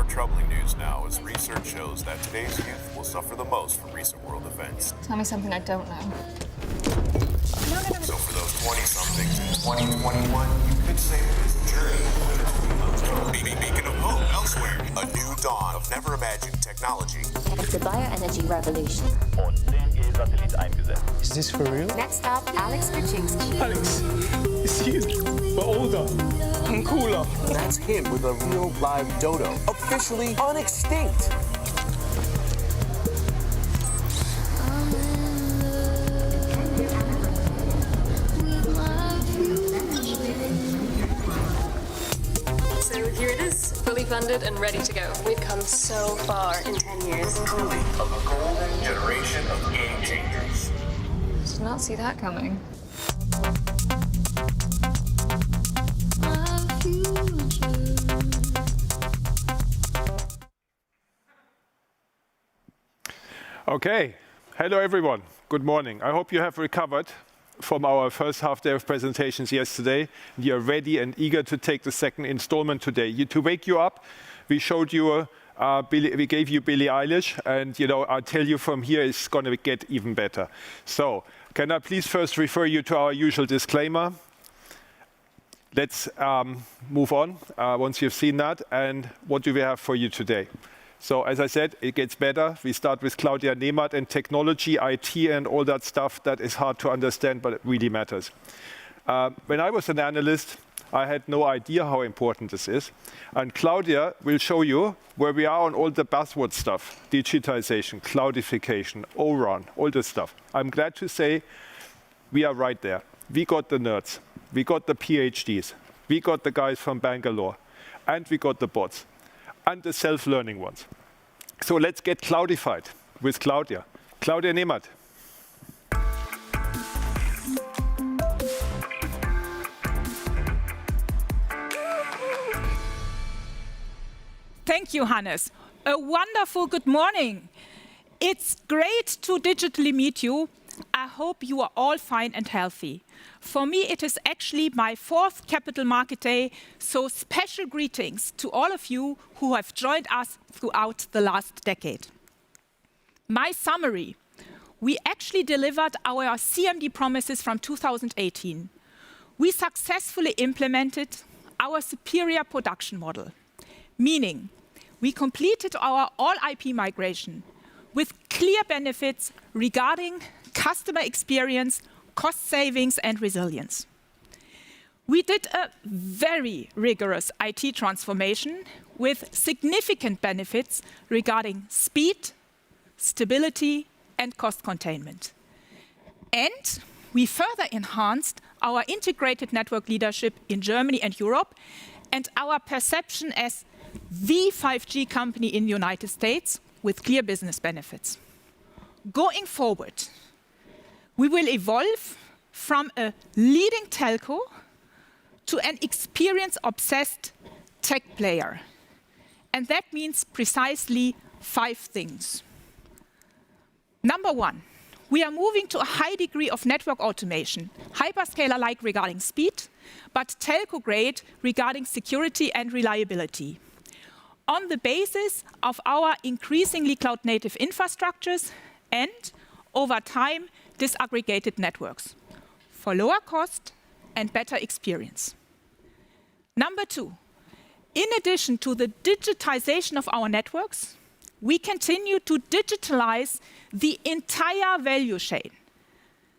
troubling news now, as research shows that today's youth will suffer the most from recent world events. Tell me something I don't know. So for those 20-somethings in 2021, you could say that this journey will be a beacon of hope elsewhere. A new dawn of never-imagined technology. It's the bioenergy revolution. Und 10G Satellit eingesetzt. Is this for real? Next up, Alex Kuczynski. Alex, it's you, but older and cooler. That's him with a real live dodo, officially unextinct. So here it is, fully funded and ready to go. We've come so far in 10 years. Truly of a golden generation of game changers. Did not see that coming. Okay, hello everyone. Good morning. I hope you have recovered from our first half day of presentations yesterday. You are ready and eager to take the second installment today. To wake you up, we showed you, we gave you Billie Eilish, and I tell you from here it's going to get even better. So, can I please first refer you to our usual disclaimer? Let's move on once you've seen that. And what do we have for you today? So, as I said, it gets better. We start with Claudia Nehmert and technology, IT, and all that stuff that is hard to understand, but it really matters. When I was an analyst, I had no idea how important this is. And Claudia will show you where we are on all the buzzword stuff, digitization, cloudification, O-RAN, all this stuff. I'm glad to say we are right there. We got the nerds, we got the PhDs, we got the guys from Bangalore, and we got the bots, and the self-learning ones. So let's get cloudified with Claudia. Claudia Nehmert. Thank you, Hannes. A wonderful good morning. It's great to digitally meet you. I hope you are all fine and healthy. For me, it is actually my 4th Capital Market Day, so special greetings to all of you who have joined us throughout the last decade. My summary: we actually delivered our CMD promises from 2018. We successfully implemented our superior production model, meaning we completed our all-IP migration with clear benefits regarding customer experience, cost savings, and resilience. We did a very rigorous IT transformation with significant benefits regarding speed, stability, and cost containment. And we further enhanced our integrated network leadership in Germany and Europe, and our perception as the 5G company in the United States with clear business benefits. Going forward, we will evolve from a leading telco to an experience-obsessed tech player. And that means precisely 5 things. Number 1, we are moving to a high degree of network automation, hyperscaler-like regarding speed, but telco-grade regarding security and reliability, on the basis of our increasingly cloud-native infrastructures and, over time, disaggregated networks for lower cost and better experience. Number 2, in addition to the digitization of our networks, we continue to digitalize the entire value chain,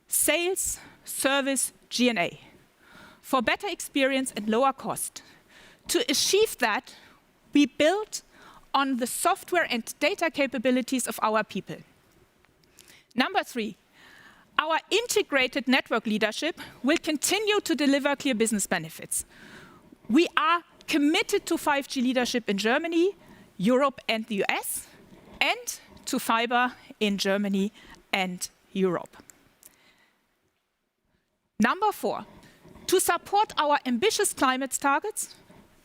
sales, service, G&A, for better experience and lower cost. To achieve that, we build on the software and data capabilities of our people. Number 3, our integrated network leadership will continue to deliver clear business benefits. We are committed to 5G leadership in Germany, Europe, and the US, and to fiber in Germany and Europe. Number 4, to support our ambitious climate targets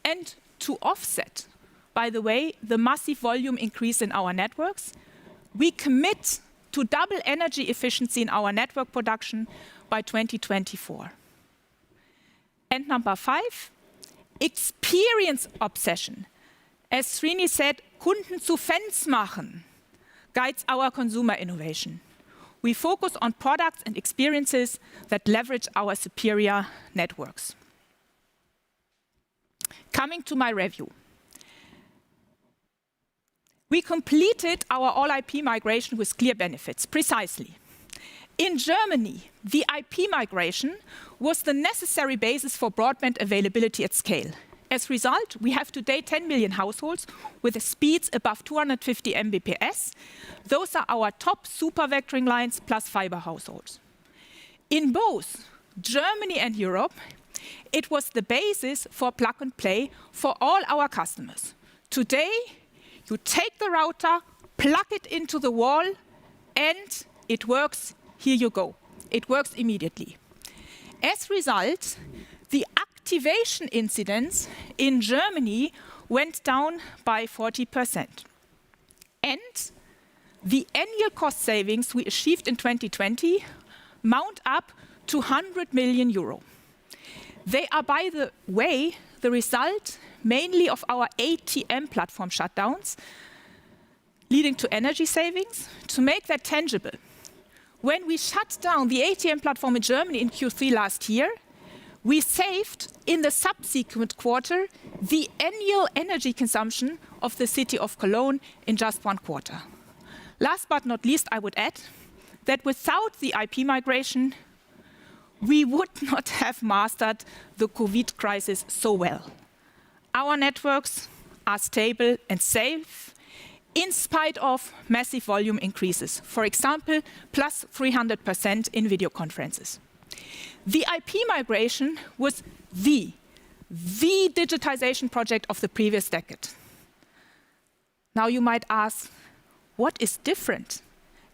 and to offset, by the way, the massive volume increase in our networks, we commit to double energy efficiency in our network production by 2024. And number 5, experience obsession As Srini said, Kunden zu Fans machen guides our consumer innovation. We focus on products and experiences that leverage our superior networks. Coming to my review. We completed our all-IP migration with clear benefits, precisely. In Germany, the IP migration was the necessary basis for broadband availability at scale. As a result, we have today 10 million households with speeds above 250 Mbps. Those are our top super vectoring lines plus fiber households. In both Germany and Europe, it was the basis for plug and play for all our customers. Today, you take the router, plug it into the wall, and it works. Here you go. It works immediately. As a result, the activation incidence in Germany went down by 40%. And the annual cost savings we achieved in 2020 mount up to 100 million euro. They are, by the way, the result mainly of our ATM platform shutdowns, leading to energy savings. To make that tangible, when we shut down the ATM platform in Germany in Q3 last year, we saved in the subsequent quarter the annual energy consumption of the city of Cologne in just 1 quarter. Last but not least, I would add that without the IP migration, we would not have mastered the COVID crisis so well. Our networks are stable and safe in spite of massive volume increases. For example, plus 300% in video conferences. The IP migration was the digitization project of the previous decade. Now you might ask, what is different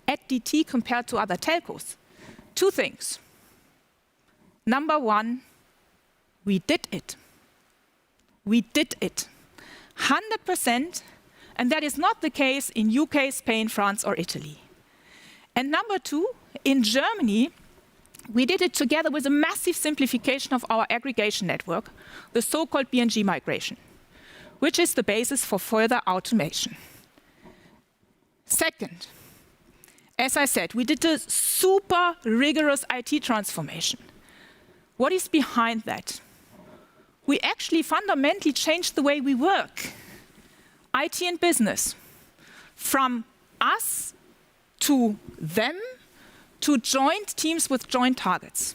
at DT compared to other telcos? 2 things. Number 1, we did it. We did it. 100%, and that is not the case in UK, Spain, France, or Italy. And number 2, in Germany, we did it together with a massive simplification of our aggregation network, the so-called BNG migration, which is the basis for further automation. Second, as I said, we did a super rigorous IT transformation. What is behind that? We actually fundamentally changed the way we work. IT and business, from us to them, to joint teams with joint targets.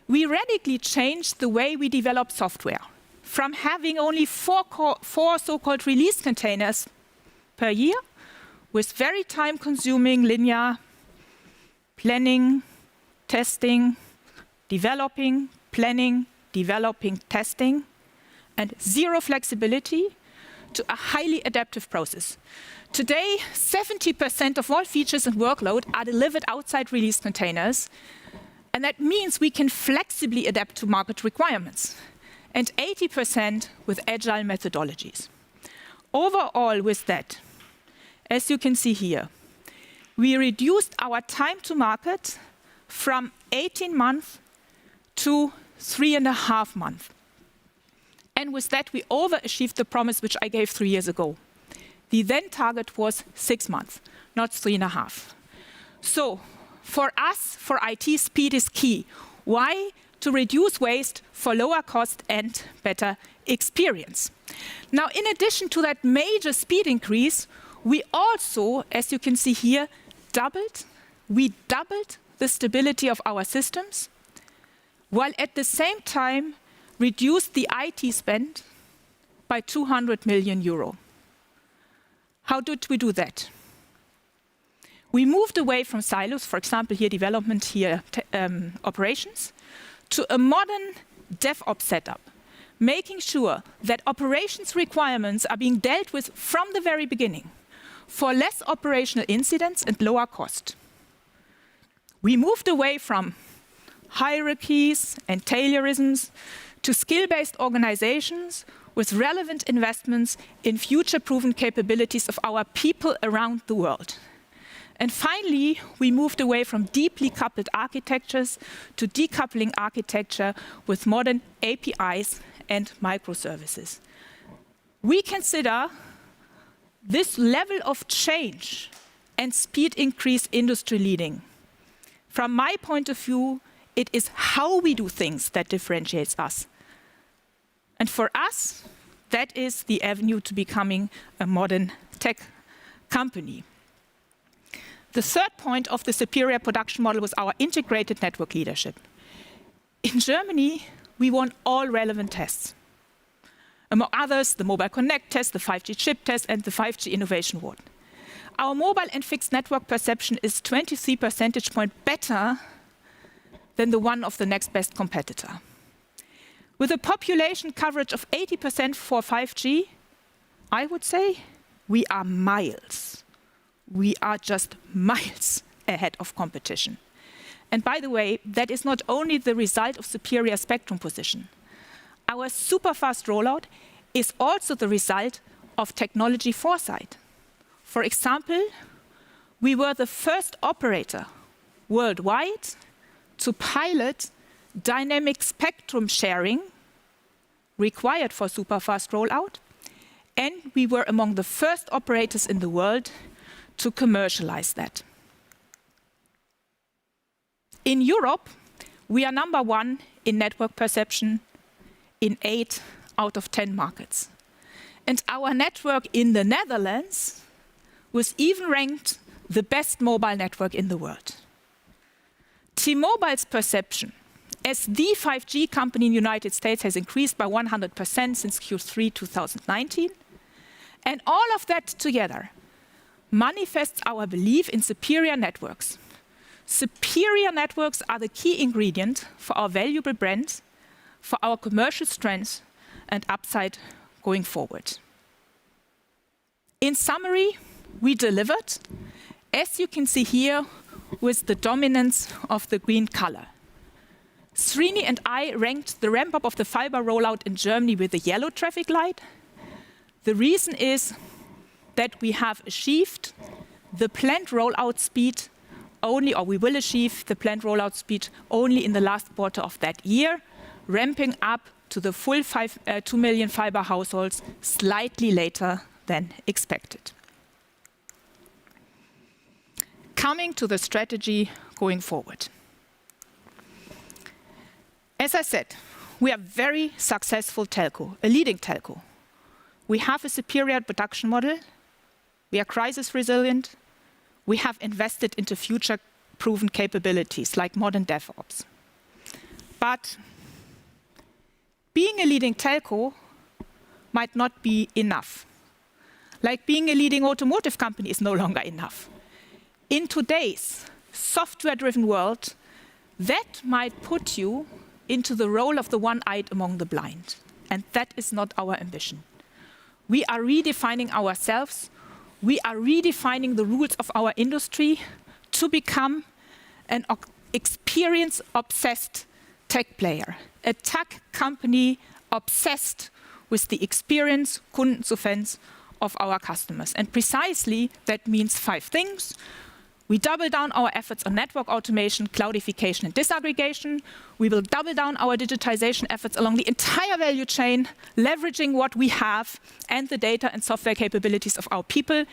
We radically changed the way we develop software, from having only 4 so-called release containers per year, with very time-consuming linear planning, testing, developing, planning, developing, testing, and 0 flexibility, to a highly adaptive process. Today, 70% of all features and workload are delivered outside release containers, and that means we can flexibly adapt to market requirements, and 80% with agile methodologies. Overall, with that, as you can see here, we reduced our time to market from 18 months to 3.5 months. And with that, we overachieved the promise which I gave 3 years ago. The then target was 6 months, not 3.5. So for us, for IT, speed is key. Why? To reduce waste for lower cost and better experience. Now, in addition to that major speed increase, we also, as you can see here, doubled the stability of our systems, while at the same time reduced the IT spend by 200 million euro. How did we do that? We moved away from silos, for example, here development, here operations, to a modern DevOps setup, making sure that operations requirements are being dealt with from the very beginning for less operational incidents and lower cost. We moved away from hierarchies and Taylorisms to skill-based organizations with relevant investments in future-proven capabilities of our people around the world. And finally, we moved away from deeply coupled architectures to decoupling architecture with modern APIs and microservices. We consider this level of change and speed increase industry leading. From my point of view, it is how we do things that differentiates us. And for us, that is the avenue to becoming a modern tech company. The third point of the superior production model was our integrated network leadership. In Germany, we won all relevant tests. Among others, the Mobile Connect test, the 5G chip test, and the 5G Innovation Award. Our mobile and fixed network perception is 23 percentage points better than the one of the next best competitor. With a population coverage of 80% for 5G, I would say we are miles. We are just miles ahead of competition. And by the way, that is not only the result of superior spectrum position. Our super fast rollout is also the result of technology foresight. For example, we were the first operator worldwide to pilot dynamic spectrum sharing required for super fast rollout, and we were among the first operators in the world to commercialize that. In Europe, we are number one in network perception in 8 out of 10 markets. And our network in the Netherlands was even ranked the best mobile network in the world. T-Mobile's perception as the 5G company in the United States has increased by 100% since Q3 2019. And all of that together manifests our belief in superior networks. Superior networks are the key ingredient for our valuable brand, for our commercial strength and upside going forward. In summary, we delivered, as you can see here, with the dominance of the green color. Srini and I ranked the ramp-up of the fiber rollout in Germany with the yellow traffic light. The reason is that we have achieved the planned rollout speed only, or we will achieve the planned rollout speed only in the last quarter of that year, ramping up to the full 2 million fiber households slightly later than expected. Coming to the strategy going forward. As I said, we are very successful telco, a leading telco. We have a superior production model. We are crisis resilient. We have invested into future-proven capabilities like modern DevOps. But being a leading telco might not be enough. Like being a leading automotive company is no longer enough. In today's software-driven world, that might put you into the role of the one-eyed among the blind. And that is not our ambition. We are redefining ourselves. We are redefining the rules of our industry to become an experience-obsessed tech player, a tech company obsessed with the experience, Kundenzufenz, of our customers. And precisely that means 5 things. We double down our efforts on network automation, cloudification, and disaggregation. We will double down our digitization efforts along the entire value chain, leveraging what we have and the data and software capabilities of our people.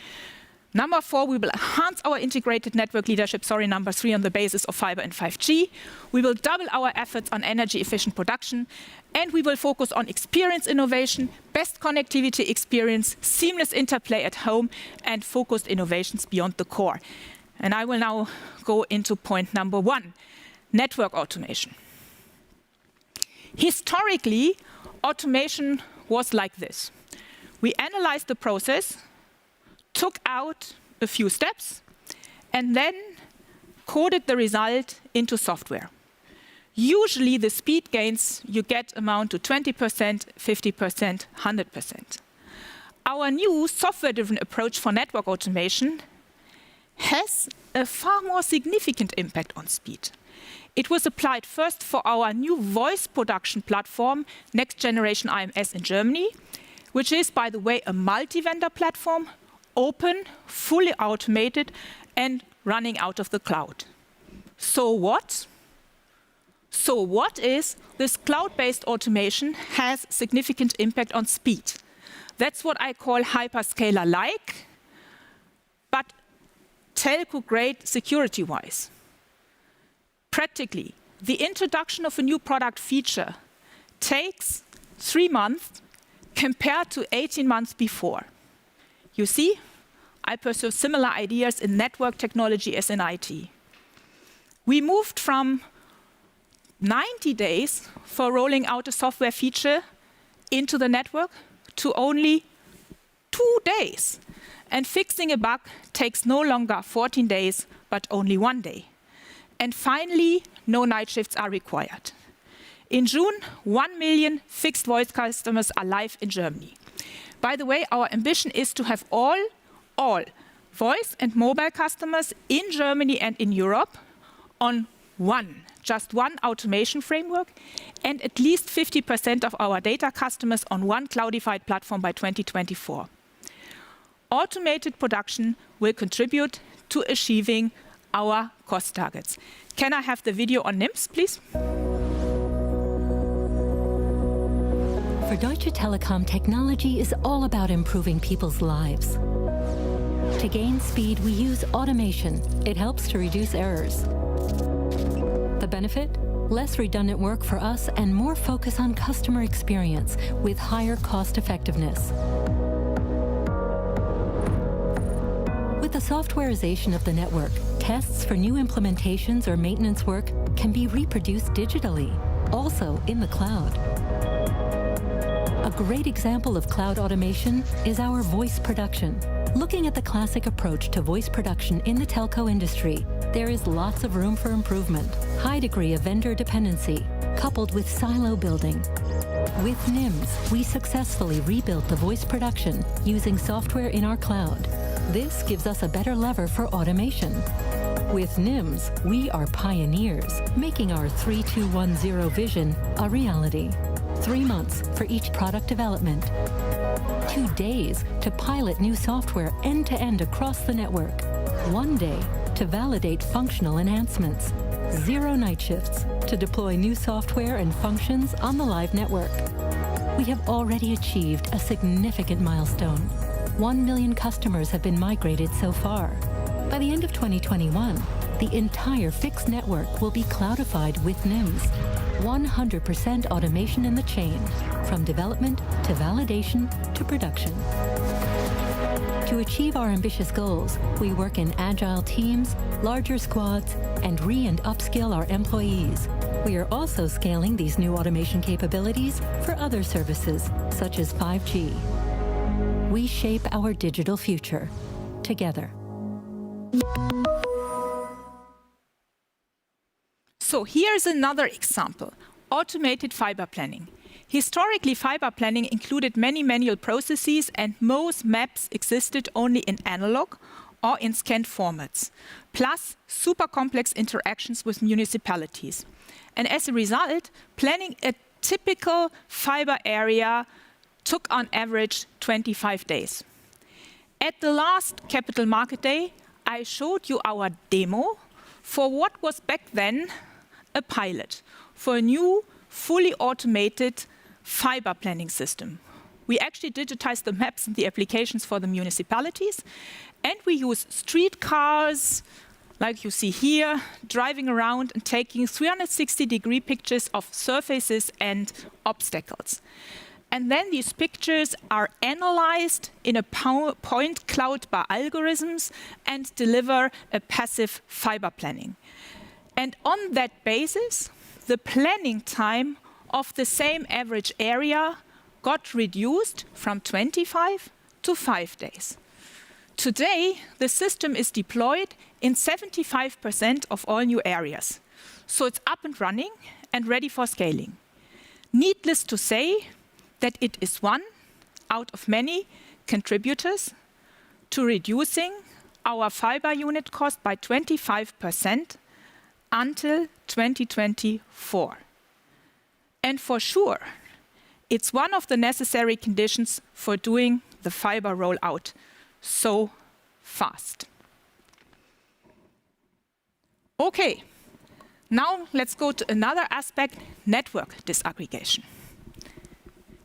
Number 4, we will enhance our integrated network leadership, number 3, on the basis of fiber and 5G. We will double our efforts on energy efficient production, and we will focus on experience innovation, best connectivity experience, seamless interplay at home, and focused innovations beyond the core. And I will now go into point number 1, network automation. Historically, automation was like this. We analyzed the process, took out a few steps, and then coded the result into software. Usually, the speed gains you get amount to 20%, 50%, 100%. Our new software-driven approach for network automation has a far more significant impact on speed. It was applied first for our new voice production platform, Next Generation IMS in Germany, which is, by the way, a multi-vendor platform, open, fully automated, and running out of the cloud. So what? So what is this cloud-based automation has significant impact on speed. That's what I call hyperscaler-like, but telco-grade security-wise. Practically, the introduction of a new product feature takes 3 months compared to 18 months before. You see, I pursue similar ideas in network technology as in IT. We moved from 90 days for rolling out a software feature into the network to only 2 days. And fixing a bug takes no longer 14 days, but only 1 day. And finally, no night shifts are required. In June, 1 million fixed voice customers are live in Germany. By the way, our ambition is to have all voice and mobile customers in Germany and in Europe on just one automation framework, and at least 50% of our data customers on one cloudified platform by 2024. Automated production will contribute to achieving our cost targets. Can I have the video on NIMs, please? For Deutsche Telekom, technology is all about improving people's lives. To gain speed, we use automation. It helps to reduce errors. The benefit? Less redundant work for us and more focus on customer experience with higher cost effectiveness. With the softwarization of the network, tests for new implementations or maintenance work can be reproduced digitally, also in the cloud. A great example of cloud automation is our voice production. Looking at the classic approach to voice production in the telco industry, there is lots of room for improvement. High degree of vendor dependency, coupled with silo building. With NIMs, we successfully rebuilt the voice production using software in our cloud. This gives us a better lever for automation. With NIMs, we are pioneers, making our 3210 vision a reality. 3 months for each product development. 2 days to pilot new software end-to-end across the network. 1 day to validate functional enhancements. 0 night shifts to deploy new software and functions on the live network. We have already achieved a significant milestone. 1 million customers have been migrated so far. By the end of 2021, the entire fixed network will be cloudified with NIMs. 100% automation in the chain, from development to validation to production. To achieve our ambitious goals, we work in agile teams, larger squads, and and upskill our employees. We are also scaling these new automation capabilities for other services, such as 5G. We shape our digital future together. So here's another example, automated fiber planning. Historically, fiber planning included many manual processes, and most maps existed only in analog or in scanned formats, plus super complex interactions with municipalities. And as a result, planning a typical fiber area took on average 25 days. At the last Capital Market Day, I showed you our demo for what was back then a pilot for a new, fully automated fiber planning system. We actually digitized the maps and the applications for the municipalities, and we use streetcars, like you see here, driving around and taking 360-degree pictures of surfaces and obstacles. And then these pictures are analyzed in a point cloud by algorithms and deliver a passive fiber planning. And on that basis, the planning time of the same average area got reduced from 25 to 5 days. Today, the system is deployed in 75% of all new areas. So it's up and running and ready for scaling. Needless to say that it is one out of many contributors to reducing our fiber unit cost by 25% until 2024. And for sure, it's one of the necessary conditions for doing the fiber rollout so fast. Okay, now let's go to another aspect, network disaggregation.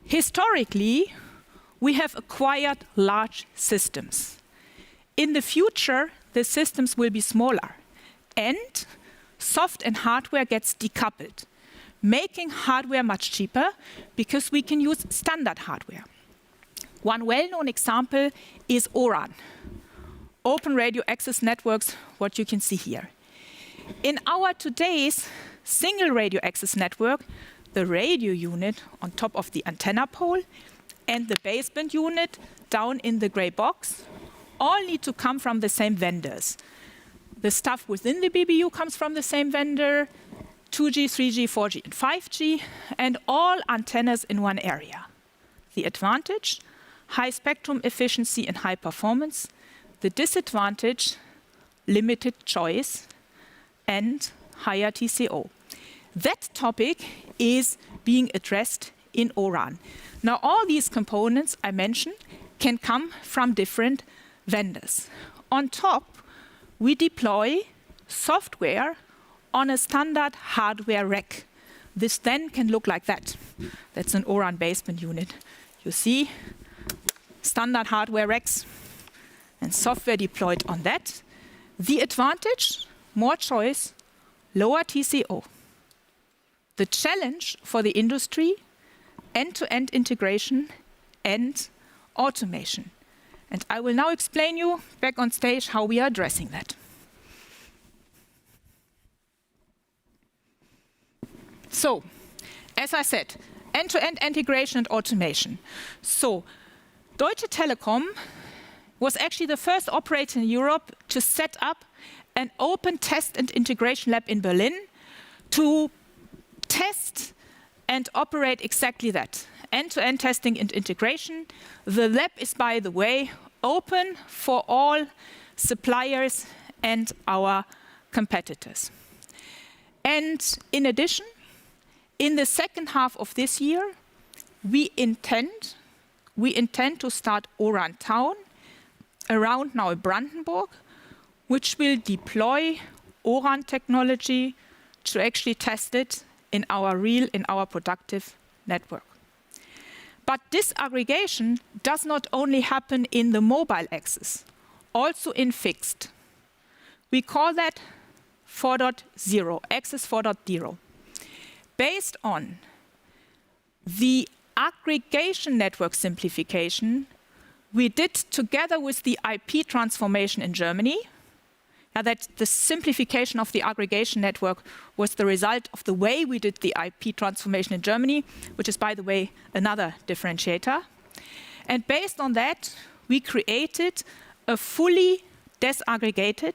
Historically, we have acquired large systems. In the future, the systems will be smaller, and soft and hardware gets decoupled, making hardware much cheaper because we can use standard hardware. One well-known example is ORAN, Open Radio Access Networks, what you can see here. In our today's single radio access network, the radio unit on top of the antenna pole and the baseband unit down in the gray box all need to come from the same vendors. The stuff within the BBU comes from the same vendor, 2G, 3G, 4G, and 5G, and all antennas in one area. The advantage, high spectrum efficiency and high performance. The disadvantage, limited choice and higher TCO. That topic is being addressed in ORAN. Now, all these components I mentioned can come from different vendors. On top, we deploy software on a standard hardware rack. This then can look like that. That's an ORAN baseband unit. You see standard hardware racks and software deployed on that. The advantage, more choice, lower TCO. The challenge for the industry, end-to-end integration and automation. And I will now explain you back on stage how we are addressing that. So, as I said, end-to-end integration and automation. So, Deutsche Telekom was actually the first operator in Europe to set up an open test and integration lab in Berlin to test and operate exactly that, end-to-end testing and integration. The lab is, by the way, open for all suppliers and our competitors. And in addition, in the second half of this year, we intend to start ORAN Town around now Brandenburg, which will deploy ORAN technology to actually test it in our productive network. But disaggregation does not only happen in the mobile access, also in fixed. We call that 4.0, access 4.0. Based on the aggregation network simplification we did together with the IP transformation in Germany. Now that the simplification of the aggregation network was the result of the way we did the IP transformation in Germany, which is, by the way, another differentiator. And based on that, we created a fully disaggregated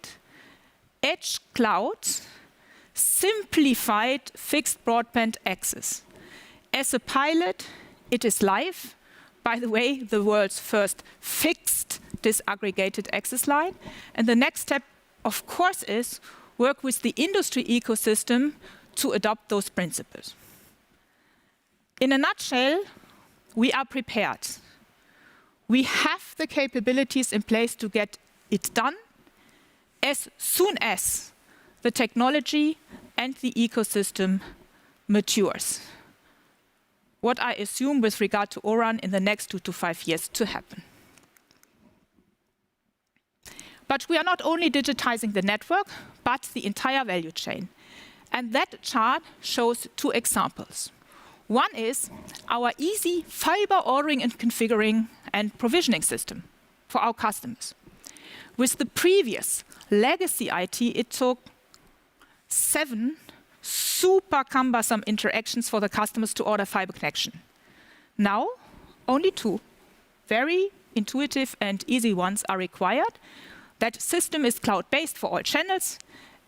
edge cloud, simplified fixed broadband access. As a pilot, it is live. By the way, the world's first fixed disaggregated access line. And the next step, of course, is work with the industry ecosystem to adopt those principles. In a nutshell, we are prepared. We have the capabilities in place to get it done as soon as the technology and the ecosystem matures. What I assume with regard to ORAN in the next 2 to 5 years to happen. But we are not only digitizing the network, but the entire value chain. And that chart shows 2 examples. One is our easy fiber ordering and configuring and provisioning system for our customers. With the previous legacy IT, it took 7 super cumbersome interactions for the customers to order fiber connection. Now, only 2 very intuitive and easy ones are required. That system is cloud-based for all channels.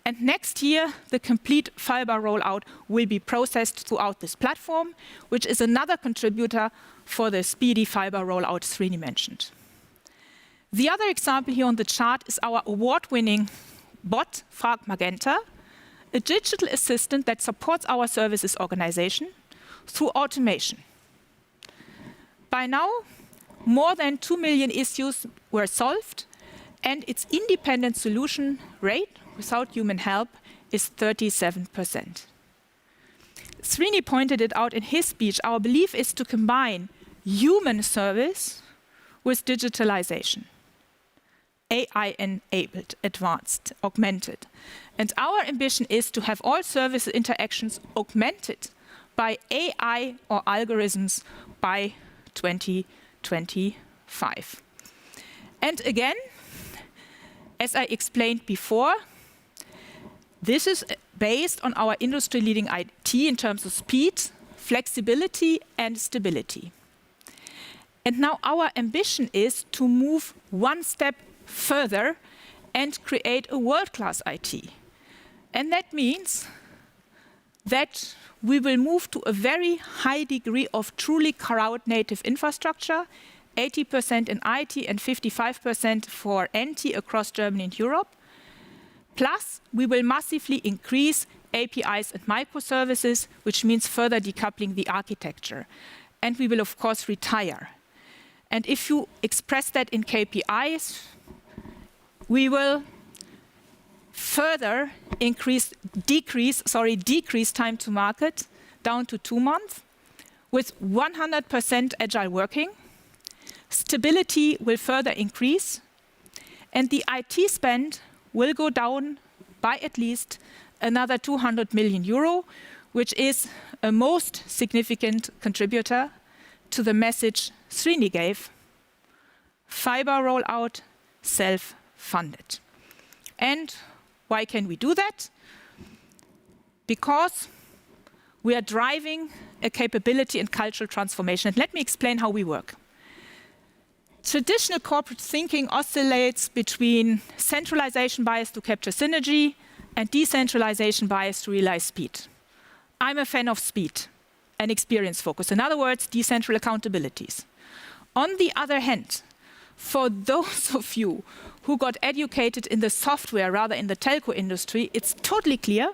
And next year, the complete fiber rollout will be processed throughout this platform, which is another contributor for the speedy fiber rollout Srini mentioned. The other example here on the chart is our award-winning bot, Frag Magenta, a digital assistant that supports our services organization through automation. By now, more than 2 million issues were solved, and its independent solution rate without human help is 37%. Srini pointed it out in his speech. Our belief is to combine human service with digitalization. AI-enabled, advanced, augmented. And our ambition is to have all service interactions augmented by AI or algorithms by 2025. And again, as I explained before, this is based on our industry-leading IT in terms of speed, flexibility, and stability. And now our ambition is to move one step further and create a world-class IT. And that means that we will move to a very high degree of truly cloud-native infrastructure, 80% in IT and 55% for NT across Germany and Europe. Plus, we will massively increase APIs and microservices, which means further decoupling the architecture. And we will, of course, retire. And if you express that in KPIs, we will further decrease time to market down to 2 months with 100% agile working. Stability will further increase, and the IT spend will go down by at least another 200 million euro, which is a most significant contributor to the message Srini gave: fiber rollout, self-funded. And why can we do that? Because we are driving a capability and cultural transformation. And let me explain how we work. Traditional corporate thinking oscillates between centralization bias to capture synergy and decentralization bias to realize speed. I'm a fan of speed and experience focus. In other words, decentral accountabilities. On the other hand, for those of you who got educated in the software rather in the telco industry, it's totally clear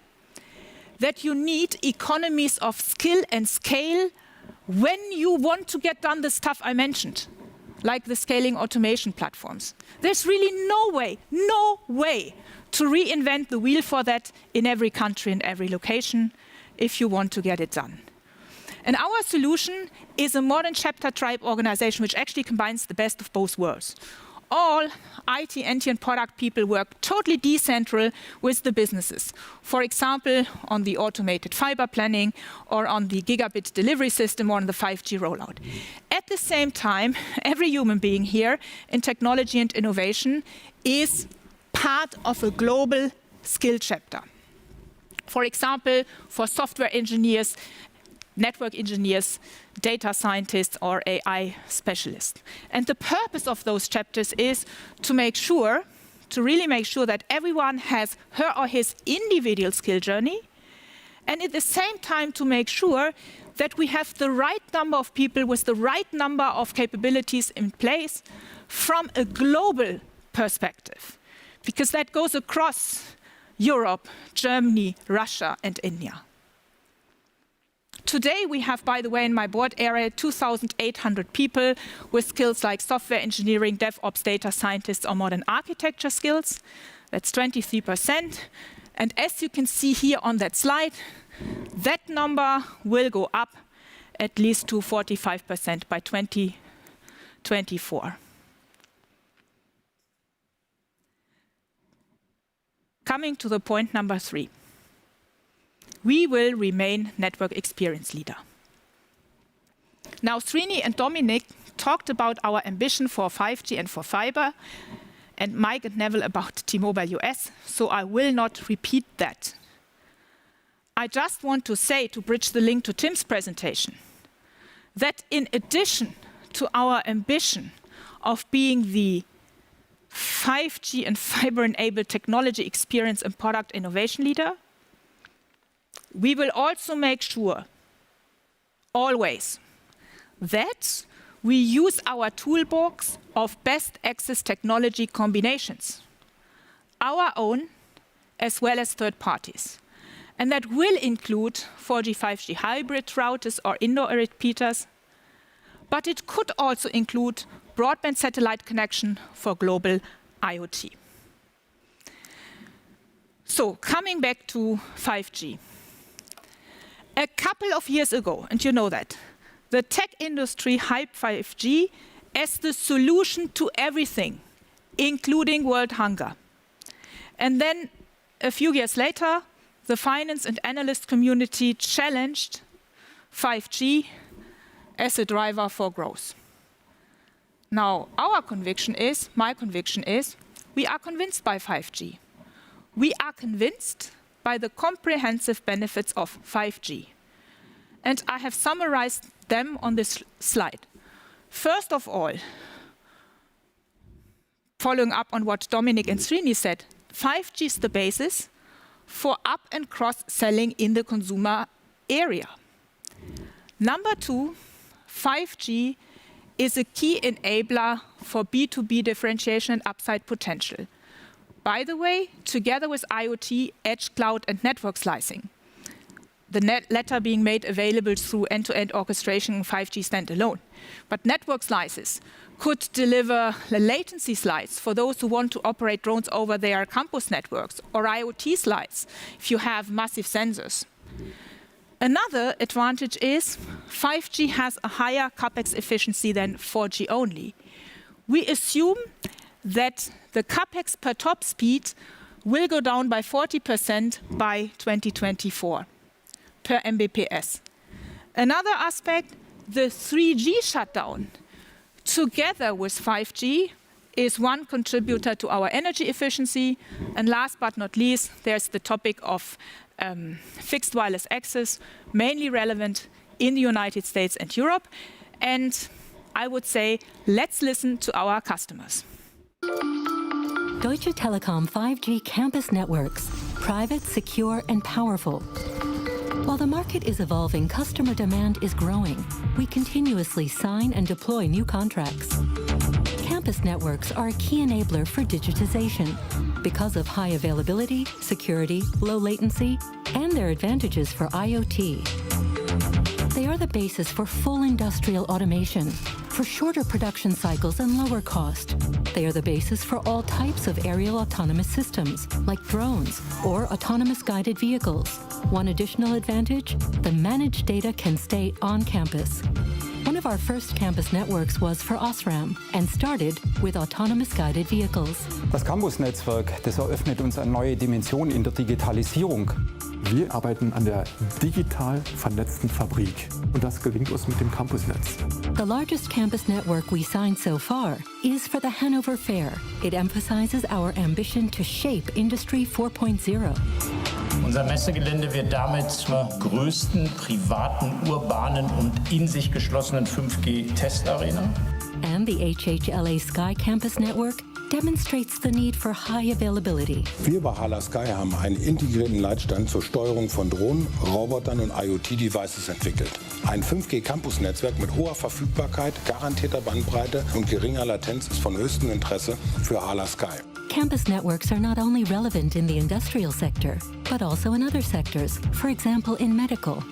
that you need economies of skill and scale when you want to get done the stuff I mentioned, like the scaling automation platforms. There's really no way to reinvent the wheel for that in every country and every location if you want to get it done. And our solution is a modern chapter tribe organization which actually combines the best of both worlds. All IT, NT, and product people work totally decentral with the businesses. For example, on the automated fiber planning or on the gigabit delivery system or on the 5G rollout. At the same time, every human being here in technology and innovation is part of a global skill chapter. For example, for software engineers, network engineers, data scientists, or AI specialists. And the purpose of those chapters is to really make sure that everyone has her or his individual skill journey, and at the same time to make sure that we have the right number of people with the right number of capabilities in place from a global perspective, because that goes across Europe, Germany, Russia, and India. Today, we have, by the way, in my board area, 2,800 people with skills like software engineering, DevOps, data scientists, or modern architecture skills. That's 23%. And as you can see here on that slide, that number will go up at least to 45% by 2024. Coming to the point number 3. We will remain network experience leader. Now, Srini and Dominic talked about our ambition for 5G and for fiber, and Mike and Neville about T-Mobile US, so I will not repeat that. I just want to say, to bridge the link to Tim's presentation, that in addition to our ambition of being the 5G and fiber-enabled technology experience and product innovation leader, we will also make sure, always, that we use our toolbox of best access technology combinations, our own as well as third parties. And that will include 4G, 5G hybrid routers or indoor repeaters, but it could also include broadband satellite connection for global IoT. So, coming back to 5G. A couple of years ago, and you know that, the tech industry hyped 5G as the solution to everything, including world hunger. And then a few years later, the finance and analyst community challenged 5G as a driver for growth. Now, my conviction is, we are convinced by 5G. We are convinced by the comprehensive benefits of 5G. And I have summarized them on this slide. First of all, following up on what Dominic and Srini said, 5G is the basis for up and cross-selling in the consumer area. Number two, 5G is a key enabler for B2B differentiation and upside potential. By the way, together with IoT, edge, cloud, and network slicing, the latter being made available through end-to-end orchestration in 5G standalone. But network slices could deliver the latency slice for those who want to operate drones over their campus networks, or IoT slides if you have massive sensors. Another advantage is 5G has a higher CapEx efficiency than 4G only. We assume that the CapEx per top speed will go down by 40% by 2024 per Mbps. Another aspect, the 3G shutdown, together with 5G, is one contributor to our energy efficiency. And last but not least, there's the topic of fixed wireless access, mainly relevant in the United States and Europe. And I would say, let's listen to our customers. Deutsche Telekom 5G campus networks, private, secure, and powerful. While the market is evolving, customer demand is growing. We continuously sign and deploy new contracts. Campus networks are a key enabler for digitization because of high availability, security, low latency, and their advantages for IoT. They are the basis for full industrial automation, for shorter production cycles and lower cost. They are the basis for all types of aerial autonomous systems, like drones or autonomous guided vehicles. One additional advantage, the managed data can stay on campus. One of our first campus networks was for Osram and started with autonomous guided vehicles. Das Campus-Netzwerk, das eröffnet uns eine neue Dimension in der Digitalisierung. Wir arbeiten an der digital vernetzten Fabrik und das gelingt uns mit dem Campusnetz. The largest campus network we signed so far is for the Hanover Fair. It emphasizes our ambition to shape Industry 4.0. Unser Messegelände wird damit zur größten privaten, urbanen und in sich geschlossenen 5G-Testarena. And the HHLA Sky Campus Network demonstrates the need for high availability. Wir bei HHLA Sky haben einen integrierten Leitstand zur Steuerung von Drohnen, Robotern und IoT-Devices entwickelt. Ein 5G-Campus-Netzwerk mit hoher Verfügbarkeit, garantierter Bandbreite und geringer Latenz ist von höchstem Interesse für HHLA Sky. Campus networks are not only relevant in the industrial sector, but also in other sectors, for example, in medical.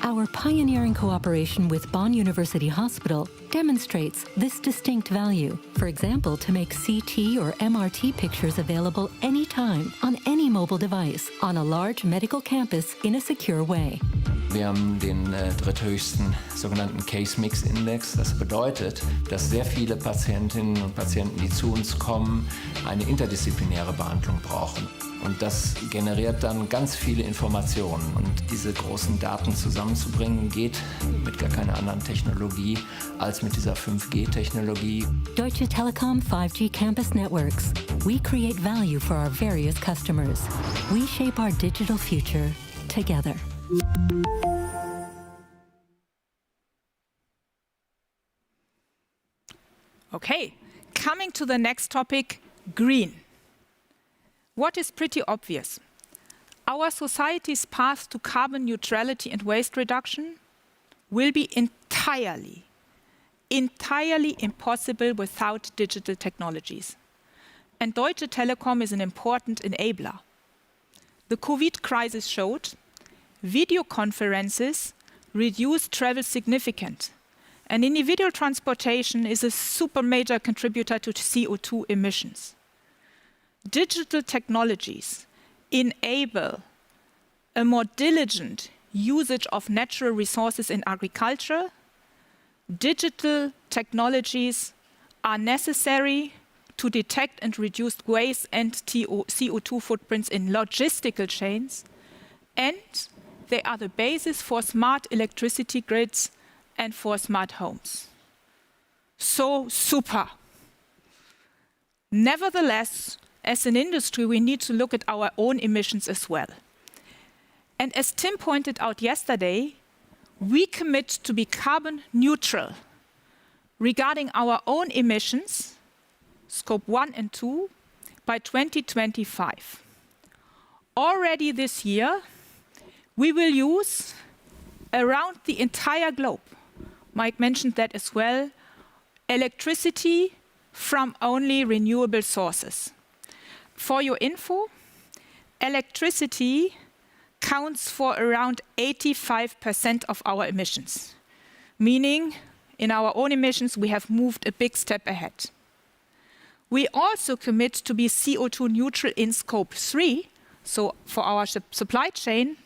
Our pioneering cooperation with Bonn University Hospital demonstrates this distinct value. For example, to make CT or MRT pictures available anytime on any mobile device on a large medical campus in a secure way. Wir haben den dritthöchsten sogenannten Case-Mix-Index. Das bedeutet, dass sehr viele Patientinnen und Patienten, die zu uns kommen, eine interdisziplinäre Behandlung brauchen. Und das generiert dann ganz viele Informationen. Und diese großen Daten zusammenzubringen, geht mit gar keiner anderen Technologie als mit dieser 5G-Technologie. Deutsche Telekom 5G Campus Networks. We create value for our various customers. We shape our digital future together. Okay, coming to the next topic, green. What is pretty obvious? Our society's path to carbon neutrality and waste reduction will be entirely impossible without digital technologies. And Deutsche Telekom is an important enabler. The COVID crisis showed video conferences reduce travel significantly, and individual transportation is a super major contributor to CO2 emissions. Digital technologies enable a more diligent usage of natural resources in agriculture. Digital technologies are necessary to detect and reduce waste and CO2 footprints in logistical chains, and they are the basis for smart electricity grids and for smart homes. So super. Nevertheless, as an industry, we need to look at our own emissions as well. And as Tim pointed out yesterday, we commit to be carbon neutral regarding our own emissions, Scope 1 and 2, by 2025. Already this year, we will use around the entire globe, Mike mentioned that as well, electricity from only renewable sources. For your info, electricity counts for around 85% of our emissions, meaning in our own emissions we have moved a big step ahead. We also commit to be CO2 neutral in Scope 3, so for our supply chain,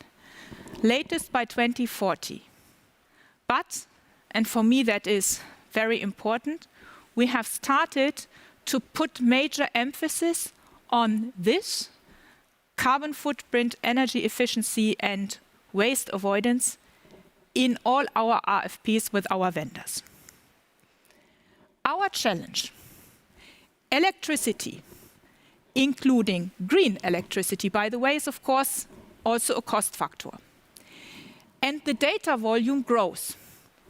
latest by 2040. But, and for me that is very important, we have started to put major emphasis on this, carbon footprint, energy efficiency and waste avoidance in all our RFPs with our vendors. Our challenge, electricity, including green electricity, by the way, is of course also a cost factor. And the data volume grows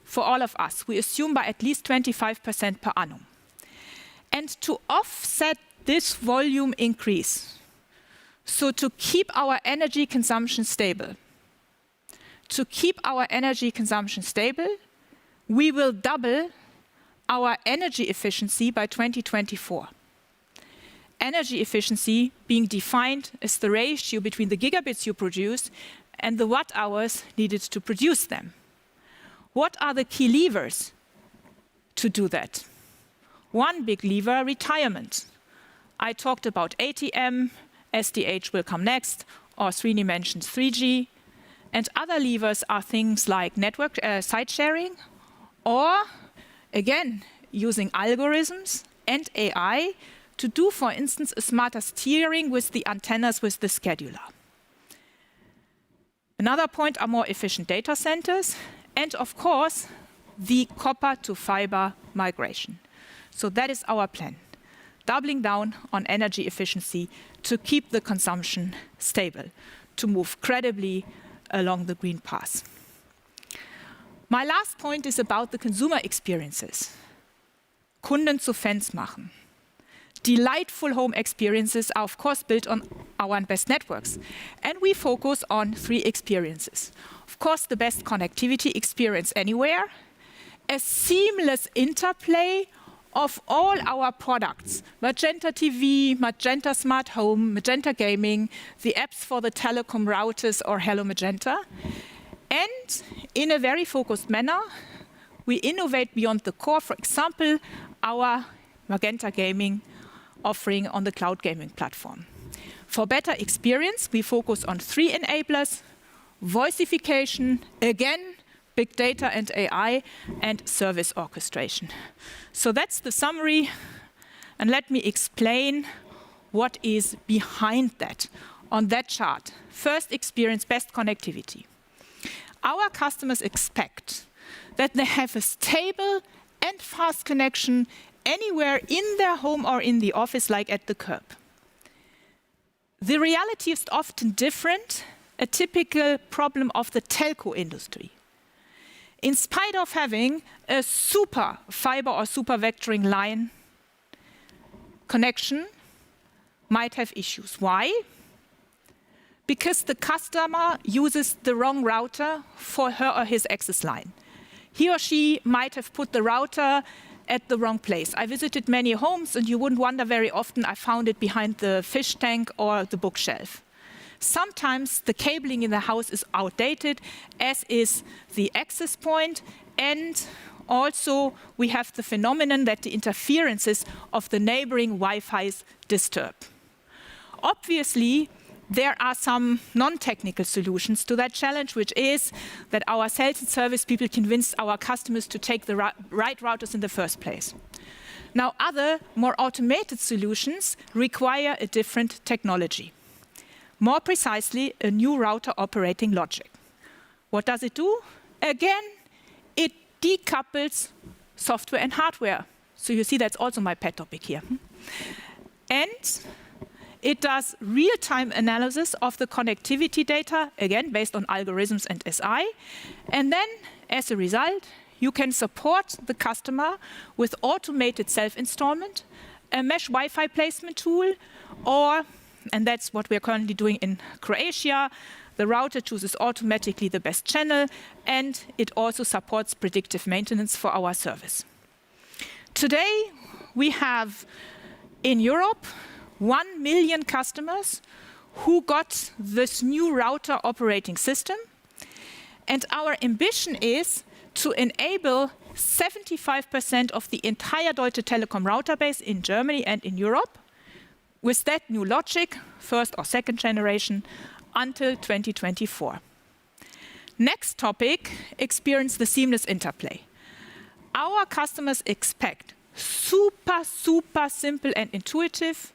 for all of us. We assume by at least 25% per annum. And to offset this volume increase, so to keep our energy consumption stable, we will double our energy efficiency by 2024. Energy efficiency being defined as the ratio between the gigabits you produce and the watt hours needed to produce them. What are the key levers to do that? One big lever, retirement. I talked about ATM, SDH will come next, or Srini mentioned 3G. And other levers are things like network site sharing, or again, using algorithms and AI to do, for instance, a smarter steering with the antennas with the scheduler. Another point are more efficient data centers, and of course, the copper to fiber migration. So that is our plan, doubling down on energy efficiency to keep the consumption stable, to move credibly along the green path. My last point is about the consumer experiences. Kunden zu Fans machen. Delightful home experiences are of course built on our best networks, and we focus on 3 experiences. Of course, the best connectivity experience anywhere, a seamless interplay of all our products, Magenta TV, Magenta Smart Home, Magenta Gaming, the apps for the Telekom routers or Hello Magenta. And in a very focused manner, we innovate beyond the core, for example, our Magenta Gaming offering on the cloud gaming platform. For better experience, we focus on 3 enablers: voicification, again, big data and AI, and service orchestration. So that's the summary, and let me explain what is behind that on that chart. First experience, best connectivity. Our customers expect that they have a stable and fast connection anywhere in their home or in the office, like at the curb. The reality is often different, a typical problem of the telco industry. In spite of having a super fiber or super vectoring line, connection might have issues. Why? Because the customer uses the wrong router for her or his access line. He or she might have put the router at the wrong place. I visited many homes, and you wouldn't wonder very often I found it behind the fish tank or the bookshelf. Sometimes the cabling in the house is outdated, as is the access point, and also we have the phenomenon that the interferences of the neighboring Wi-Fis disturb. Obviously, there are some non-technical solutions to that challenge, which is that our sales and service people convince our customers to take the right routers in the first place. Now, other, more automated solutions require a different technology. More precisely, a new router operating logic. What does it do? Again, it decouples software and hardware. So you see that's also my pet topic here. And it does real-time analysis of the connectivity data, again, based on algorithms and SI. And then, as a result, you can support the customer with automated self-installment, a mesh Wi-Fi placement tool, or, and that's what we're currently doing in Croatia, the router chooses automatically the best channel, and it also supports predictive maintenance for our service. Today, we have in Europe 1 million customers who got this new router operating system. And our ambition is to enable 75% of the entire Deutsche Telekom router base in Germany and in Europe with that new logic, first or second generation, until 2024. Next topic, experience the seamless interplay. Our customers expect super simple and intuitive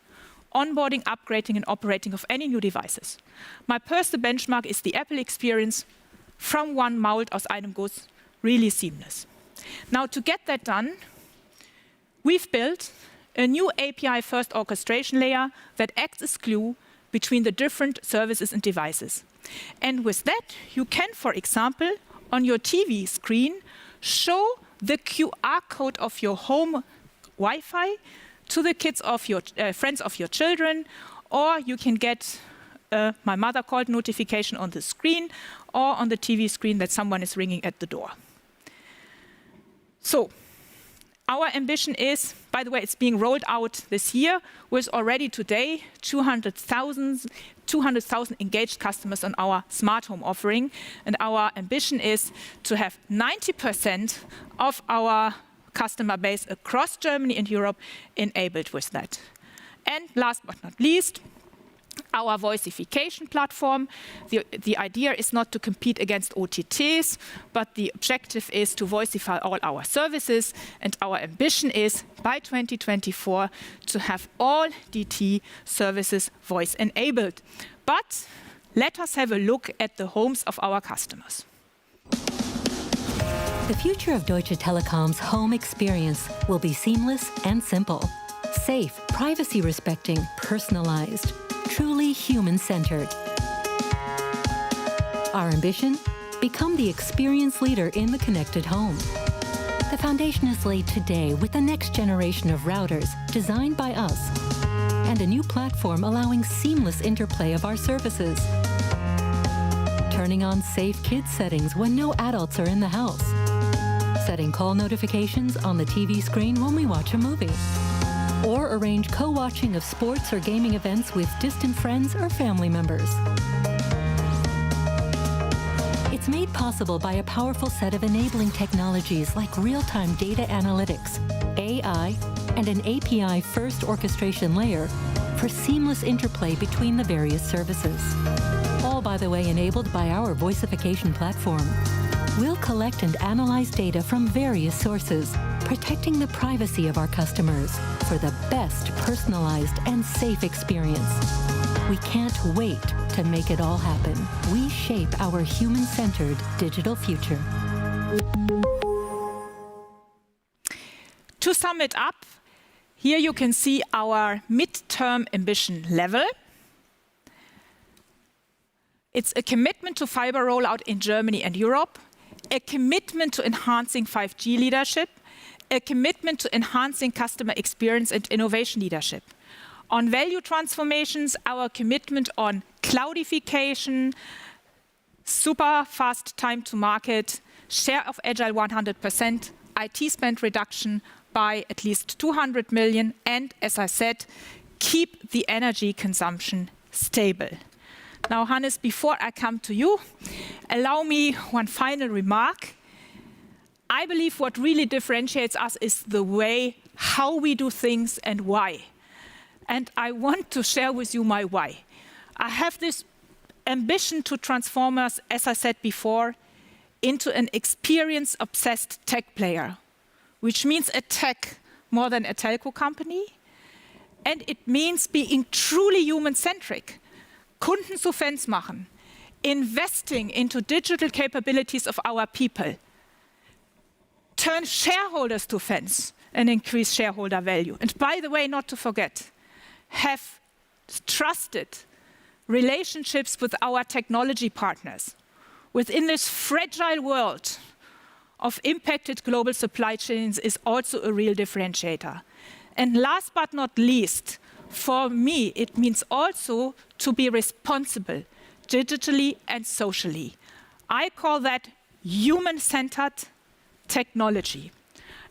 onboarding, upgrading, and operating of any new devices. My personal benchmark is the Apple experience, from one Maul aus einem Guss, really seamless. Now, to get that done, we've built a new API-first orchestration layer that acts as glue between the different services and devices. And with that, you can, for example, on your TV screen, show the QR code of your home Wi-Fi to the kids of your friends of your children, or you can get my mother called notification on the screen or on the TV screen that someone is ringing at the door. So our ambition is, by the way, it's being rolled out this year with already today 200,000 engaged customers on our smart home offering. And our ambition is to have 90% of our customer base across Germany and Europe enabled with that. And last but not least, our voicification platform. The idea is not to compete against OTTs, but the objective is to voicify all our services. And our ambition is, by 2024, to have all DT services voice-enabled. But let us have a look at the homes of our customers. The future of Deutsche Telekom's home experience will be seamless and simple. Safe, privacy-respecting, personalized, truly human-centered. Our ambition? Become the experience leader in the connected home. The foundation is laid today with the next generation of routers designed by us and a new platform allowing seamless interplay of our services. Turning on safe kids settings when no adults are in the house. Setting call notifications on the TV screen when we watch a movie. Or arrange co-watching of sports or gaming events with distant friends or family members. It's made possible by a powerful set of enabling technologies like real-time data analytics, AI, and an API-first orchestration layer for seamless interplay between the various services. All, by the way, enabled by our voicification platform. We'll collect and analyze data from various sources, protecting the privacy of our customers for the best personalized and safe experience. We can't wait to make it all happen. We shape our human-centered digital future. To sum it up, here you can see our midterm ambition level. It's a commitment to fiber rollout in Germany and Europe, a commitment to enhancing 5G leadership, a commitment to enhancing customer experience and innovation leadership. On value transformations, our commitment on cloudification, super fast time to market, share of agile 100%, IT spend reduction by at least 200 million, and, as I said, keep the energy consumption stable. Now, Hannes, before I come to you, allow me one final remark. I believe what really differentiates us is the way how we do things and why. And I want to share with you my why. I have this ambition to transform us, as I said before, into an experience-obsessed tech player, which means a tech more than a telco company. And it means being truly human-centric. Kunden zu Fans machen. Investing into digital capabilities of our people. Turn shareholders to fans and increase shareholder value. And by the way, not to forget, have trusted relationships with our technology partners. Within this fragile world of impacted global supply chains is also a real differentiator. And last but not least, for me, it means also to be responsible digitally and socially. I call that human-centered technology.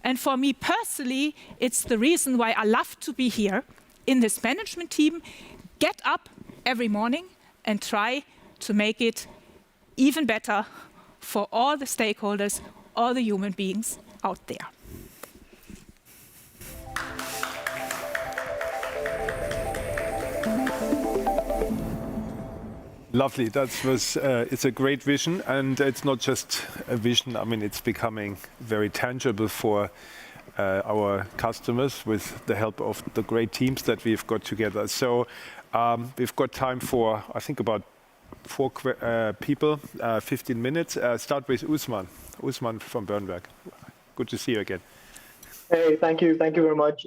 And for me personally, it's the reason why I love to be here in this management team, get up every morning and try to make it even better for all the stakeholders, all the human beings out there. Lovely. It's a great vision, and it's not just a vision. I mean, it's becoming very tangible for our customers with the help of the great teams that we've got together. So we've got time for, I think, about 4 people, 15 minutes. Start with Usman. Usman from Bernberg. Good to see you again. Hey, thank you very much.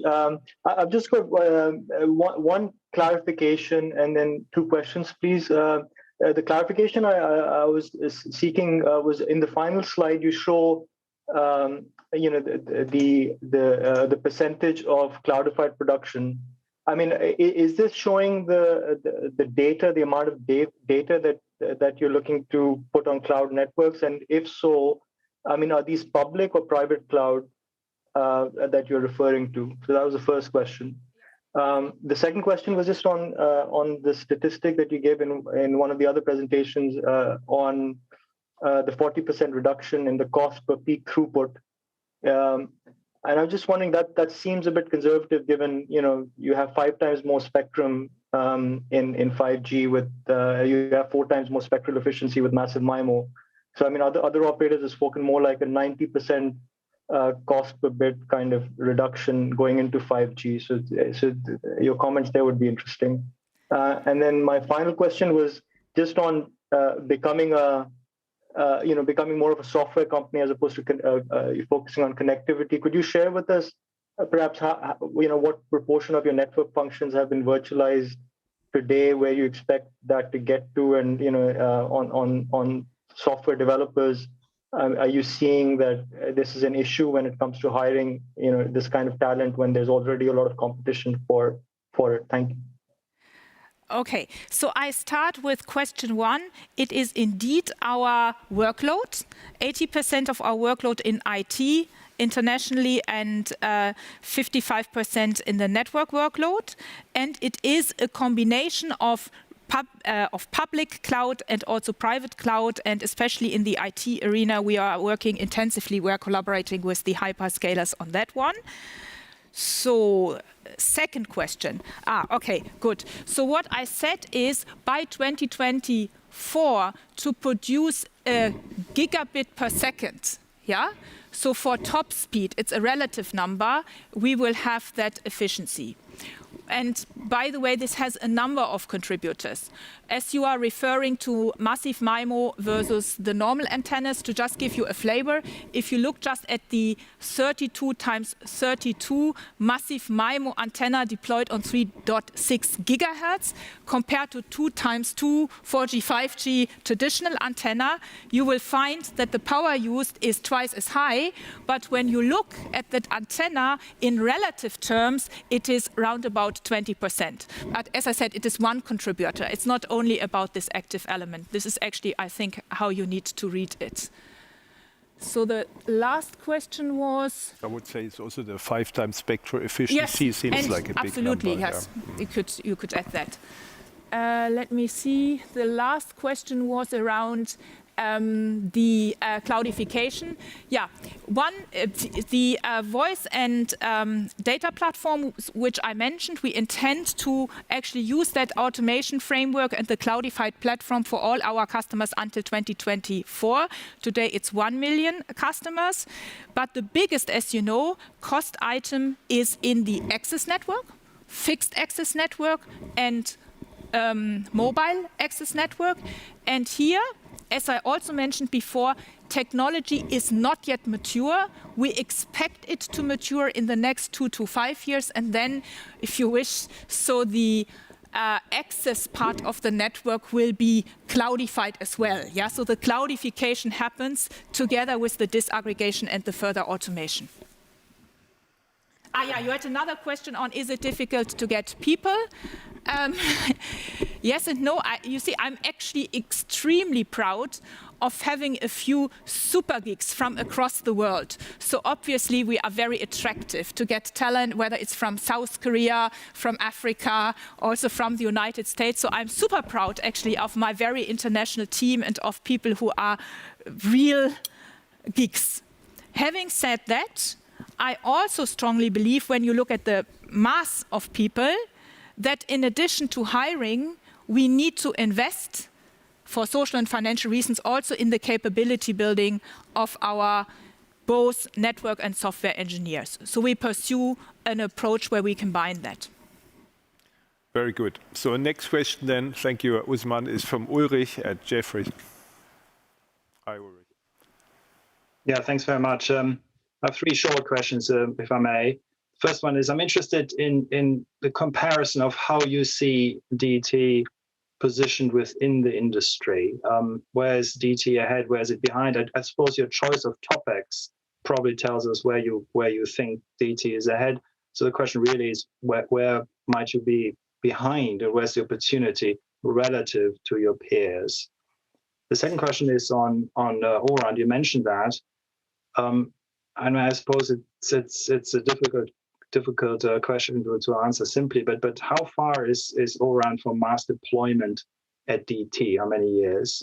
I've just got one clarification and then 2 questions, please. The clarification I was seeking was in the final slide. You show, the percentage of cloudified production. I mean, is this showing the data, the amount of data that you're looking to put on cloud networks? And if so, I mean, are these public or private cloud that you're referring to? So that was the first question. The second question was just on the statistic that you gave in one of the other presentations on the 40% reduction in the cost per peak throughput. And I'm just wondering that seems a bit conservative, given you have 5 times more spectrum in 5G with you have 4 times more spectral efficiency with massive MIMO. So I mean, other operators have spoken more like a 90% cost per bit kind of reduction going into 5G. So your comments there would be interesting. And then my final question was just on becoming more of a software company as opposed to focusing on connectivity. Could you share with us perhaps how, what proportion of your network functions have been virtualized today, where you expect that to get to, and on software developers? Are you seeing that this is an issue when it comes to hiring, this kind of talent when there's already a lot of competition for it? Thank you. Okay, so I start with question 1. It is indeed our workload, 80% of our workload in IT internationally and 55% in the network workload. And it is a combination of public cloud and also private cloud, and especially in the IT arena, we are working intensively. We are collaborating with the hyperscalers on that one. So, second question. Okay, good. So what I said is by 2024 to produce a gigabit per second, yeah? So for top speed, it's a relative number, we will have that efficiency. And by the way, this has a number of contributors. As you are referring to massive MIMO versus the normal antennas, to just give you a flavor, if you look just at the 32 times 32 massive MIMO antenna deployed on 3.6 gigahertz compared to 2 times 2 4G, 5G traditional antenna, you will find that the power used is twice as high. But when you look at that antenna in relative terms, it is round about 20%. But as I said, it is one contributor. It's not only about this active element. This is actually, I think, how you need to read it. So the last question was? I would say it's also the 5 times spectral efficiency. Yes, seems like a big absolutely, number. Yes, Yeah. You could add that. Let me see. The last question was around the cloudification. Yeah, one, the voice and data platform, which I mentioned, we intend to actually use that automation framework and the cloudified platform for all our customers until 2024. Today it's 1 million customers, but the biggest, as you know, cost item is in the access network, fixed access network, and mobile access network. And here, as I also mentioned before, technology is not yet mature. We expect it to mature in the next 2 to 5 years, and then, if you wish, so the access part of the network will be cloudified as well. Yeah, so the cloudification happens together with the disaggregation and the further automation. Yeah, you had another question on, is it difficult to get people? Yes and no. You see, I'm actually extremely proud of having a few super geeks from across the world. So obviously we are very attractive to get talent, whether it's from South Korea, from Africa, also from the United States. So I'm super proud actually of my very international team and of people who are real geeks. Having said that, I also strongly believe, when you look at the mass of people, that in addition to hiring, we need to invest for social and financial reasons also in the capability building of our both network and software engineers. So we pursue an approach where we combine that. Very good. So next question then, thank you, Usman, is from Ulrich at Jefferies. Hi, Ulrich. Yeah, thanks very much. I have 3 short questions, if I may. First one is, I'm interested in the comparison of how you see DT positioned within the industry. Where is DT ahead? Where is it behind? I suppose your choice of topics probably tells us where you think DT is ahead. So the question really is, where might you be behind, or where's the opportunity relative to your peers? The second question is on O-RAN. You mentioned that. And I suppose it's a difficult question to answer simply, but how far is O-RAN from mass deployment at DT? How many years?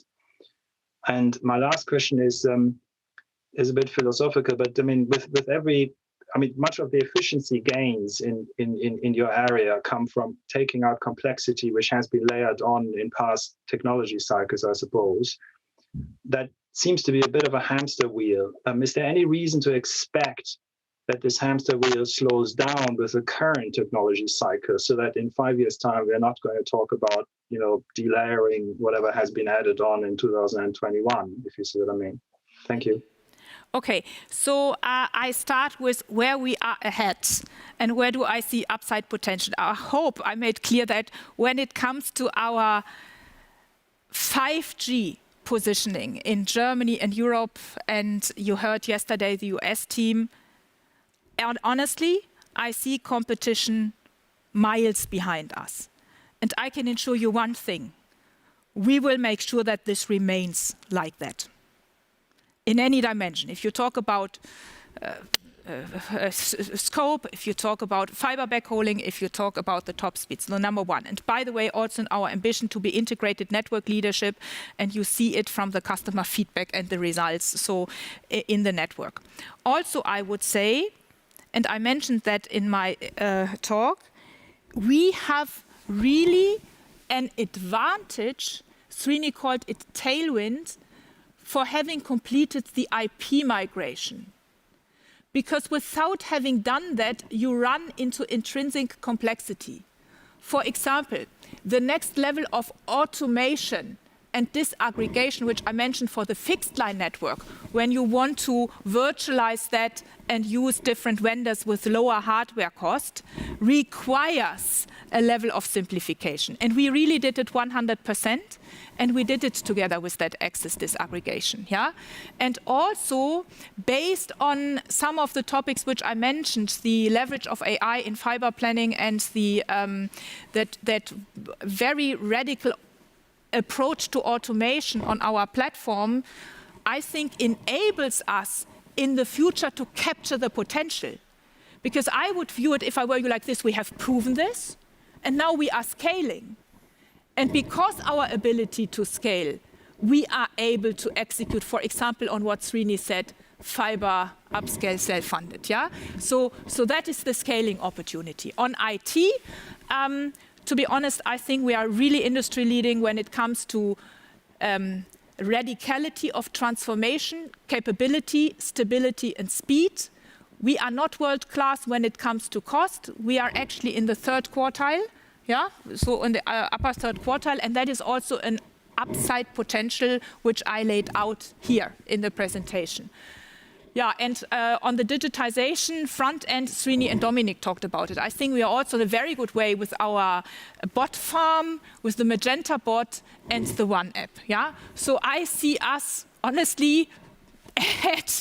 And my last question is a bit philosophical, but I mean, much of the efficiency gains in your area come from taking out complexity, which has been layered on in past technology cycles, I suppose. That seems to be a bit of a hamster wheel. Is there any reason to expect that this hamster wheel slows down with the current technology cycle, so that in 5 years' time we're not going to talk about, delayering whatever has been added on in 2021, if you see what I mean? Thank you. Okay, so I start with where we are ahead and where do I see upside potential. I hope I made clear that when it comes to our 5G positioning in Germany and Europe, and you heard yesterday the US team, and honestly, I see competition miles behind us. And I can assure you one thing: we will make sure that this remains like that. In any dimension. If you talk about scope, if you talk about fiber backhauling, if you talk about the top speeds, the number one. And by the way, also in our ambition to be integrated network leadership, and you see it from the customer feedback and the results, so in the network. Also, I would say, and I mentioned that in my talk, we have really an advantage, Srini called it tailwind, for having completed the IP migration. Because without having done that, you run into intrinsic complexity. For example, the next level of automation and disaggregation, which I mentioned for the fixed line network, when you want to virtualize that and use different vendors with lower hardware cost, requires a level of simplification. And we really did it 100%, and we did it together with that access disaggregation. Yeah? And also, based on some of the topics which I mentioned, the leverage of AI in fiber planning and the that very radical approach to automation on our platform, I think enables us in the future to capture the potential. Because I would view it, if I were you, like this: we have proven this, and now we are scaling. And because our ability to scale, we are able to execute, for example, on what Srini said, fiber upscale self-funded. Yeah, so that is the scaling opportunity. On IT, to be honest, I think we are really industry leading when it comes to radicality of transformation, capability, stability, and speed. We are not world class when it comes to cost. We are actually in the third quartile, yeah, so in the upper third quartile, and that is also an upside potential which I laid out here in the presentation. Yeah, and on the digitization front end, Srini and Dominic talked about it. I think we are also in a very good way with our bot farm, with the Magenta bot and the One app. Yeah, so I see us honestly ahead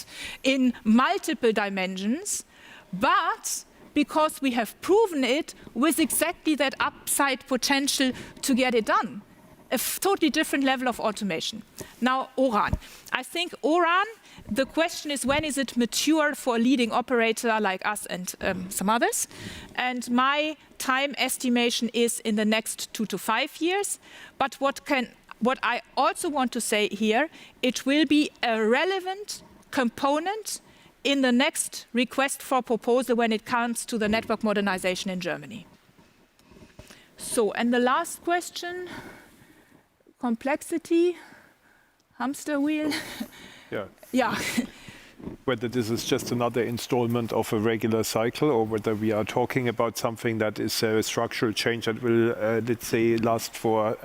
in multiple dimensions, but because we have proven it with exactly that upside potential to get it done. A totally different level of automation. Now, O-RAN. I think O-RAN, the question is when is it mature for a leading operator like us and some others? And my time estimation is in the next 2 to 5 years. But what I also want to say here, it will be a relevant component in the next request for proposal when it comes to the network modernization in Germany. So, and the last question, complexity, hamster wheel. Yeah. Yeah. Whether this is just another installment of a regular cycle or whether we are talking about something that is a structural change that will, let's say, last for,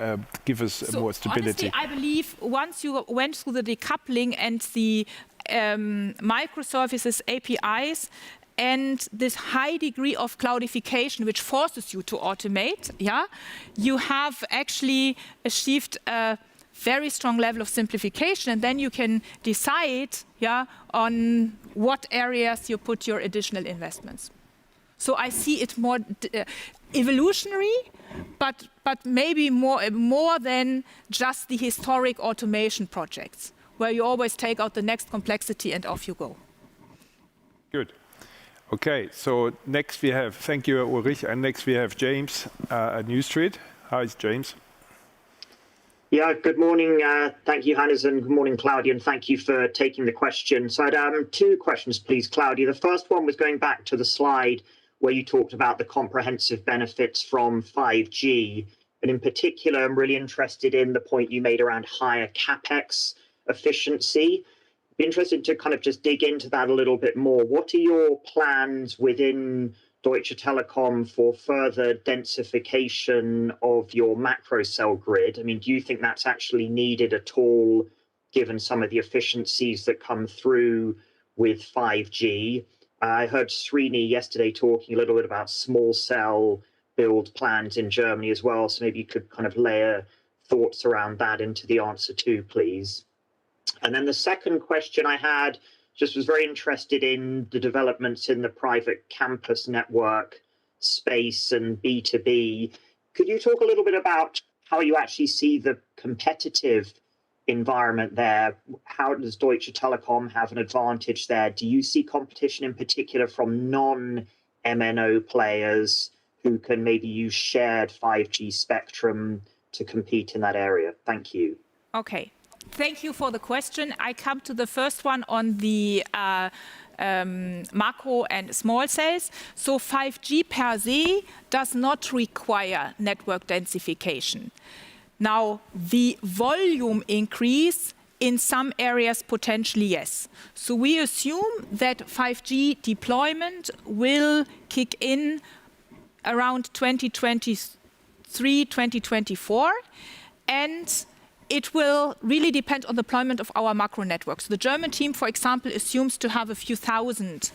give us more stability. Honestly, I believe once you went through the decoupling and the microservices, APIs, and this high degree of cloudification, which forces you to automate, yeah, you have actually achieved a very strong level of simplification, and then you can decide, yeah, on what areas you put your additional investments. So I see it more evolutionary, but maybe more than just the historic automation projects, where you always take out the next complexity and off you go. Good. Okay, so next we have, thank you, Ulrich, and next we have James at New Street. Hi, James. Yeah, good morning. Thank you, Hannes, and good morning, Claudia, and thank you for taking the question. So I had 2 questions, please, Claudia. The first one was going back to the slide where you talked about the comprehensive benefits from 5G. And in particular, I'm really interested in the point you made around higher CapEx efficiency. Be interested to kind of just dig into that a little bit more. What are your plans within Deutsche Telekom for further densification of your macro cell grid? I mean, do you think that's actually needed at all, given some of the efficiencies that come through with 5G? I heard Srini yesterday talking a little bit about small cell build plans in Germany as well. So maybe you could kind of layer thoughts around that into the answer too, please. And then the second question I had just was very interested in the developments in the private campus network space and B2B. Could you talk a little bit about how you actually see the competitive environment there? How does Deutsche Telekom have an advantage there? Do you see competition in particular from non-MNO players who can maybe use shared 5G spectrum to compete in that area? Thank you. Okay. Thank you for the question. I come to the first one on the macro and small cells. So 5G per se does not require network densification. Now, the volume increase in some areas potentially yes. So we assume that 5G deployment will kick in around 2023, 2024, and it will really depend on the deployment of our macro networks. The German team, for example, assumes to have a few thousand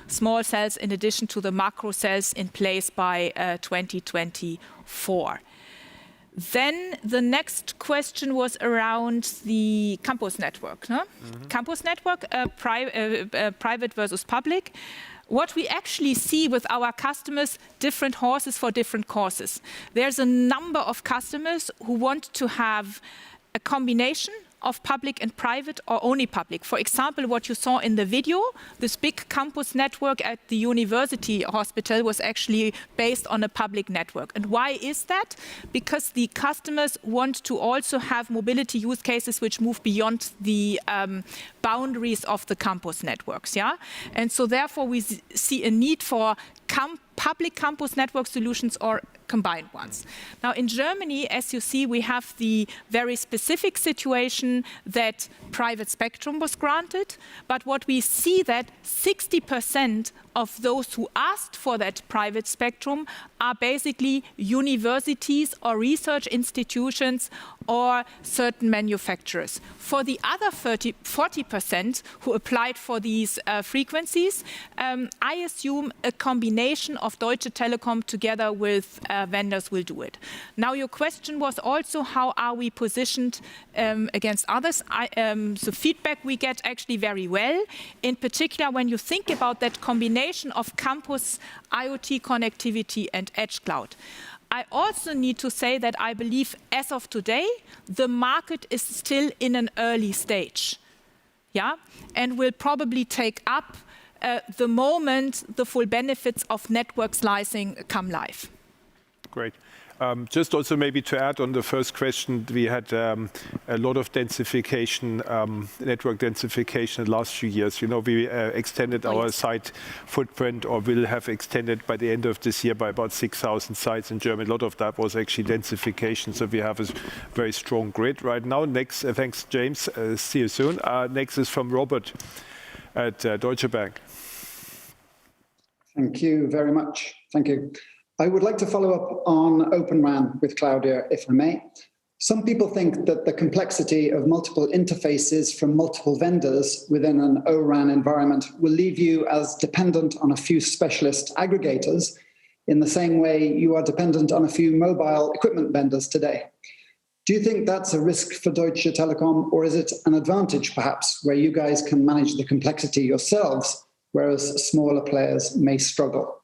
small cells in addition to the macro cells in place by 2024. Then the next question was around the campus network. No? Mm-hmm. Campus network, private versus public. What we actually see with our customers, different horses for different courses. There's a number of customers who want to have a combination of public and private or only public. For example, what you saw in the video, this big campus network at the university hospital was actually based on a public network. And why is that? Because the customers want to also have mobility use cases which move beyond the boundaries of the campus networks. Yeah? And so therefore we see a need for public campus network solutions or combined ones. Now in Germany, as you see, we have the very specific situation that private spectrum was granted, but what we see that 60% of those who asked for that private spectrum are basically universities or research institutions or certain manufacturers. For the other 40% who applied for these frequencies, I assume a combination of Deutsche Telekom together with vendors will do it. Now your question was also how are we positioned against others? The feedback we get actually very well, in particular when you think about that combination of campus, IoT connectivity and edge cloud. I also need to say that I believe as of today, the market is still in an early stage, yeah, and will probably take up the moment the full benefits of network slicing come live. Great. Just also maybe to add on the first question, we had a lot of densification, network densification in the last few years. You know, we extended our site footprint, or will have extended by the end of this year by about 6,000 sites in Germany. A lot of that was actually densification, so we have a very strong grid right now. Next, thanks James, see you soon. Next is from Robert at Deutsche Bank. Thank you very much. Thank you. I would like to follow up on Open RAN with Claudia, if I may. Some people think that the complexity of multiple interfaces from multiple vendors within an O-RAN environment will leave you as dependent on a few specialist aggregators in the same way you are dependent on a few mobile equipment vendors today. Do you think that's a risk for Deutsche Telekom, or is it an advantage perhaps where you guys can manage the complexity yourselves, whereas smaller players may struggle?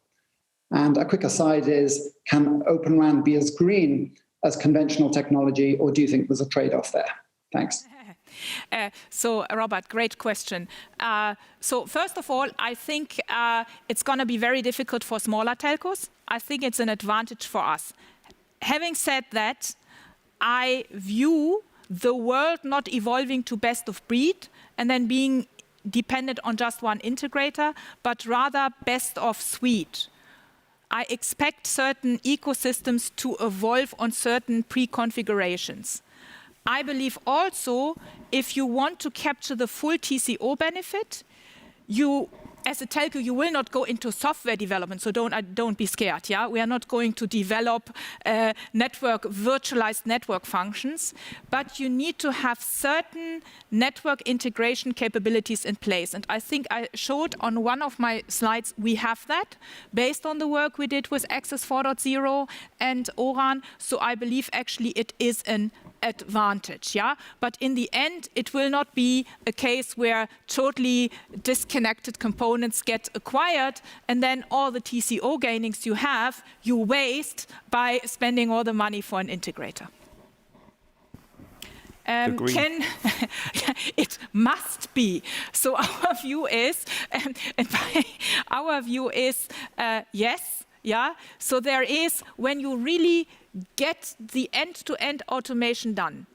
And a quick aside is, can Open RAN be as green as conventional technology, or do you think there's a trade-off there? Thanks. So, Robert, great question. So first of all, I think it's going to be very difficult for smaller telcos. I think it's an advantage for us. Having said that, I view the world not evolving to best of breed and then being dependent on just one integrator, but rather best of suite. I expect certain ecosystems to evolve on certain pre-configurations. I believe also, if you want to capture the full TCO benefit, you, as a telco, you will not go into software development, so don't be scared. Yeah, we are not going to develop virtualized network functions, but you need to have certain network integration capabilities in place. And I think I showed on one of my slides we have that based on the work we did with Access 4.0 and O-RAN. So I believe actually it is an advantage, yeah. But in the end, it will not be a case where totally disconnected components get acquired, and then all the TCO gainings you have, you waste by spending all the money for an integrator. It must be. So our view is, yes, yeah. So there is, when you really get the end-to-end automation done.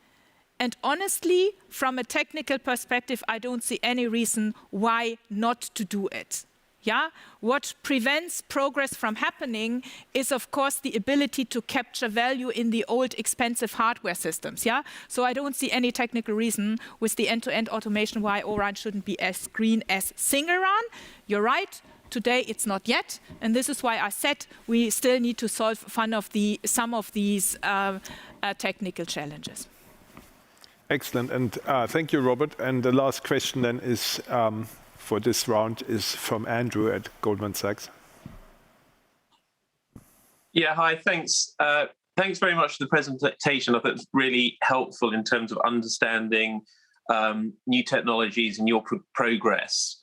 And honestly, from a technical perspective, I don't see any reason why not to do it. Yeah? What prevents progress from happening is, of course, the ability to capture value in the old expensive hardware systems. Yeah? So I don't see any technical reason with the end-to-end automation why O-RAN shouldn't be as green as single RAN. You're right. Today, it's not yet, and this is why I said we still need to solve some of these technical challenges. Excellent, and thank you, Robert. And the last question then is for this round is from Andrew at Goldman Sachs. Yeah, hi, thanks. Thanks very much for the presentation. I thought it was really helpful in terms of understanding new technologies and your progress.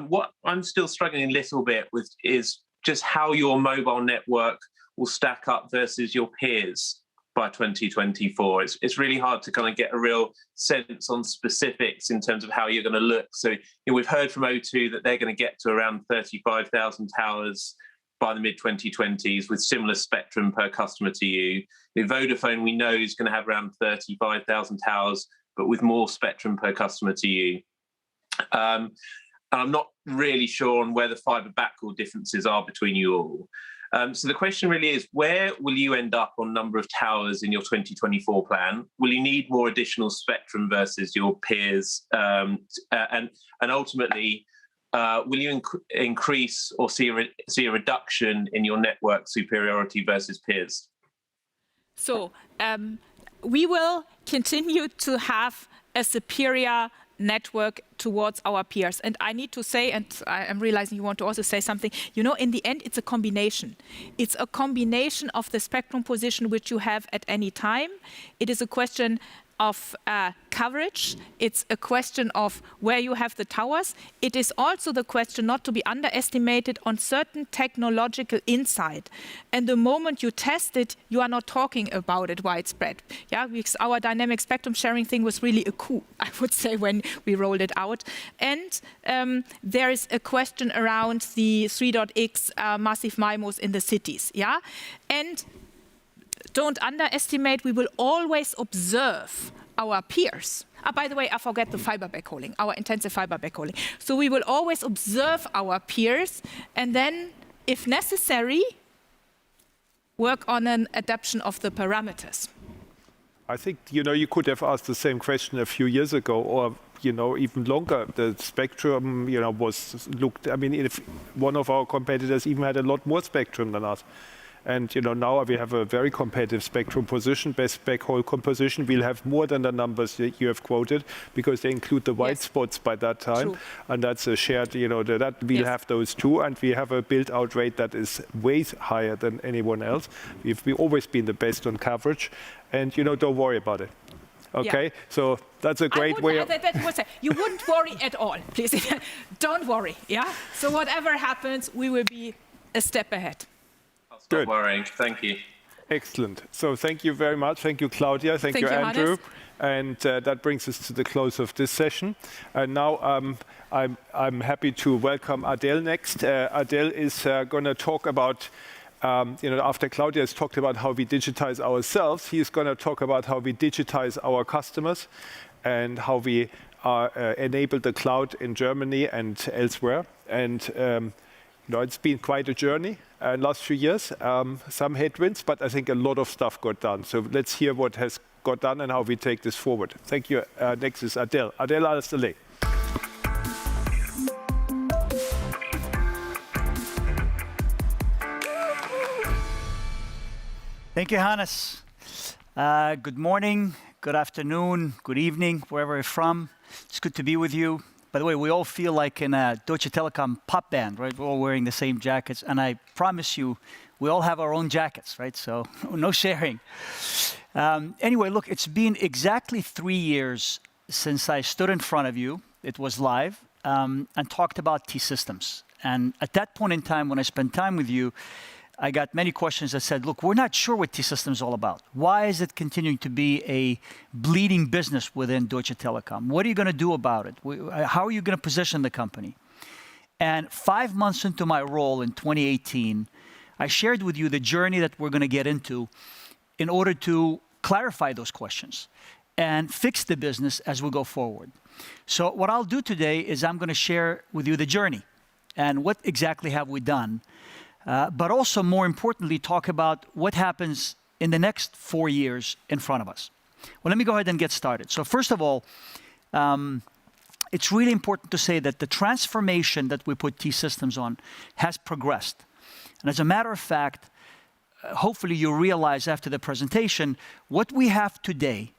What I'm still struggling a little bit with is just how your mobile network will stack up versus your peers, by 2024. It's really hard to kind of get a real sense on specifics in terms of how you're going to look. So we've heard from O2 that they're going to get to around 35,000 towers by the mid-2020s with similar spectrum per customer to you. Vodafone, we know, is going to have around 35,000 towers, but with more spectrum per customer to you. And I'm not really sure on where the fibre backhaul differences are between you all. So the question really is, where will you end up on number of towers in your 2024 plan? Will you need more additional spectrum versus your peers? And ultimately, will you increase or see a reduction in your network superiority versus peers? So we will continue to have a superior network towards our peers. And I need to say, and I am realizing you want to also say something, in the end, it's a combination. It's a combination of the spectrum position which you have at any time. It is a question of coverage. It's a question of where you have the towers. It is also the question, not to be underestimated, on certain technological insight. And the moment you test it, you are not talking about it widespread. Yeah, because our dynamic spectrum sharing thing was really a coup, I would say, when we rolled it out. And there is a question around the 3.x massive MIMOs in the cities. Yeah, and don't underestimate, we will always observe our peers. By the way, I forget the fiber backhauling, our intensive fiber backhauling. So we will always observe our peers and then, if necessary, work on an adaptation of the parameters. I think, you could have asked the same question a few years ago, or, even longer. The spectrum, was looked, if one of our competitors even had a lot more spectrum than us. And now we have a very competitive spectrum position, best backhaul composition. We'll have more than the numbers that you have quoted because they include the white spots by that time. True. And that's a shared, that we'll have those too. And we have a build-out rate that is way higher than anyone else. We've always been the best on coverage. And, don't worry about it. Okay, yeah. So that's a great way of... You wouldn't worry at all, please. Don't worry, yeah? So whatever happens, we will be a step ahead. Good. Not worrying. Thank you. Excellent. So thank you very much. Thank you, Claudia. Thank you, Andrew. And that brings us to the close of this session. And now I'm happy to welcome Adel next. Adel is going to talk about, after Claudia has talked about how we digitize ourselves, he's going to talk about how we digitize our customers and how we enable the cloud in Germany and elsewhere. And it's been quite a journey in the last few years, some headwinds, but I think a lot of stuff got done. So let's hear what has got done and how we take this forward. Thank you. Next is Adel. Adel Al-Saleh. Thank you, Hannes. Good morning, good afternoon, good evening, wherever you're from. It's good to be with you. By the way, we all feel like in a Deutsche Telekom pop band, right? We're all wearing the same jackets. And I promise you, we all have our own jackets, right? So no sharing. Anyway, look, it's been exactly 3 years since I stood in front of you. It was live and talked about T-Systems. And at that point in time, when I spent time with you, I got many questions that said, look, we're not sure what T-Systems is all about. Why is it continuing to be a bleeding business within Deutsche Telekom? What are you going to do about it? How are you going to position the company? And 5 months into my role in 2018, I shared with you the journey that we're going to get into in order to clarify those questions and fix the business as we go forward. So what I'll do today is I'm going to share with you the journey and what exactly have we done. But also, more importantly, talk about what happens in the next 4 years in front of us. Well, let me go ahead and get started. So first of all, it's really important to say that the transformation that we put T-Systems on has progressed. And as a matter of fact, hopefully you realize after the presentation, what we have today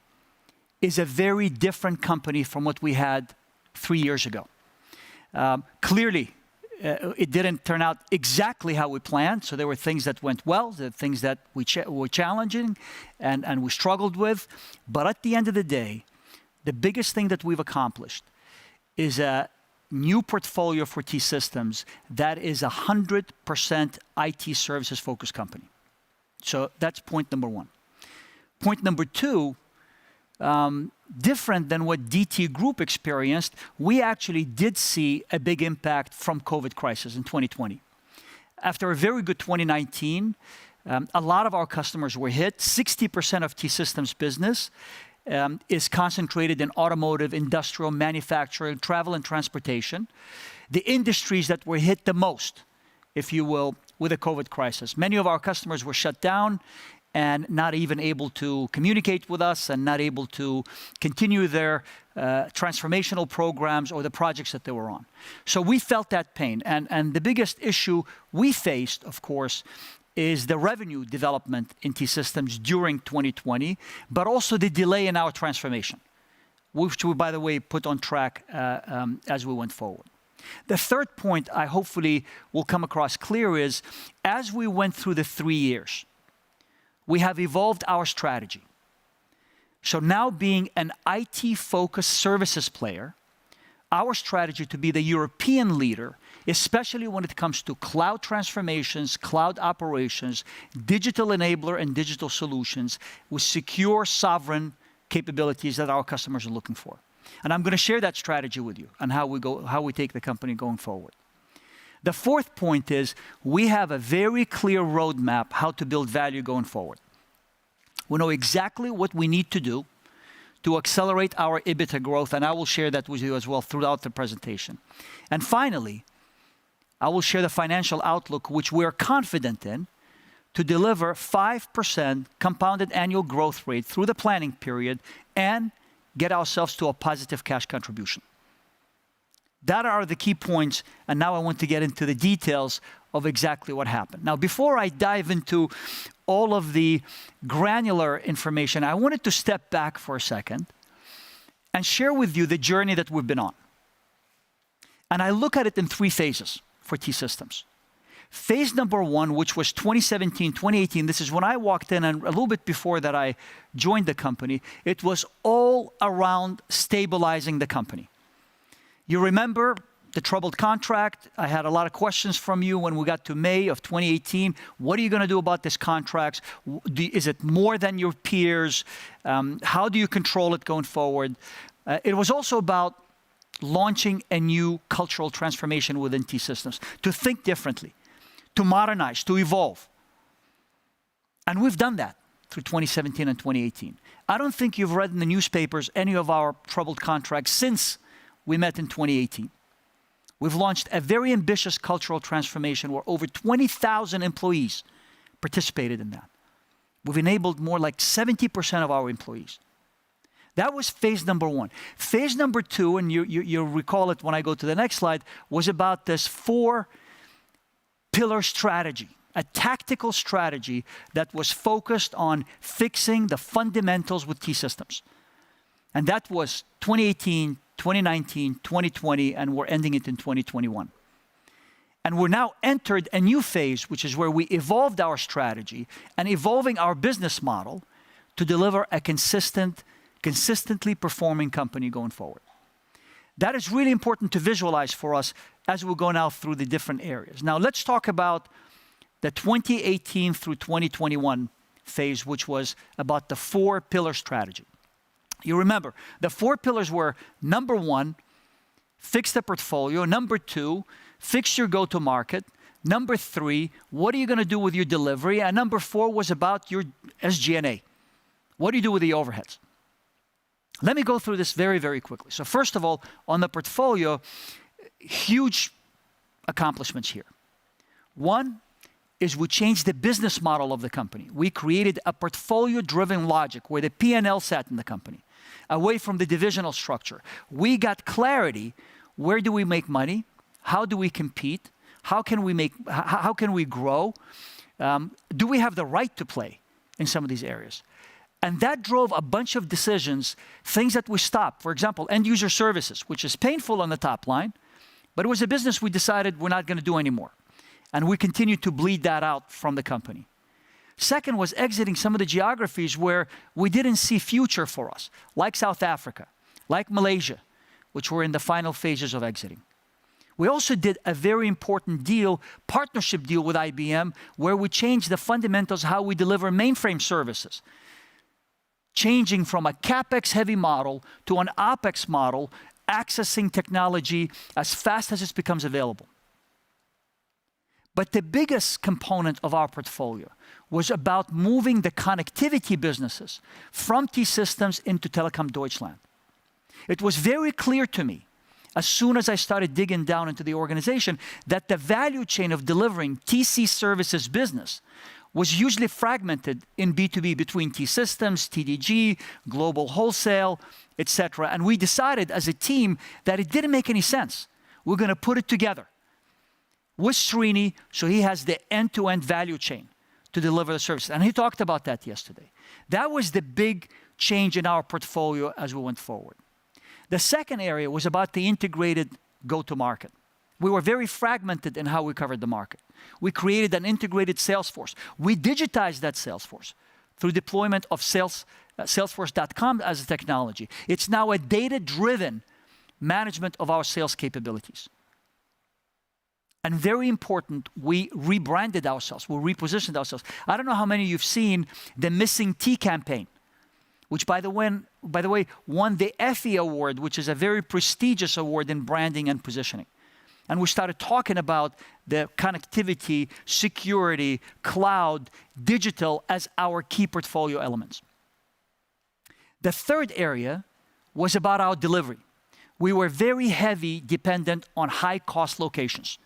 is a very different company from what we had 3 years ago. Clearly, it didn't turn out exactly how we planned. So there were things that went well, there were things that were challenging and we struggled with. But at the end of the day, the biggest thing that we've accomplished is a new portfolio for T-Systems that is 100% IT services focused company. So that's point number one. Point number two, different than what DT Group experienced, we actually did see a big impact from COVID crisis in 2020. After a very good 2019, a lot of our customers were hit. 60% of T-Systems business is concentrated in automotive, industrial, manufacturing, travel and transportation. The industries that were hit the most, if you will, with the COVID crisis. Many of our customers were shut down and not even able to communicate with us and not able to continue their transformational programs or the projects that they were on. So we felt that pain. And the biggest issue we faced, of course, is the revenue development in T-Systems during 2020, but also the delay in our transformation, which we, by the way, put on track as we went forward. The third point I hopefully will come across clear is, as we went through the 3 years, we have evolved our strategy. So now being an IT-focused services player, our strategy to be the European leader, especially when it comes to cloud transformations, cloud operations, digital enabler and digital solutions with secure, sovereign capabilities that our customers are looking for. And I'm going to share that strategy with you and how we take the company going forward. The fourth point is we have a very clear roadmap how to build value going forward. We know exactly what we need to do to accelerate our EBITDA growth, and I will share that with you as well throughout the presentation. And finally, I will share the financial outlook, which we're confident in, to deliver 5% compounded annual growth rate through the planning period and get ourselves to a positive cash contribution. That are the key points, and now I want to get into the details of exactly what happened. Now, before I dive into all of the granular information, I wanted to step back for a second and share with you the journey that we've been on. And I look at it in 3 phases for T-Systems. Phase number 1, which was 2017, 2018, this is when I walked in, and a little bit before that I joined the company, it was all around stabilizing the company. You remember the troubled contract. I had a lot of questions from you when we got to May of 2018. What are you going to do about this contract? Is it more than your peers? How do you control it going forward? It was also about launching a new cultural transformation within T-Systems, to think differently, to modernize, to evolve. And we've done that through 2017 and 2018. I don't think you've read in the newspapers any of our troubled contracts since we met in 2018. We've launched a very ambitious cultural transformation where over 20,000 employees participated in that. We've enabled more like 70% of our employees. That was phase number 1. Phase number 2, and you'll recall it when I go to the next slide, was about this 4-pillar strategy, a tactical strategy that was focused on fixing the fundamentals with T-Systems. And that was 2018, 2019, 2020, and we're ending it in 2021. And we're now entered a new phase, which is where we evolved our strategy and evolving our business model to deliver a consistently performing company going forward. That is really important to visualize for us as we go now through the different areas. Now let's talk about the 2018 through 2021 phase, which was about the 4-pillar strategy. You remember, the 4 pillars were, number 1, fix the portfolio. Number 2, fix your go-to-market. Number 3, what are you going to do with your delivery? And number 4 was about your SG&A. What do you do with the overheads? Let me go through this very, very quickly. So first of all, on the portfolio, huge accomplishments here. 1 is we changed the business model of the company. We created a portfolio-driven logic where the P&L sat in the company, away from the divisional structure. We got clarity. Where do we make money? How do we compete? How can we grow? Do we have the right to play in some of these areas? And that drove a bunch of decisions, things that we stopped. For example, end user services, which is painful on the top line, but it was a business we decided we're not going to do anymore. And we continue to bleed that out from the company. Second was exiting some of the geographies where we didn't see future for us, like South Africa, like Malaysia, which were in the final phases of exiting. We also did a very important deal, partnership deal with IBM, where we changed the fundamentals how we deliver mainframe services. changing from a CapEx-heavy model to an OpEx model, accessing technology as fast as it becomes available. But the biggest component of our portfolio was about moving the connectivity businesses from T-Systems into Telekom Deutschland. It was very clear to me, as soon as I started digging down into the organization, that the value chain of delivering TC services business was hugely fragmented in B2B between T-Systems, TDG, Global Wholesale, etc. And we decided as a team that it didn't make any sense. We're going to put it together with Srini, so he has the end-to-end value chain to deliver the service. And he talked about that yesterday. That was the big change in our portfolio as we went forward. The second area was about the integrated go-to-market. We were very fragmented in how we covered the market. We created an integrated sales force. We digitized that sales force through deployment of Salesforce.com as a technology. It's now a data-driven management of our sales capabilities. And very important, we rebranded ourselves, we repositioned ourselves. I don't know how many of you've seen the Missing T campaign, which by the way, won the Effie Award, which is a very prestigious award in branding and positioning. And we started talking about the connectivity, security, cloud, digital as our key portfolio elements. The third area was about our delivery. We were very heavy dependent on high-cost locations.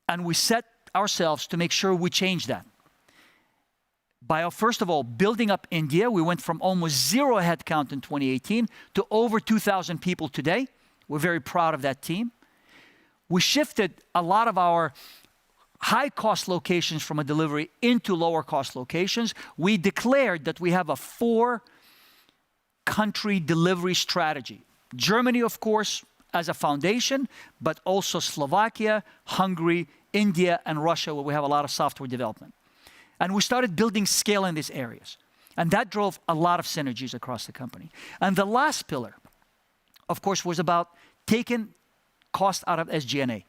And we set ourselves to make sure we change that. By, first of all, building up India, we went from almost 0 headcount in 2018 to over 2,000 people today. We're very proud of that team. We shifted a lot of our high-cost locations from a delivery into lower-cost locations. We declared that we have a 4-country delivery strategy. Germany, of course, as a foundation, but also Slovakia, Hungary, India, and Russia, where we have a lot of software development. And we started building scale in these areas. And that drove a lot of synergies across the company. And the last pillar, of course, was about taking cost out of SG&A.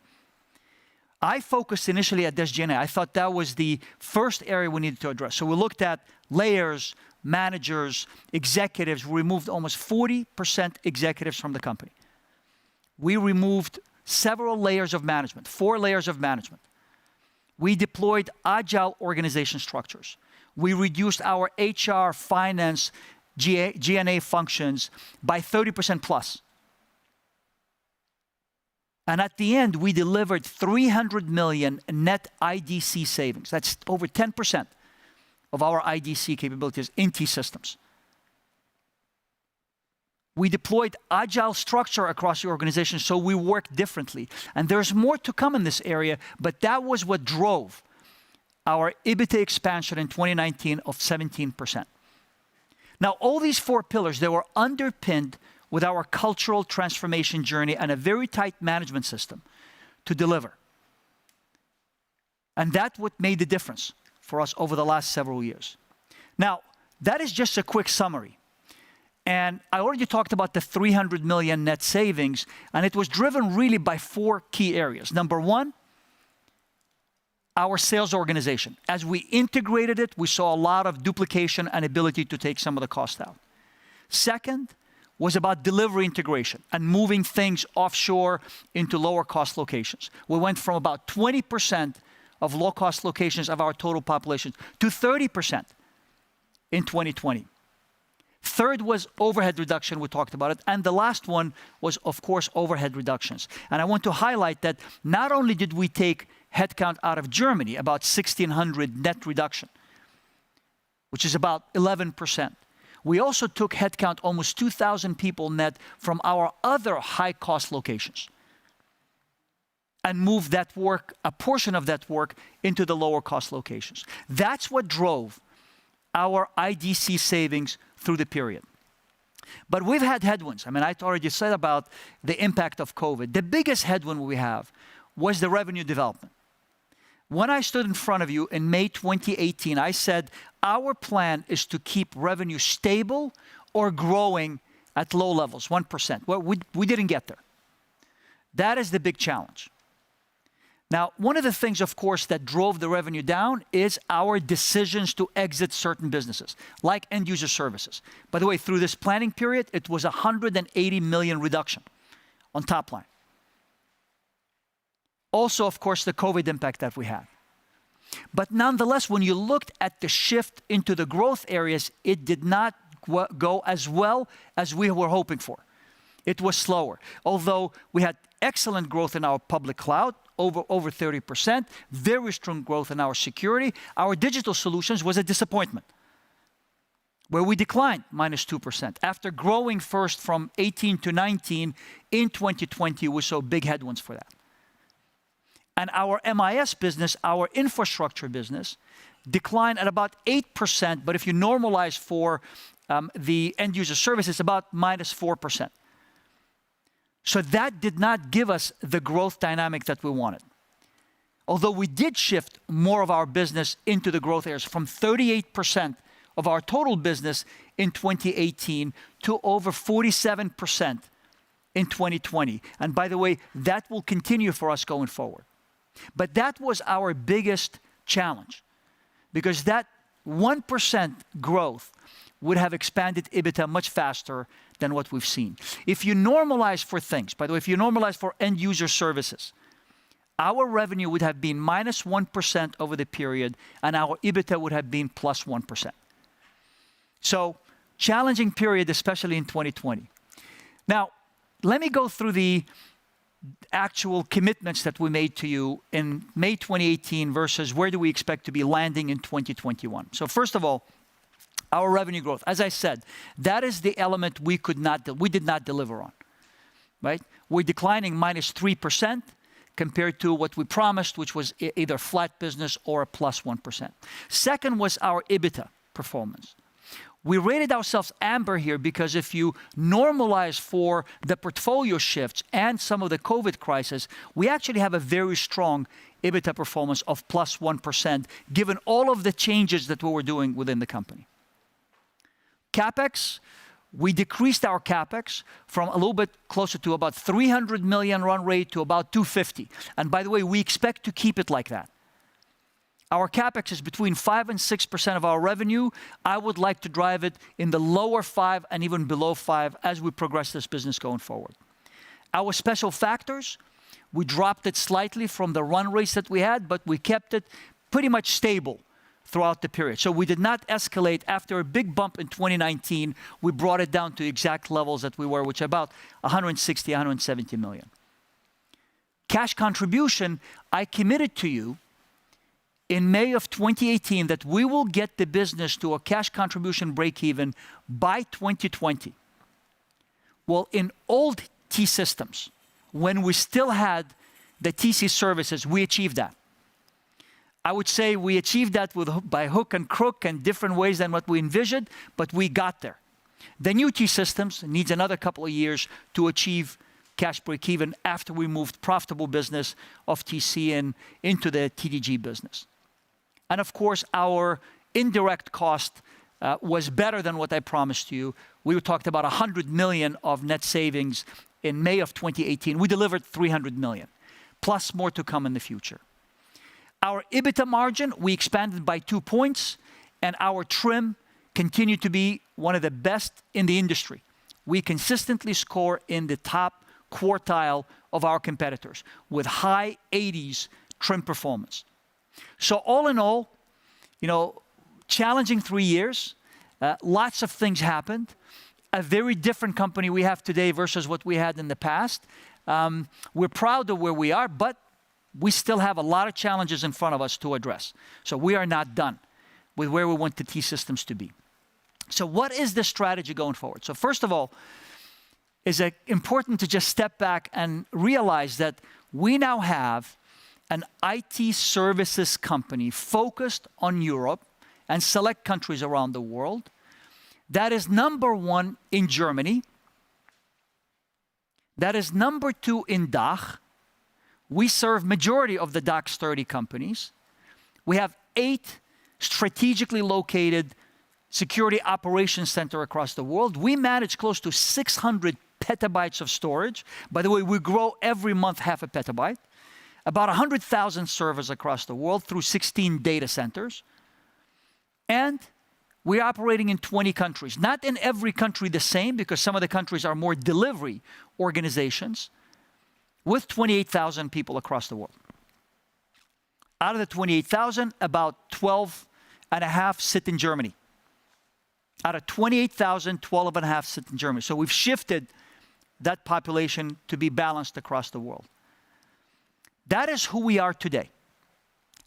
I focused initially at SG&A. I thought that was the first area we needed to address. So we looked at layers, managers, executives. We removed almost 40% executives from the company. We removed several layers of management, 4 layers of management. We deployed agile organization structures. We reduced our HR, finance, G&A functions by 30% plus. And at the end, we delivered 300 million net IDC savings. That's over 10% of our IDC capabilities in T-Systems. We deployed agile structure across the organization, so we work differently. And there's more to come in this area, but that was what drove our EBITDA expansion in 2019 of 17%. Now, all these 4 pillars, they were underpinned with our cultural transformation journey and a very tight management system to deliver. And that's what made the difference for us over the last several years. Now, that is just a quick summary. And I already talked about the 300 million net savings, and it was driven really by 4 key areas. Number 1, our sales organization. As we integrated it, we saw a lot of duplication and ability to take some of the cost out. Second was about delivery integration and moving things offshore into lower cost locations. We went from about 20% of low cost locations of our total population to 30% in 2020. Third was overhead reduction, we talked about it. And the last one was, of course, overhead reductions. And I want to highlight that not only did we take headcount out of Germany, about 1,600 net reduction, which is about 11%. We also took headcount, almost 2,000 people net, from our other high-cost locations and moved that work, a portion of that work, into the lower-cost locations. That's what drove our IDC savings through the period. But we've had headwinds. I mean, I already said about the impact of COVID. The biggest headwind we have was the revenue development. When I stood in front of you in May 2018, I said, our plan is to keep revenue stable or growing at low levels, 1%. Well, we didn't get there. That is the big challenge. Now, one of the things, of course, that drove the revenue down is our decisions to exit certain businesses, like end user services. By the way, through this planning period, it was 180 million reduction on top line. Also, of course, the COVID impact that we had. But nonetheless, when you looked at the shift into the growth areas, it did not go as well as we were hoping for. It was slower. Although we had excellent growth in our public cloud, over 30%, very strong growth in our security. Our digital solutions was a disappointment, where we declined -2%. After growing first from 18 to 19, in 2020, we saw big headwinds for that. And our MIS business, our infrastructure business, declined at about 8%, but if you normalize for the end user services, about -4%. So that did not give us the growth dynamic that we wanted. Although we did shift more of our business into the growth areas, from 38% of our total business in 2018 to over 47% in 2020. And by the way, that will continue for us going forward. But that was our biggest challenge, because that 1% growth would have expanded EBITDA much faster than what we've seen. If you normalize for things, by the way, if you normalize for end user services, our revenue would have been -1% over the period, and our EBITDA would have been +1%. So, challenging period, especially in 2020. Now, let me go through the actual commitments that we made to you in May 2018 versus where do we expect to be landing in 2021. So first of all, our revenue growth. As I said, that is the element we did not deliver on, right? We're declining -3% compared to what we promised, which was either flat business or a +1%. Second was our EBITDA performance. We rated ourselves amber here because if you normalize for the portfolio shifts and some of the COVID crisis, we actually have a very strong EBITDA performance of +1%, given all of the changes that we were doing within the company. CapEx, we decreased our CapEx from a little bit closer to about 300 million run rate to about 250. And by the way, we expect to keep it like that. Our CapEx is between 5 and 6% of our revenue. I would like to drive it in the lower 5 and even below 5 as we progress this business going forward. Our special factors, we dropped it slightly from the run rates that we had, but we kept it pretty much stable throughout the period. So we did not escalate. After a big bump in 2019, we brought it down to exact levels that we were, which are about 160, 170 million. Cash contribution, I committed to you in May of 2018 that we will get the business to a cash contribution break-even by 2020. Well, in old T-Systems, when we still had the TC services, we achieved that. I would say we achieved that by hook and crook and different ways than what we envisioned, but we got there. The new T-Systems needs another couple of years to achieve cash break-even after we moved profitable business of TC into the TDG business. And of course, our indirect cost was better than what I promised you. We talked about 100 million of net savings in May of 2018. We delivered 300 million, plus more to come in the future. Our EBITDA margin, we expanded by 2 points, and our trim continued to be one of the best in the industry. We consistently score in the top quartile of our competitors with high 80s trim performance. So all in all, challenging 3 years, lots of things happened. A very different company we have today versus what we had in the past. We're proud of where we are, but we still have a lot of challenges in front of us to address. So we are not done with where we want the T-Systems to be. So what is the strategy going forward? So first of all, it's important to just step back and realize that we now have an IT services company focused on Europe and select countries around the world that is number 1 in Germany, that is number 2 in DACH. We serve majority of the DAX 30 companies. We have 8 strategically located security operations center across the world. We manage close to 600 petabytes of storage. By the way, we grow every month 0.5 petabyte. about 100,000 servers across the world through 16 data centers. And we're operating in 20 countries. Not in every country the same, because some of the countries are more delivery organizations, with 28,000 people across the world. Out of the 28,000, about 12.5 sit in Germany. Out of 28,000, 12.5 sit in Germany. So we've shifted that population to be balanced across the world. That is who we are today.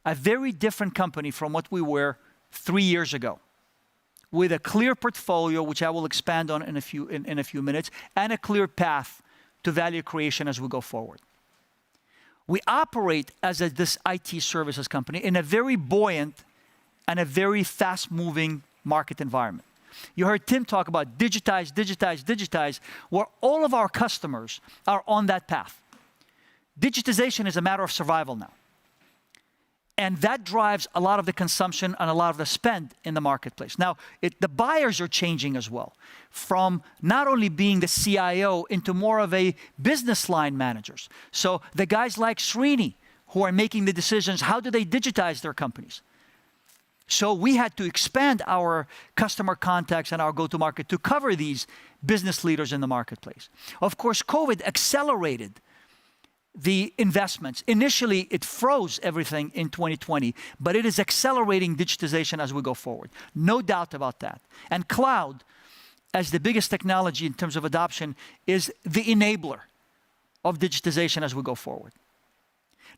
A very different company from what we were 3 years ago, with a clear portfolio, which I will expand on in a few minutes, and a clear path to value creation as we go forward. We operate as this IT services company in a very buoyant and a very fast-moving market environment. You heard Tim talk about digitize, digitize, digitize, where all of our customers are on that path. Digitization is a matter of survival now. And that drives a lot of the consumption and a lot of the spend in the marketplace. Now, the buyers are changing as well, from not only being the CIO into more of a business line managers. So the guys like Srini, who are making the decisions, how do they digitize their companies? So we had to expand our customer contacts and our go-to-market to cover these business leaders in the marketplace. Of course, COVID accelerated the investments. Initially, it froze everything in 2020, but it is accelerating digitization as we go forward. No doubt about that. And cloud, as the biggest technology in terms of adoption, is the enabler of digitization as we go forward.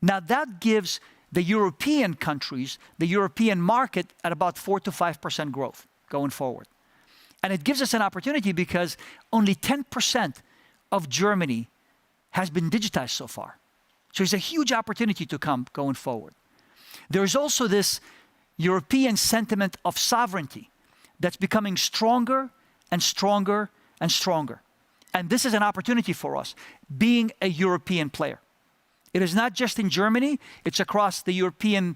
Now that gives the European countries, the European market, at about 4 to 5% growth going forward. And it gives us an opportunity because only 10% of Germany has been digitized so far. So it's a huge opportunity to come going forward. There's also this European sentiment of sovereignty that's becoming stronger and stronger and stronger. And this is an opportunity for us, being a European player. It is not just in Germany, it's across the European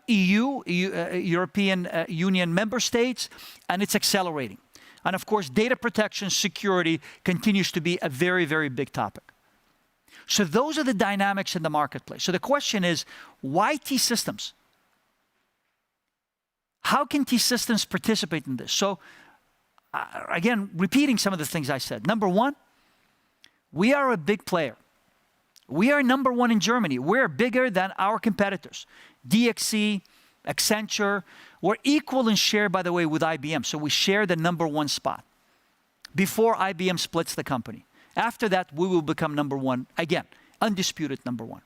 European Union member states, and it's accelerating. And of course, data protection, security continues to be a very, very big topic. So those are the dynamics in the marketplace. So the question is, why T-Systems? How can T-Systems participate in this? So again, repeating some of the things I said. Number one, we are a big player. We are number one in Germany. We're bigger than our competitors. DXC, Accenture. We're equal in share, by the way, with IBM. So we share the number one spot before IBM splits the company. After that, we will become number one, again, undisputed number one.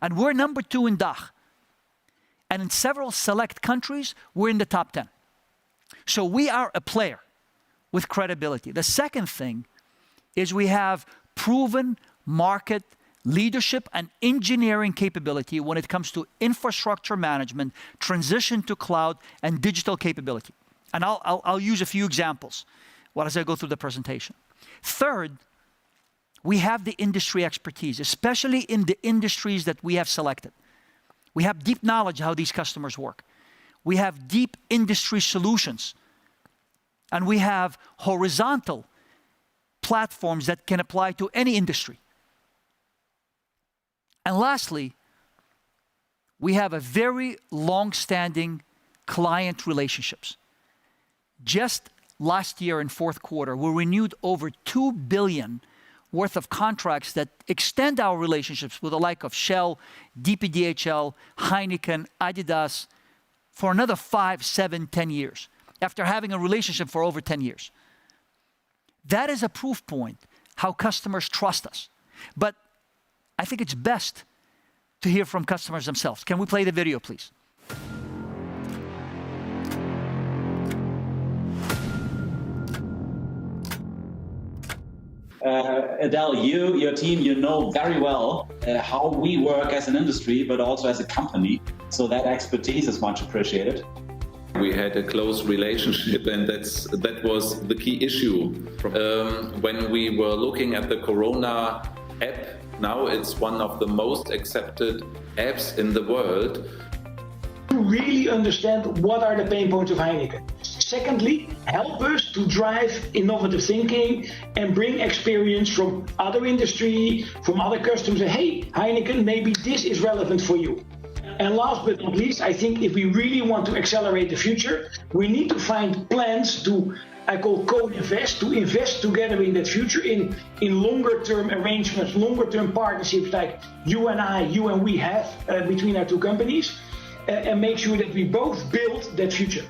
And we're number two in DACH. And in several select countries, we're in the top 10. So we are a player with credibility. The second thing is we have proven market leadership and engineering capability when it comes to infrastructure management, transition to cloud, and digital capability. And I'll use a few examples as I go through the presentation. Third, we have the industry expertise, especially in the industries that we have selected. We have deep knowledge how these customers work. We have deep industry solutions. And we have horizontal platforms that can apply to any industry. And lastly, we have a very long-standing client relationships. Just last year in fourth quarter, we renewed over 2 billion worth of contracts that extend our relationships with the like of Shell, DPDHL, Heineken, Adidas, for another 5, 7, 10 years, after having a relationship for over 10 years. That is a proof point how customers trust us. But I think it's best to hear from customers themselves. Can we play the video, please? Adele, your team, you know very well how we work as an industry, but also as a company. So that expertise is much appreciated. We had a close relationship, and that was the key issue. When we were looking at the Corona app, now it's one of the most accepted apps in the world. really understand what are the pain points of Heineken. Secondly, help us to drive innovative thinking and bring experience from other industry, from other customers. Hey, Heineken, maybe this is relevant for you. And last but not least, I think if we really want to accelerate the future, we need to find plans to, I call co-invest, to invest together in that future in longer term arrangements, longer term partnerships like you and I, you and we have between our two companies, and make sure that we both build that future.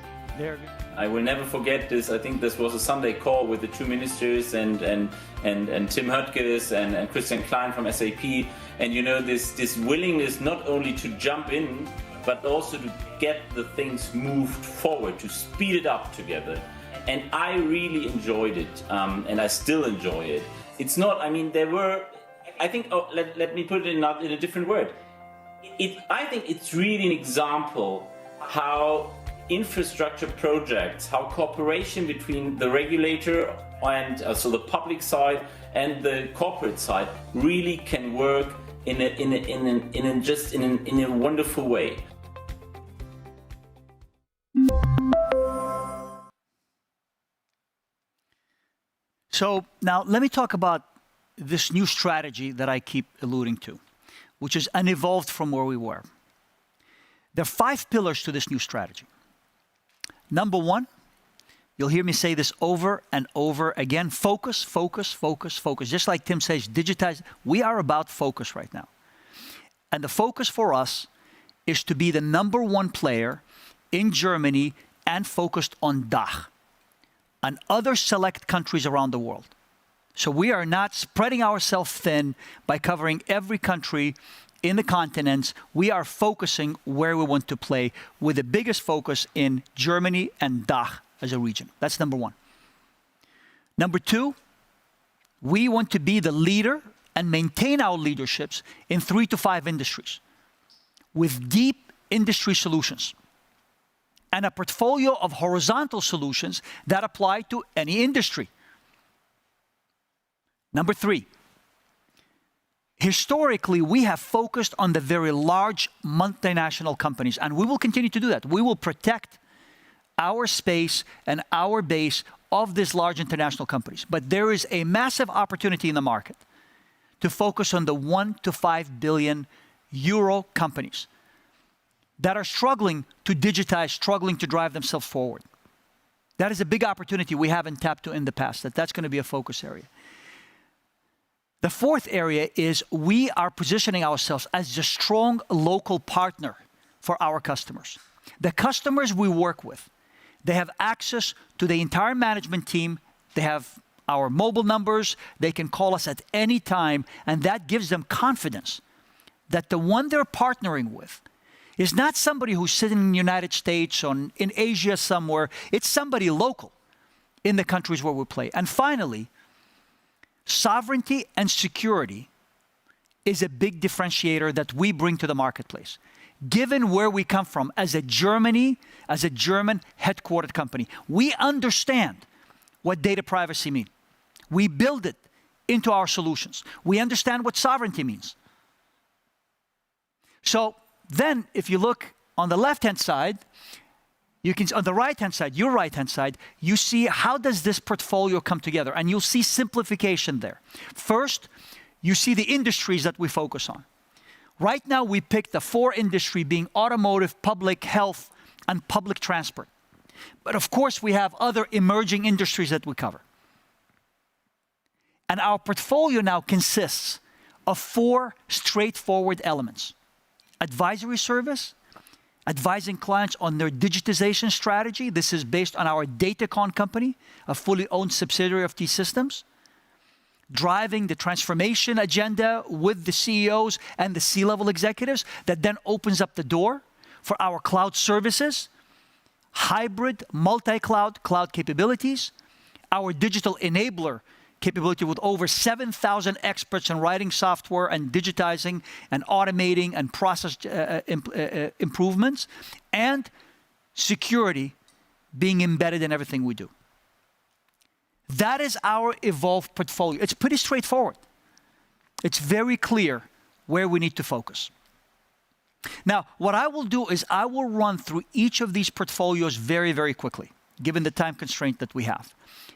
I will never forget this. I think this was a Sunday call with the two ministers and Tim Höttges and Christian Klein from SAP. And you know, this willingness not only to jump in, but also to get the things moved forward, to speed it up together. And I really enjoyed it, and I still enjoy it. It's not, I mean, there were, I think, let me put it in a different word. I think it's really an example how infrastructure projects, how cooperation between the regulator and so the public side and the corporate side really can work in a wonderful way. So now let me talk about this new strategy that I keep alluding to, which is unevolved from where we were. There are 5 pillars to this new strategy. Number 1, you'll hear me say this over and over again, focus, focus, focus, focus. Just like Tim says, digitize. We are about focus right now. And the focus for us is to be the number 1 player in Germany and focused on DACH and other select countries around the world. So we are not spreading ourselves thin by covering every country in the continents. We are focusing where we want to play, with the biggest focus in Germany and DACH as a region. That's number 1. Number 2, we want to be the leader and maintain our leaderships in 3 to 5 industries with deep industry solutions and a portfolio of horizontal solutions that apply to any industry. Number 3, historically, we have focused on the very large multinational companies, and we will continue to do that. We will protect our space and our base of these large international companies. But there is a massive opportunity in the market to focus on the 1 to 5 billion euro companies that are struggling to digitize, struggling to drive themselves forward. That is a big opportunity we haven't tapped to in the past. That's going to be a focus area. The 4th area is we are positioning ourselves as a strong local partner for our customers. The customers we work with, they have access to the entire management team. They have our mobile numbers. They can call us at any time, and that gives them confidence that the one they're partnering with is not somebody who's sitting in the United States or in Asia somewhere. It's somebody local in the countries where we play. And finally, sovereignty and security is a big differentiator that we bring to the marketplace. Given where we come from as a German headquartered company, we understand what data privacy means. We build it into our solutions. We understand what sovereignty means. So then, if you look on the left-hand side, you can, on the right-hand side, your right-hand side, you see how does this portfolio come together, and you'll see simplification there. First, you see the industries that we focus on. Right now, we picked the 4 industries being automotive, public health, and public transport. But of course, we have other emerging industries that we cover. And our portfolio now consists of 4 straightforward elements. Advisory service, advising clients on their digitization strategy. This is based on our Datacon company, a fully owned subsidiary of T-Systems. Driving the transformation agenda with the CEOs and the C-level executives that then opens up the door for our cloud services, hybrid, multi-cloud, cloud capabilities, our digital enabler capability with over 7,000 experts in writing software and digitizing and automating and process improvements, and security being embedded in everything we do. That is our evolved portfolio. It's pretty straightforward. It's very clear where we need to focus. Now, what I will do is I will run through each of these portfolios very, very quickly, given the time constraint that we have.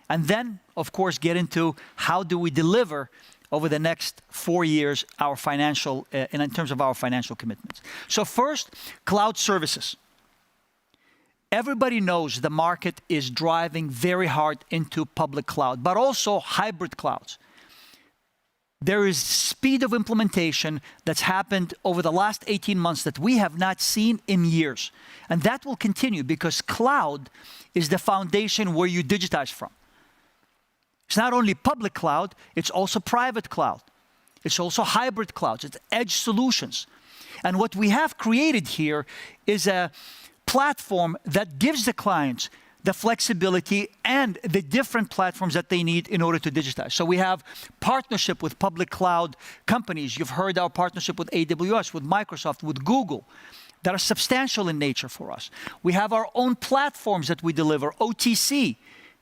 And then, of course, get into how do we deliver over the next 4 years our financial, in terms of our financial commitments. So first, cloud services. Everybody knows the market is driving very hard into public cloud, but also hybrid clouds. There is speed of implementation that's happened over the last 18 months that we have not seen in years. And that will continue because cloud is the foundation where you digitize from. It's not only public cloud, it's also private cloud. It's also hybrid clouds, it's edge solutions. And what we have created here is a platform that gives the clients the flexibility and the different platforms that they need in order to digitize. So we have partnership with public cloud companies. You've heard our partnership with AWS, with Microsoft, with Google, that are substantial in nature for us. We have our own platforms that we deliver, OTC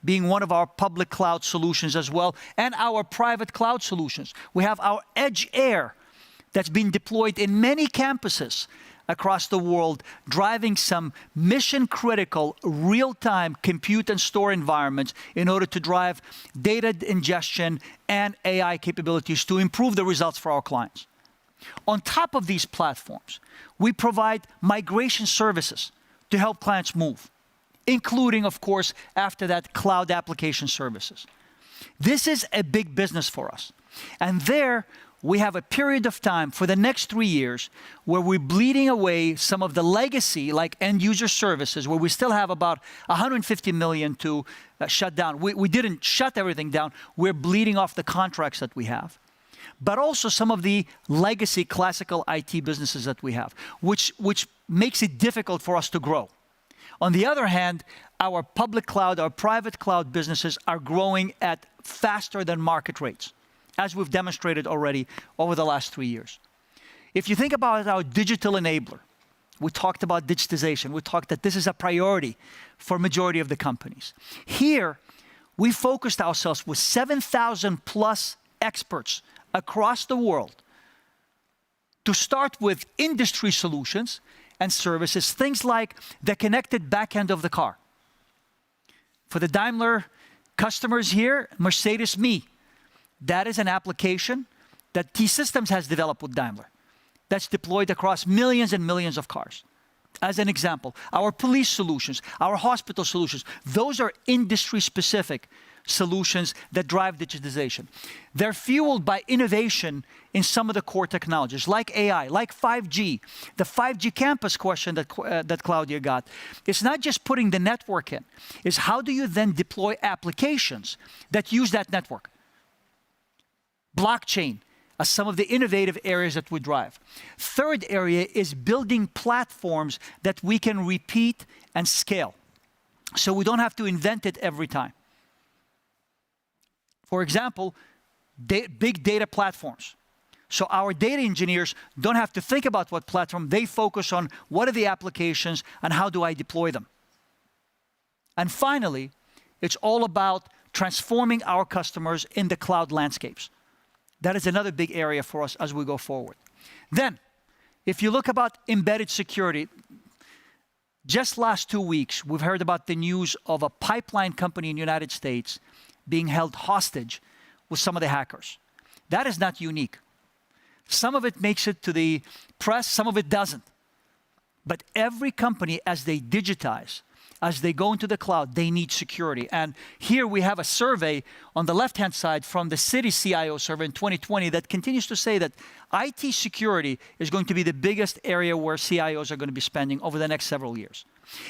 being one of our public cloud solutions as well, and our private cloud solutions. We have our Edge Air that's been deployed in many campuses across the world, driving some mission-critical, real-time compute and store environments in order to drive data ingestion and AI capabilities to improve the results for our clients. On top of these platforms, we provide migration services to help clients move, including, of course, after that, cloud application services. This is a big business for us. And there, we have a period of time for the next 3 years where we're bleeding away some of the legacy, like end user services, where we still have about 150 million to shut down. We didn't shut everything down. We're bleeding off the contracts that we have. But also some of the legacy classical IT businesses that we have, which makes it difficult for us to grow. On the other hand, our public cloud, our private cloud businesses are growing at faster than market rates, as we've demonstrated already over the last 3 years. If you think about our digital enabler, we talked about digitization. We talked that this is a priority for majority of the companies. Here, we focused ourselves with 7,000 plus experts across the world to start with industry solutions and services, things like the connected back end of the car. For the Daimler customers here, Mercedes Me, that is an application that T-Systems has developed with Daimler that's deployed across millions and millions of cars. As an example, our police solutions, our hospital solutions, those are industry-specific solutions that drive digitization. They're fueled by innovation in some of the core technologies, like AI, like 5G. The 5G campus question that Claudia got, it's not just putting the network in, it's how do you then deploy applications that use that network? Blockchain as some of the innovative areas that we drive. Third area is building platforms that we can repeat and scale, so we don't have to invent it every time. For example, big data platforms. So our data engineers don't have to think about what platform, they focus on what are the applications and how do I deploy them. And finally, it's all about transforming our customers in the cloud landscapes. That is another big area for us as we go forward. Then, if you look about embedded security, just last 2 weeks, we've heard about the news of a pipeline company in the United States being held hostage with some of the hackers. That is not unique. Some of it makes it to the press, some of it doesn't. But every company, as they digitize, as they go into the cloud, they need security. And here we have a survey on the left-hand side from the City CIO survey in 2020 that continues to say that IT security is going to be the biggest area where CIOs are going to be spending over the next several years.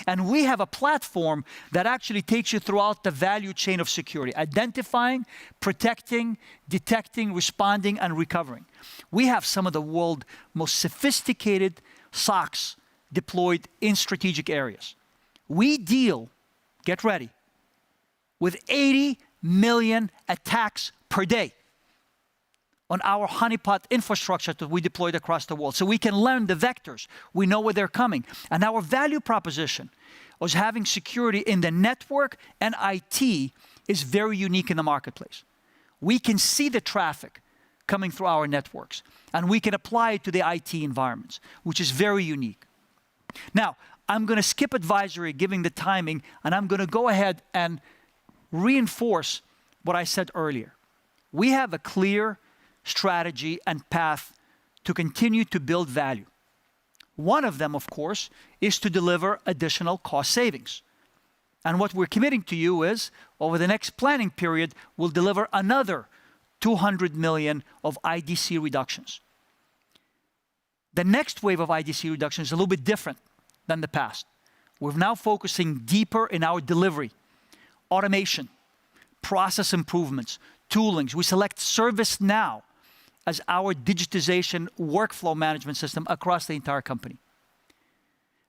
And we have a platform that actually takes you throughout the value chain of security, identifying, protecting, detecting, responding, and recovering. We have some of the world's most sophisticated SOCs deployed in strategic areas. We deal, get ready, with 80 million attacks per day on our honeypot infrastructure that we deployed across the world. So we can learn the vectors. We know where they're coming. And our value proposition was having security in the network and IT is very unique in the marketplace. We can see the traffic coming through our networks. And we can apply it to the IT environments, which is very unique. Now, I'm going to skip advisory, given the timing, and I'm going to go ahead and reinforce what I said earlier. We have a clear strategy and path to continue to build value. One of them, of course, is to deliver additional cost savings. And what we're committing to you is, over the next planning period, we'll deliver another 200 million of IDC reductions. The next wave of IDC reduction is a little bit different than the past. We're now focusing deeper in our delivery, automation, process improvements, toolings. We select ServiceNow as our digitization workflow management system across the entire company.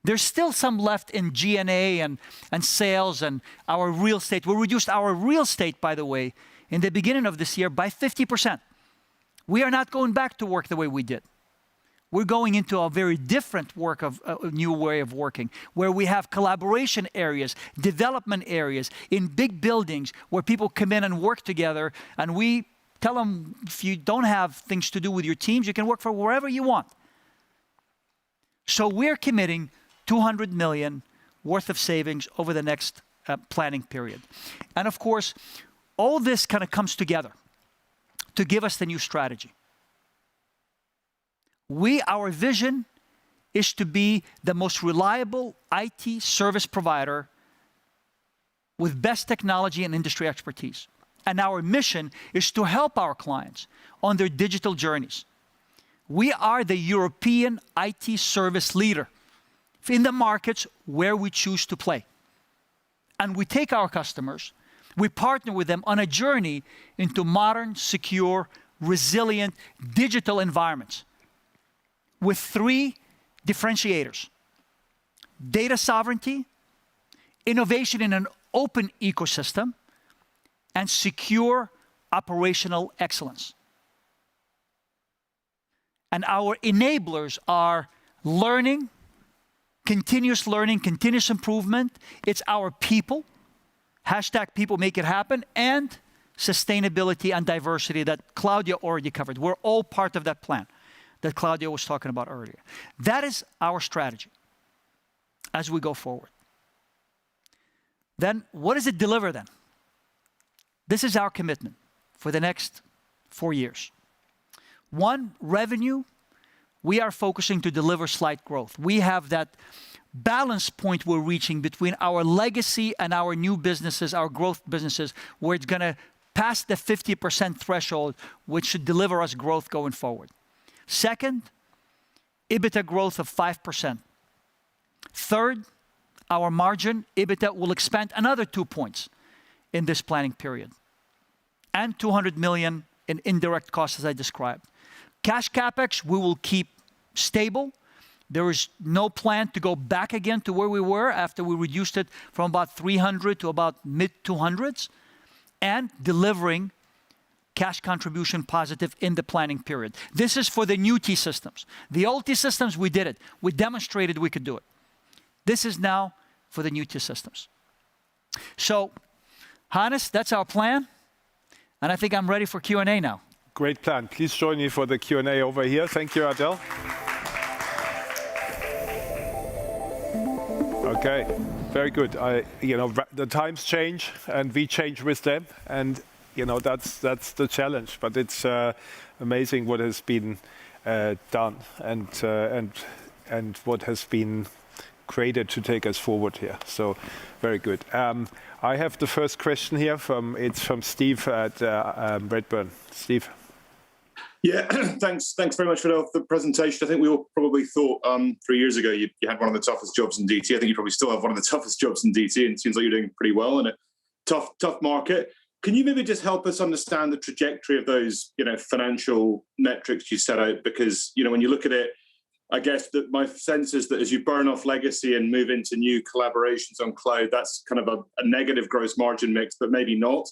There's still some left in G&A and sales and our real estate. We reduced our real estate, by the way, in the beginning of this year by 50%. We are not going back to work the way we did. We're going into a very different a new way of working, where we have collaboration areas, development areas in big buildings where people come in and work together, and we tell them, if you don't have things to do with your teams, you can work from wherever you want. So we're committing 200 million worth of savings over the next planning period. And of course, all this kind of comes together to give us the new strategy. Our vision is to be the most reliable IT service provider with best technology and industry expertise. And our mission is to help our clients on their digital journeys. We are the European IT service leader in the markets where we choose to play. And we take our customers, we partner with them on a journey into modern, secure, resilient digital environments with 3 differentiators: data sovereignty, innovation in an open ecosystem, and secure operational excellence. And our enablers are learning, continuous improvement. It's our people, #people make it happen, and sustainability and diversity that Claudia already covered. We're all part of that plan that Claudia was talking about earlier. That is our strategy as we go forward. Then what does it deliver then? This is our commitment for the next 4 years. 1, revenue. We are focusing to deliver slight growth. We have that balance point we're reaching between our legacy and our new businesses, our growth businesses, where it's going to pass the 50% threshold, which should deliver us growth going forward. Second, EBITDA growth of 5%. Third, our margin, EBITDA, will expand another 2 points in this planning period. And 200 million in indirect costs, as I described. Cash CapEx, we will keep stable. There is no plan to go back again to where we were after we reduced it from about 300 to about mid-200s, and delivering cash contribution positive in the planning period. This is for the new T-Systems. The old T-Systems, we did it. We demonstrated we could do it. This is now for the new T-Systems. So, Hannes, that's our plan. And I think I'm ready for Q&A now. Great plan. Please join me for the Q&A over here. Thank you, Adel. Okay, very good. The times change and we change with them, and that's the challenge. But it's amazing what has been done and what has been created to take us forward here. So, very good. I have the first question here from Steve at Redburn. Steve. Yeah, thanks very much for the presentation. I think we all probably thought 3 years ago you had one of the toughest jobs in DT. I think you probably still have one of the toughest jobs in DT, and it seems like you're doing pretty well in a tough market. Can you maybe just help us understand the trajectory of those financial metrics you set out? Because when you look at it, I guess that my sense is that as you burn off legacy and move into new collaborations on cloud, that's kind of a negative gross margin mix, but maybe not.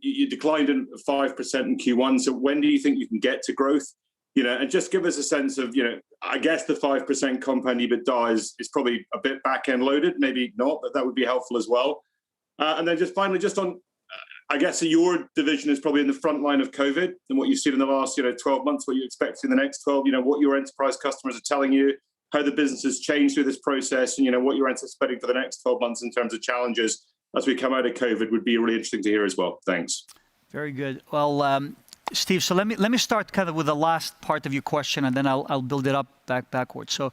You declined in 5% in Q1. So when do you think you can get to growth? And just give us a sense of, I guess the 5% compound EBITDA is probably a bit back end loaded, maybe not, but that would be helpful as well. And then just finally, just on I guess your division is probably in the front line of COVID and what you've seen in the last 12 months, what you expect in the next 12, what your enterprise customers are telling you, how the business has changed through this process, and what you're anticipating for the next 12 months in terms of challenges as we come out of COVID would be really interesting to hear as well. Thanks. Very good. Well, Steve, so let me start kind of with the last part of your question, and then I'll build it up backwards. So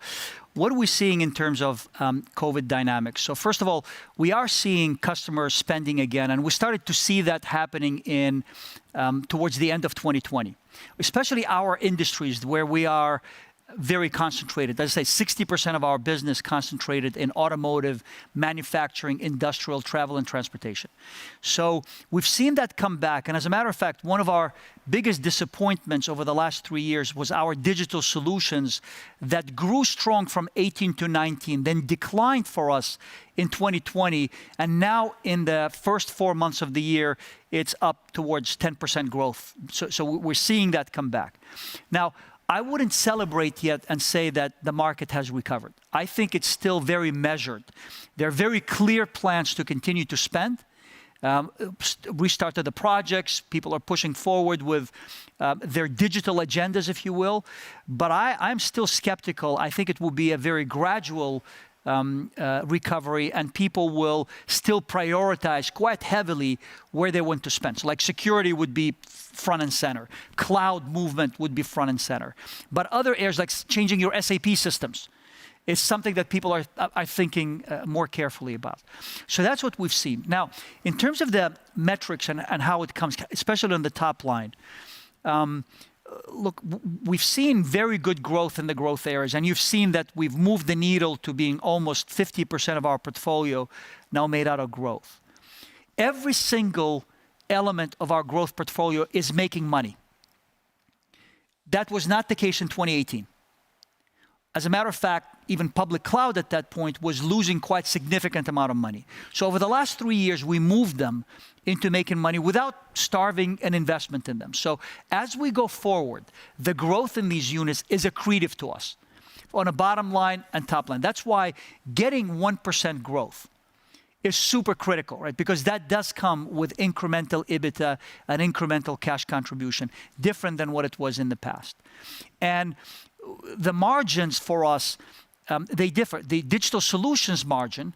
what are we seeing in terms of COVID dynamics? So first of all, we are seeing customers spending again, and we started to see that happening in towards the end of 2020, especially our industries where we are very concentrated. As I say, 60% of our business concentrated in automotive, manufacturing, industrial, travel, and transportation. So we've seen that come back. And as a matter of fact, one of our biggest disappointments over the last 3 years was our digital solutions that grew strong from 18 to 19, then declined for us in 2020. And now in the first 4 months of the year, it's up towards 10% growth. So we're seeing that come back. Now, I wouldn't celebrate yet and say that the market has recovered. I think it's still very measured. There are very clear plans to continue to spend. Restarted the projects. People are pushing forward with their digital agendas, if you will. But I'm still skeptical. I think it will be a very gradual recovery, and people will still prioritize quite heavily where they want to spend. So like security would be front and center. Cloud movement would be front and center. But other areas like changing your SAP systems is something that people are thinking more carefully about. So that's what we've seen. Now, in terms of the metrics and how it comes, especially on the top line, look, we've seen very good growth in the growth areas, and you've seen that we've moved the needle to being almost 50% of our portfolio now made out of growth. Every single element of our growth portfolio is making money. That was not the case in 2018. As a matter of fact, even public cloud at that point was losing quite significant amount of money. So over the last 3 years, we moved them into making money without starving an investment in them. So as we go forward, the growth in these units is accretive to us on a bottom line and top line. That's why getting 1% growth is super critical, right? Because that does come with incremental EBITDA and incremental cash contribution, different than what it was in the past. And the margins for us, they differ. The digital solutions margin,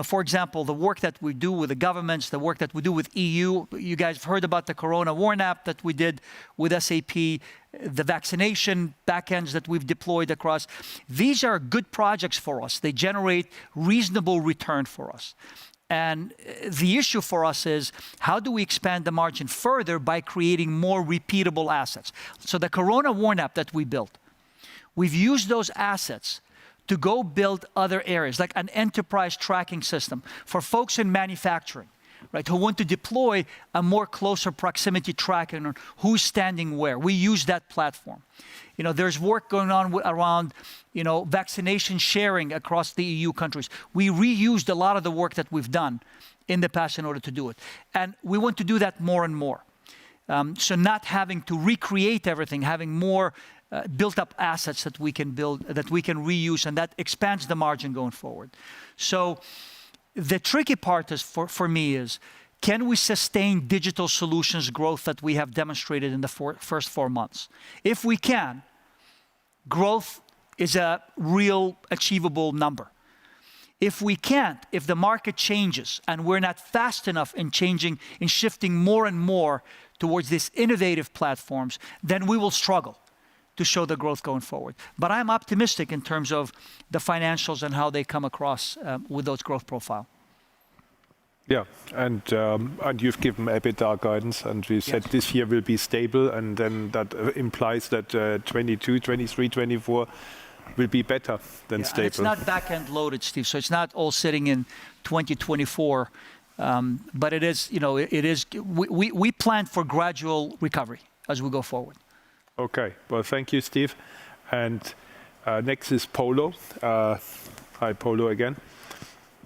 for example, the work that we do with the governments, the work that we do with EU, you guys have heard about the Corona Warn app that we did with SAP, the vaccination backends that we've deployed across. These are good projects for us. They generate reasonable return for us. And the issue for us is, how do we expand the margin further by creating more repeatable assets? So the Corona Warn app that we built, we've used those assets to go build other areas, like an enterprise tracking system for folks in manufacturing, right, who want to deploy a more closer proximity tracking on who's standing where. We use that platform. There's work going on around, vaccination sharing across the EU countries. We reused a lot of the work that we've done in the past in order to do it. And we want to do that more and more. So not having to recreate everything, having more built up assets that we can build, that we can reuse, and that expands the margin going forward. So the tricky part is for me is, can we sustain digital solutions growth that we have demonstrated in the first 4 months? If we can, growth is a real achievable number. If we can't, if the market changes and we're not fast enough in shifting more and more towards these innovative platforms, then we will struggle to show the growth going forward. But I'm optimistic in terms of the financials and how they come across with those growth profile. Yeah, and you've given EBITDA guidance, and we said this year will be stable, and then that implies that 22, 23, 24 will be better than stable. It's not back-end loaded, Steve, so it's not all sitting in 2024, but it is, we plan for gradual recovery as we go forward. Okay, well, thank you, Steve. And next is Polo. Hi, Polo, again.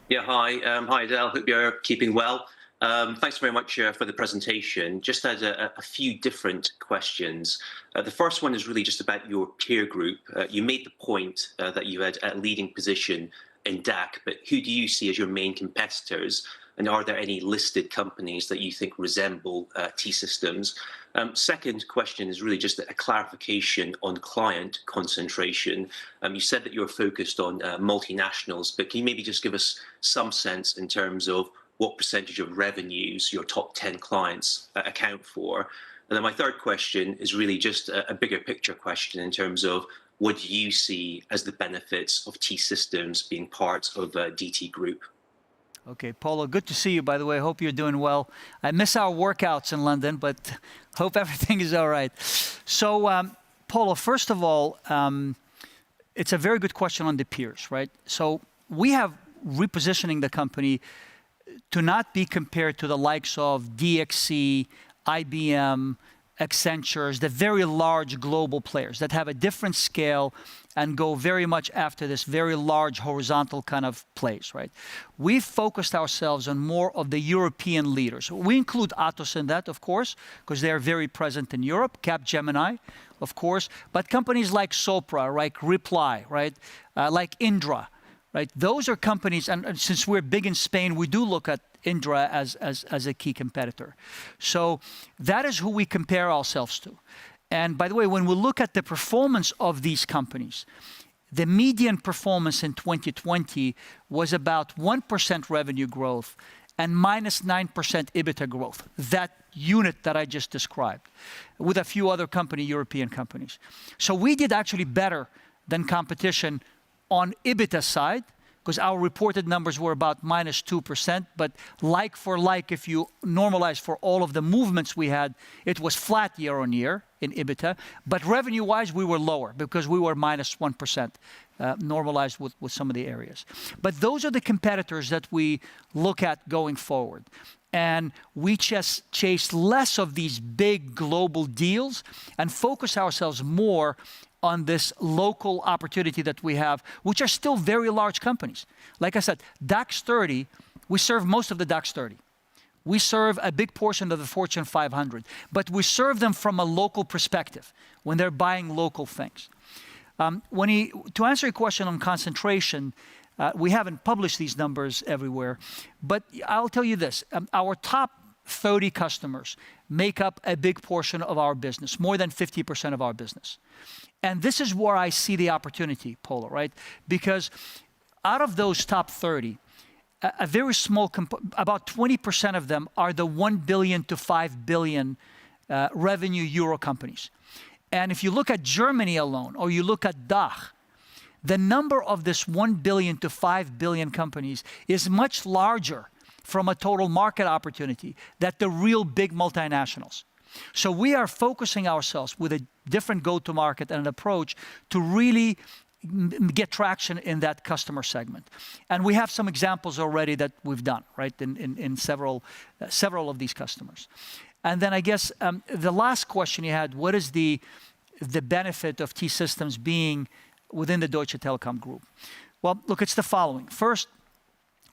Yeah, hi. Hi, Adele. Hope you're keeping well. Thanks very much for the presentation. Just had a few different questions. The first one is really just about your peer group. You made the point that you had a leading position in DAC, but who do you see as your main competitors? And are there any listed companies that you think resemble T-Systems? Second question is really just a clarification on client concentration. You said that you're focused on multinationals, but can you maybe just give us some sense in terms of what percentage of revenues your top 10 clients account for? And then my third question is really just a bigger picture question in terms of what do you see as the benefits of T-Systems being part of DT Group? Okay, Polo, good to see you, by the way. Hope you're doing well. I miss our workouts in London, but hope everything is all right. So, Polo, first of all, it's a very good question on the peers, right? So we have repositioning the company to not be compared to the likes of DXC, IBM, Accenture, the very large global players that have a different scale and go very much after this very large horizontal kind of place, right? We've focused ourselves on more of the European leaders. We include Atos in that, of course, because they're very present in Europe, Capgemini, of course, but companies like Sopra, like Reply, right? Like Indra, right? Those are companies, and since we're big in Spain, we do look at Indra as a key competitor. So that is who we compare ourselves to. And by the way, when we look at the performance of these companies, the median performance in 2020 was about 1% revenue growth and minus 9% EBITDA growth, that unit that I just described, with a few other European companies. So we did actually better than competition on EBITDA side, because our reported numbers were about minus 2%, but like for like, if you normalize for all of the movements we had, it was flat year on year in EBITDA, but revenue-wise, we were lower because we were minus 1%, normalized with some of the areas. But those are the competitors that we look at going forward. And we just chase less of these big global deals and focus ourselves more on this local opportunity that we have, which are still very large companies. Like I said, DAX 30, we serve most of the DAX 30. We serve a big portion of the Fortune 500, but we serve them from a local perspective when they're buying local things. To answer your question on concentration, we haven't published these numbers everywhere, but I'll tell you this, our top 30 customers make up a big portion of our business, more than 50% of our business. And this is where I see the opportunity, Polo, right? Because out of those top 30, a very small, about 20% of them are the 1 billion to 5 billion revenue euro companies. And if you look at Germany alone, or you look at DACH, the number of this 1 billion to 5 billion companies is much larger from a total market opportunity than the real big multinationals. So we are focusing ourselves with a different go-to-market and an approach to really get traction in that customer segment. And we have some examples already that we've done, right, in several of these customers. And then I guess the last question you had, what is the benefit of T-Systems being within the Deutsche Telekom group? Well, look, it's the following. First,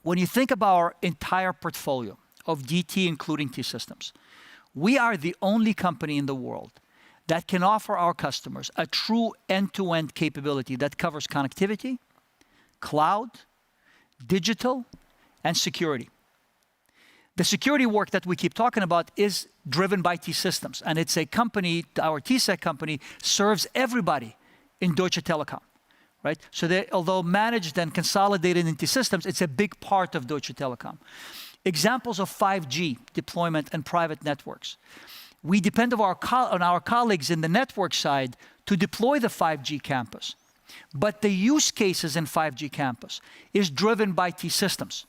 when you think about our entire portfolio of DT, including T-Systems, we are the only company in the world that can offer our customers a true end-to-end capability that covers connectivity, cloud, digital, and security. The security work that we keep talking about is driven by T-Systems, and it's a company, our TSEC company, serves everybody in Deutsche Telekom, right? So they, although managed and consolidated in T-Systems, it's a big part of Deutsche Telekom. Examples of 5G deployment and private networks. We depend on our colleagues in the network side to deploy the 5G campus. But the use cases in 5G campus is driven by T-Systems,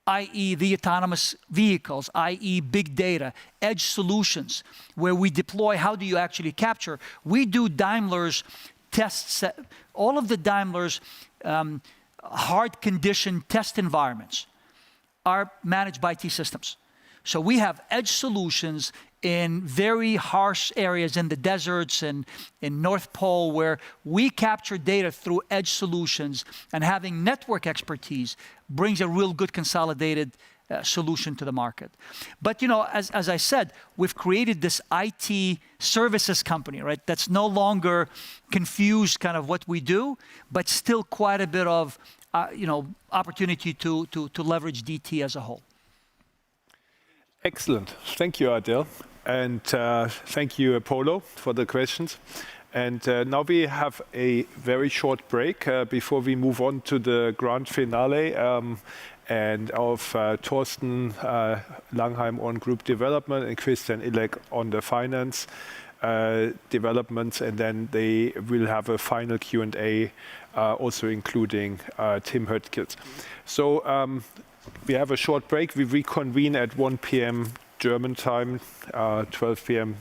i.e. the autonomous vehicles, i.e. big data, edge solutions, where we deploy, how do you actually capture? We do Daimler's tests, all of the Daimler's hard condition test environments are managed by T-Systems. So we have edge solutions in very harsh areas in the deserts and in North Pole where we capture data through edge solutions, and having network expertise brings a real good consolidated solution to the market. But you know, as I said, we've created this IT services company, right? That's no longer confused kind of what we do, but still quite a bit of opportunity to leverage DT as a whole. Excellent. Thank you, Adel. And thank you, Apollo, for the questions. And now we have a very short break before we move on to the grand finale and of Thorsten Langheim on group development and Christian Illek on the finance developments. And then they will have a final Q&A, also including Tim Höttges. So we have a short break. We reconvene at 1 p.m. German time, 12 p.m.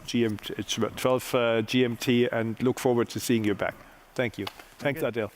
GMT, 12 GMT, and look forward to seeing you back. Thank you. Thanks, Adel.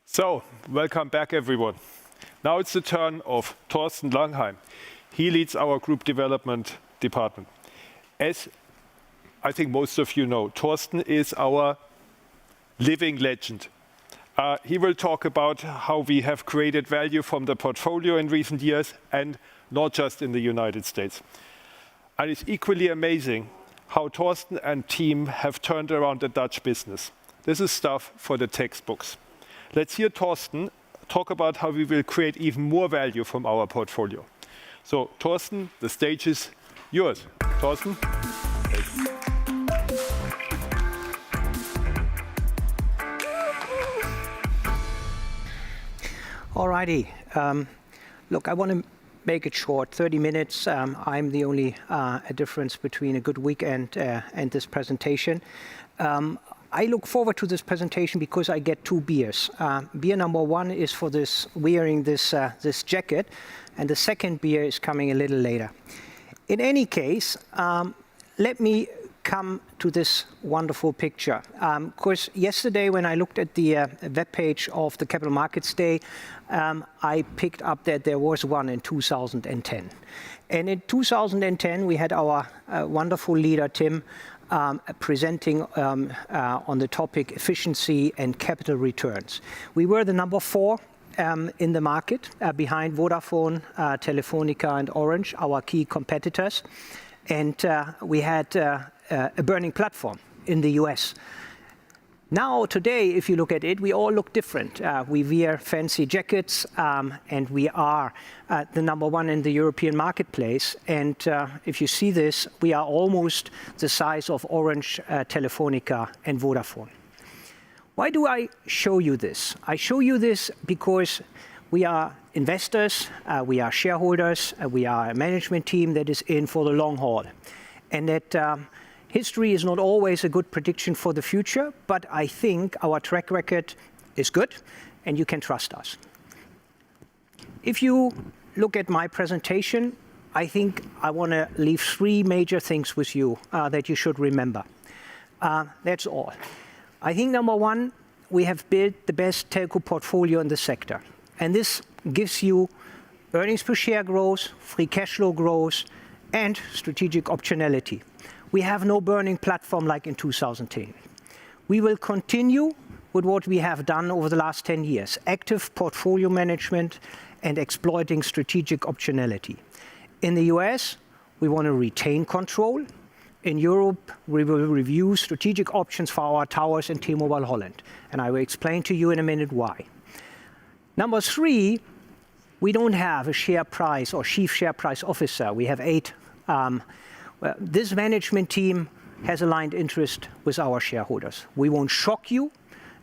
So, welcome back everyone. Now it's the turn of Thorsten Langheim. He leads our group development department. As I think most of you know, Thorsten is our living legend. He will talk about how we have created value from the portfolio in recent years and not just in the United States. And it's equally amazing how Thorsten and team have turned around the Dutch business. This is stuff for the textbooks. Let's hear Thorsten talk about how we will create even more value from our portfolio. So Thorsten, the stage is yours. Thorsten. Alrighty. Look, I want to make it short, 30 minutes. I'm the only difference between a good weekend and this presentation. I look forward to this presentation because I get 2 beers. Beer number 1 is for this wearing this jacket, and the second beer is coming a little later. In any case, let me come to this wonderful picture. Of course, yesterday when I looked at the web page of the Capital Markets Day, I picked up that there was one in 2010. And in 2010, we had our wonderful leader, Tim, presenting on the topic efficiency and capital returns. We were the number 4 in the market, behind Vodafone, Telefonica and Orange, our key competitors. And we had a burning platform in the US. Now, today, if you look at it, we all look different. We wear fancy jackets, and we are the number 1 in the European marketplace. And if you see this, we are almost the size of Orange, Telefonica, and Vodafone. Why do I show you this? I show you this because we are investors, we are shareholders, we are a management team that is in for the long haul. And that history is not always a good prediction for the future, but I think our track record is good and you can trust us. If you look at my presentation, I think I want to leave 3 major things with you that you should remember. That's all. I think number 1, we have built the best telco portfolio in the sector. And this gives you Earnings per share growth, free cash flow growth, and strategic optionality. We have no burning platform like in 2010. We will continue with what we have done over the last 10 years, active portfolio management and exploiting strategic optionality. In the US, we want to retain control. In Europe, we will review strategic options for our towers and T-Mobile Holland. And I will explain to you in a minute why. Number 3, we don't have a share price or chief share price officer. We have 8. This management team has aligned interest with our shareholders. We won't shock you,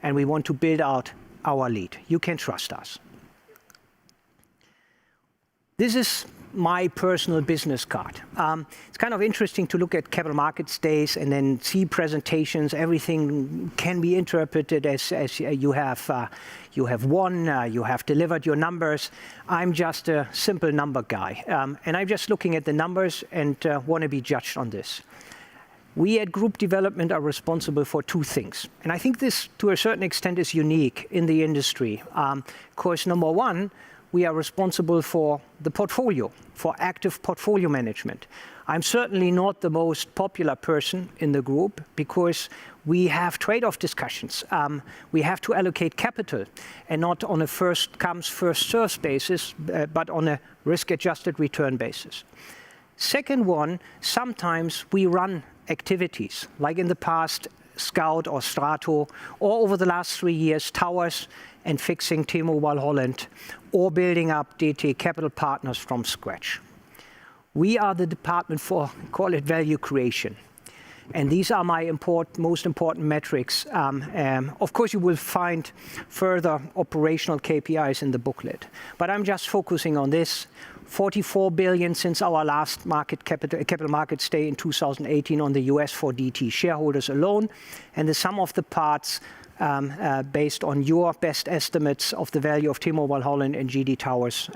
and we want to build out our lead. You can trust us. This is my personal business card. It's kind of interesting to look at capital markets days and then see presentations. Everything can be interpreted as you have won, you have delivered your numbers. I'm just a simple number guy. And I'm just looking at the numbers and want to be judged on this. We at Group Development are responsible for 2 things. And I think this, to a certain extent, is unique in the industry. Of course, number 1, we are responsible for the portfolio, for active portfolio management. I'm certainly not the most popular person in the group because we have trade-off discussions. We have to allocate capital, and not on a first comes, first served basis, but on a risk-adjusted return basis. Second one, sometimes we run activities, like in the past, Scout or Strato, or over the last 3 years, towers and fixing T-Mobile Holland, or building up DT Capital Partners from scratch. We are the department for, call it value creation. And these are my most important metrics. Of course, you will find further operational KPIs in the booklet, but I'm just focusing on this. 44 billion since our last capital markets day in 2018 on the US for DT shareholders alone, and the sum of the parts based on your best estimates of the value of T-Mobile Holland and GD Towers,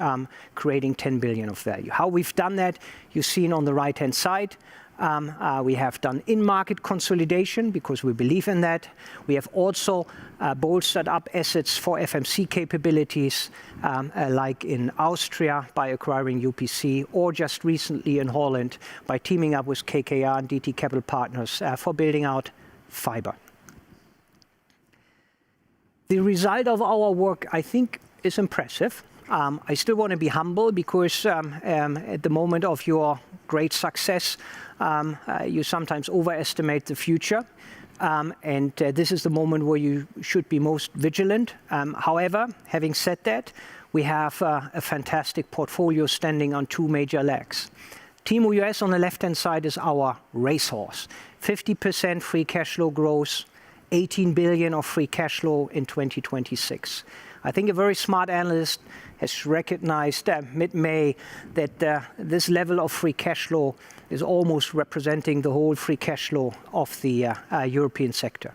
creating 10 billion of value. How we've done that, you've seen on the right-hand side. We have done in-market consolidation because we believe in that. We have also bolstered up assets for FMC capabilities, like in Austria by acquiring UPC, or just recently in Holland by teaming up with KKR and DT Capital Partners for building out fiber. The result of our work, I think, is impressive. I still want to be humble because at the moment of your great success, you sometimes overestimate the future. And this is the moment where you should be most vigilant. However, having said that, we have a fantastic portfolio standing on 2 major legs. T-Mo US on the left-hand side is our racehorse. 50% free cash flow growth, 18 billion of free cash flow in 2026. I think a very smart analyst has recognized mid-May that this level of free cash flow is almost representing the whole free cash flow of the European sector.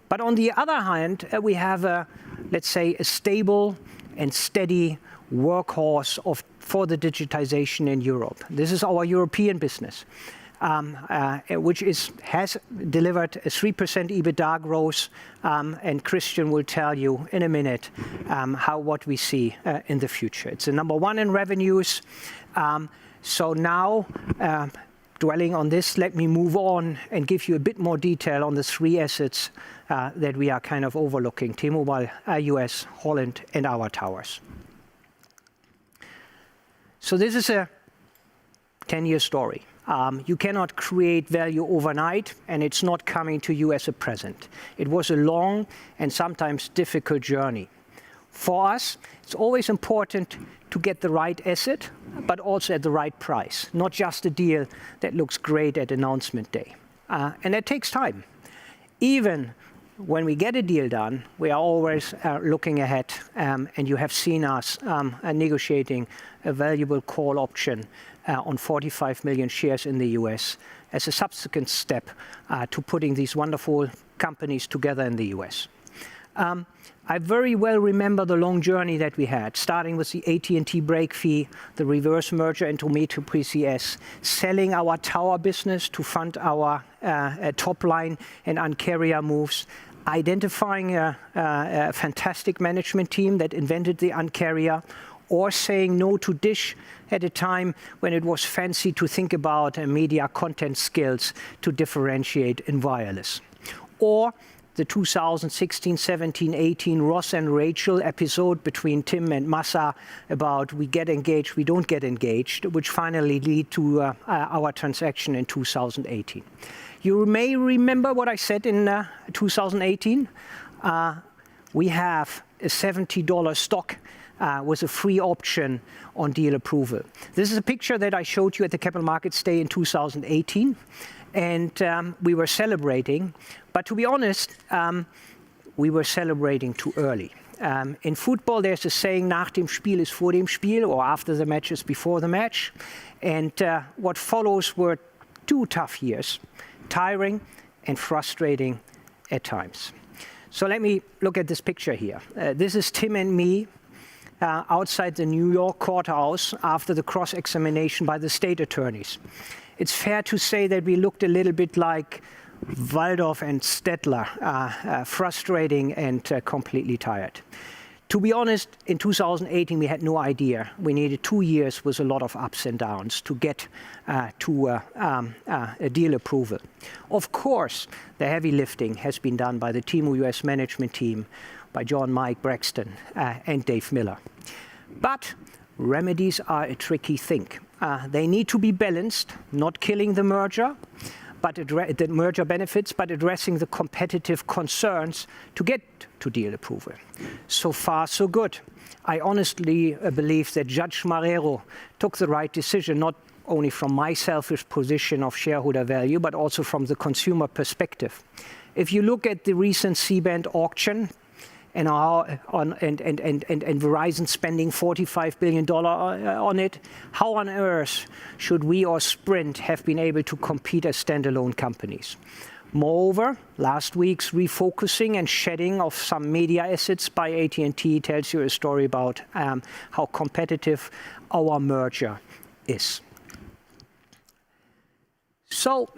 But on the other hand, we have, let's say, a stable and steady workhorse for the digitization in Europe. This is our European business, which has delivered a 3% EBITDA growth, and Christian will tell you in a minute what we see in the future. It's the number 1 in revenues. So now, dwelling on this, let me move on and give you a bit more detail on the 3 assets that we are kind of overlooking: T-Mobile US, Holland, and our towers. So this is a 10-year story. You cannot create value overnight, and it's not coming to you as a present. It was a long and sometimes difficult journey. For us, it's always important to get the right asset, but also at the right price, not just a deal that looks great at announcement day. And that takes time. Even when we get a deal done, we are always looking ahead, and you have seen us negotiating a valuable call option on 45 million shares in the US as a subsequent step to putting these wonderful companies together in the US. I very well remember the long journey that we had, starting with the AT&T break fee, the reverse merger into Metro PCS, selling our tower business to fund our top line and Un-carrier moves, identifying a fantastic management team that invented the Un-carrier, or saying no to Dish at a time when it was fancy to think about media content skills to differentiate in wireless. Or the 2016, 17, 18 Ross and Rachel episode between Tim and Massa about we get engaged, we don't get engaged, which finally lead to our transaction in 2018. You may remember what I said in 2018. We have a $70 stock with a free option on deal approval. This is a picture that I showed you at the Capital Markets Day in 2018. And we were celebrating, but to be honest, we were celebrating too early. In football, there's a saying, nach dem Spiel ist vor dem Spiel, or after the match is before the match. And what follows were 2 tough years, tiring and frustrating at times. So let me look at this picture here. This is Tim and me outside the New York courthouse after the cross-examination by the state attorneys. It's fair to say that we looked a little bit like Waldorf and Stettler, frustrating and completely tired. To be honest, in 2018, we had no idea. We needed 2 years with a lot of ups and downs to get to a deal approval. Of course, the heavy lifting has been done by the T-Mobile US management team, by John, Mike, Braxton, and Dave Miller. But remedies are a tricky thing. They need to be balanced, not killing the merger, but the merger benefits, but addressing the competitive concerns to get to deal approval. So far, so good. I honestly believe that Judge Marrero took the right decision, not only from my selfish position of shareholder value, but also from the consumer perspective. If you look at the recent C-band auction, and Verizon spending $45 billion on it, how on earth should we or Sprint have been able to compete as standalone companies? Moreover, last week's refocusing and shedding of some media assets by AT&T tells you a story about how competitive our merger is. So,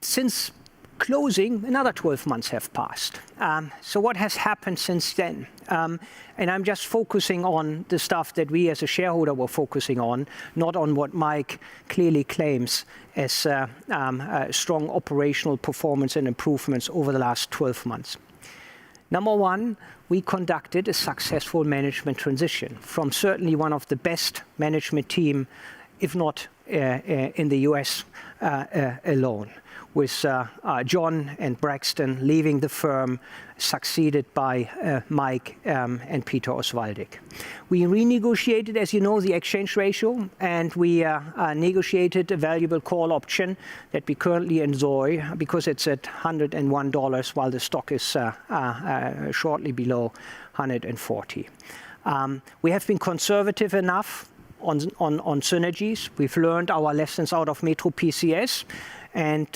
since closing, another 12 months have passed. So what has happened since then? And I'm just focusing on the stuff that we as a shareholder were focusing on, not on what Mike clearly claims as strong operational performance and improvements over the last 12 months. Number one, we conducted a successful management transition from certainly one of the best management team, if not in the US alone, with John and Braxton leaving the firm, succeeded by Mike and Peter Oswaldik. We renegotiated, as you know, the exchange ratio, and we negotiated a valuable call option that we currently enjoy because it's at $101 while the stock is shortly below 140. We have been conservative enough on synergies. We've learned our lessons out of Metro PCS, and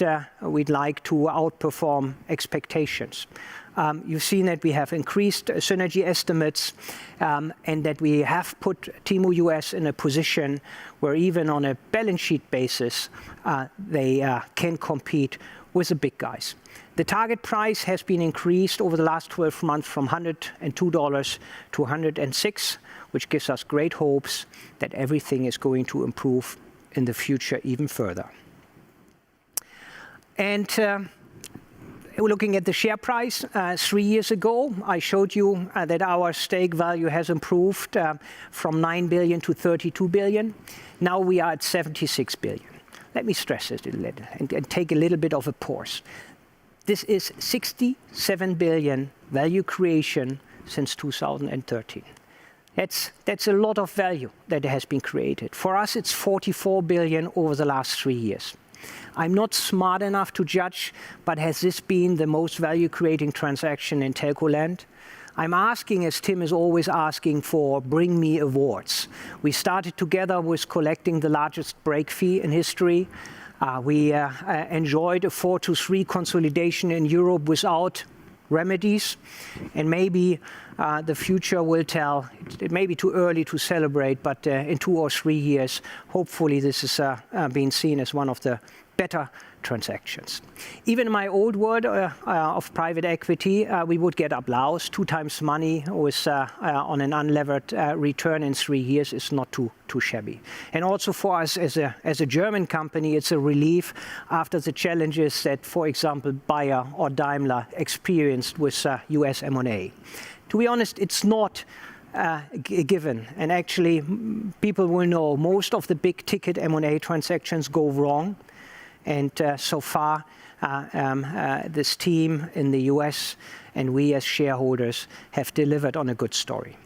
we'd like to outperform expectations. You've seen that we have increased synergy estimates and that we have put T-Mobile US in a position where even on a balance sheet basis, they can compete with the big guys. The target price has been increased over the last 12 months from $102 to $106, which gives us great hopes that everything is going to improve in the future even further. And looking at the share price, 3 years ago, I showed you that our stake value has improved from 9 billion to 32 billion. Now we are at 76 billion. Let me stress this a little and take a little bit of a pause. This is 67 billion value creation since 2013. That's a lot of value that has been created. For us, it's 44 billion over the last 3 years. I'm not smart enough to judge, but has this been the most value-creating transaction in telco land? I'm asking, as Tim is always asking for, bring me awards. We started together with collecting the largest break fee in history. We enjoyed a 4-3 consolidation in Europe without remedies, and maybe the future will tell. It may be too early to celebrate, but in 2 or 3 years, hopefully this is being seen as one of the better transactions. Even in my old world of private equity, we would get applause. 2 times money was on an unlevered return in 3 years is not too shabby. And also for us as a German company, it's a relief after the challenges that, for example, Bayer or Daimler experienced with US M&A. To be honest, it's not given. And actually, people will know most of the big ticket M&A transactions go wrong. And so far, this team in the US and we as shareholders have delivered on a good story.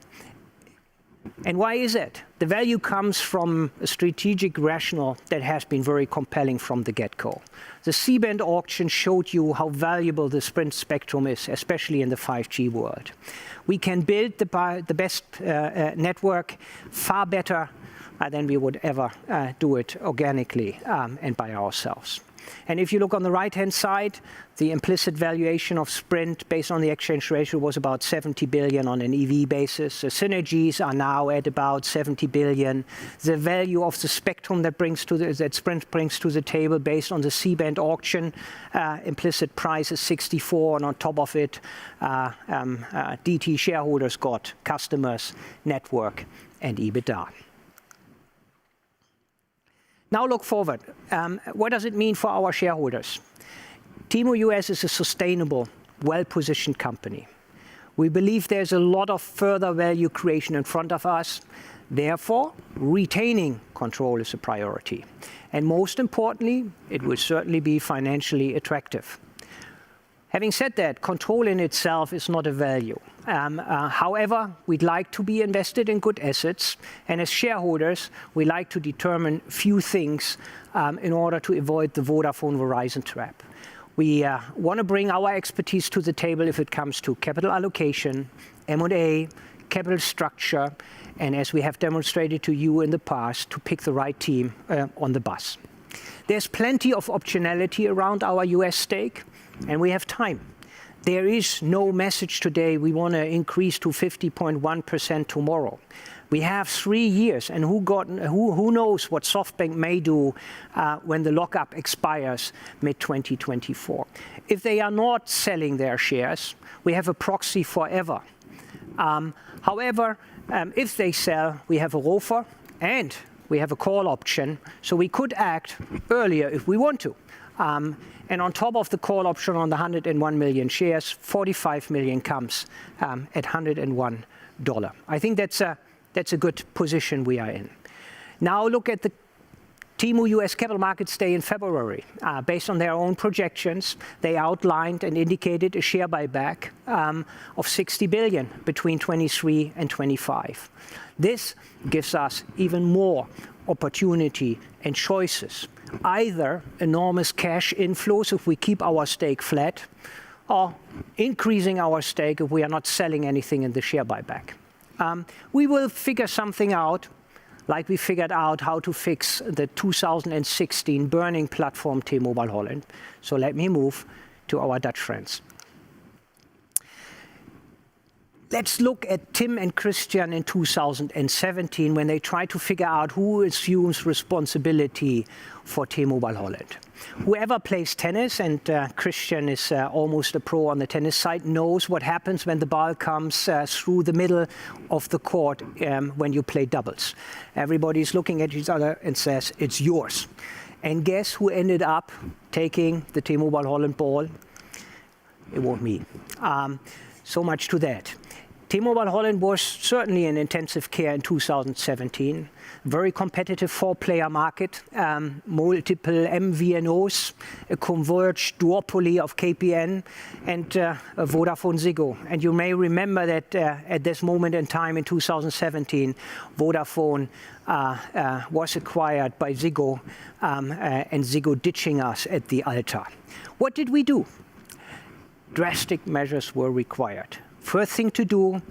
And why is it? The value comes from a strategic rationale that has been very compelling from the get-go. The C-band auction showed you how valuable the Sprint spectrum is, especially in the 5G world. We can build the best network far better than we would ever do it organically and by ourselves. And if you look on the right-hand side, the implicit valuation of Sprint based on the exchange ratio was about 70 billion on an EV basis. The synergies are now at about 70 billion. The value of the spectrum that Sprint brings to the table based on the C-band auction, implicit price is 64, and on top of it, DT shareholders got customers, network, and EBITDA. Now look forward. What does it mean for our shareholders? T-Mobile US is a sustainable, well-positioned company. We believe there's a lot of further value creation in front of us. Therefore, retaining control is a priority. And most importantly, it will certainly be financially attractive. Having said that, control in itself is not a value. However, we'd like to be invested in good assets, and as shareholders, we like to determine few things in order to avoid the Vodafone Verizon trap. We want to bring our expertise to the table if it comes to capital allocation, M&A, capital structure, and as we have demonstrated to you in the past, to pick the right team on the bus. There's plenty of optionality around our US stake, and we have time. There is no message today we want to increase to 50.1% tomorrow. We have 3 years, and who knows what SoftBank may do when the lockup expires mid-2024. If they are not selling their shares, we have a proxy forever. However, if they sell, we have a ROFR and we have a call option, so we could act earlier if we want to. And on top of the call option on the 101 million shares, 45 million comes at $101. I think that's a good position we are in. Now look at the T-Mobile US Capital Markets Day in February. Based on their own projections, they outlined and indicated a share buyback of 60 billion between 23 and 25. This gives us even more opportunity and choices. Either enormous cash inflows if we keep our stake flat, or increasing our stake if we are not selling anything in the share buyback. We will figure something out, like we figured out how to fix the 2016 burning platform T-Mobile Holland. So let me move to our Dutch friends. Let's look at Tim and Christian in 2017 when they tried to figure out who assumes responsibility for T-Mobile Holland. Whoever plays tennis, and Christian is almost a pro on the tennis side, knows what happens when the ball comes through the middle of the court when you play doubles. Everybody's looking at each other and says, it's yours. And guess who ended up taking the T-Mobile Holland ball? It wasn't me. So much to that. T-Mobile Holland was certainly in intensive care in 2017. Very competitive four-player market, multiple MVNOs, a converged duopoly of KPN, and VodafoneZiggo. And you may remember that at this moment in time in 2017, Vodafone was acquired by Ziggo, and Ziggo ditching us at the altar. What did we do? Drastic measures were required. First thing to do,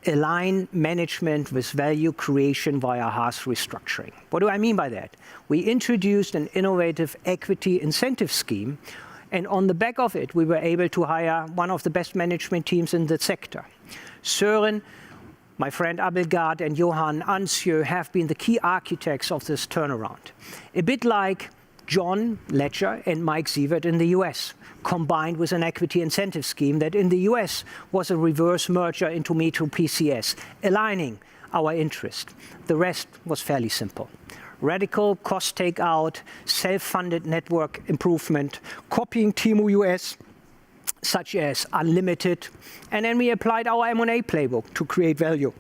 align management with value creation via harsh restructuring. What do I mean by that? We introduced an innovative equity incentive scheme, and on the back of it, we were able to hire one of the best management teams in the sector. Søren, my friend Abelgard, and Johan Ansjö have been the key architects of this turnaround. A bit like John Ledger and Mike Sievert in the US, combined with an equity incentive scheme that in the US was a reverse merger into Metro PCS, aligning our interest. The rest was fairly simple. Radical cost takeout, self-funded network improvement, copying T-Mobile US, such as Unlimited, and then we applied our M&A playbook to create value.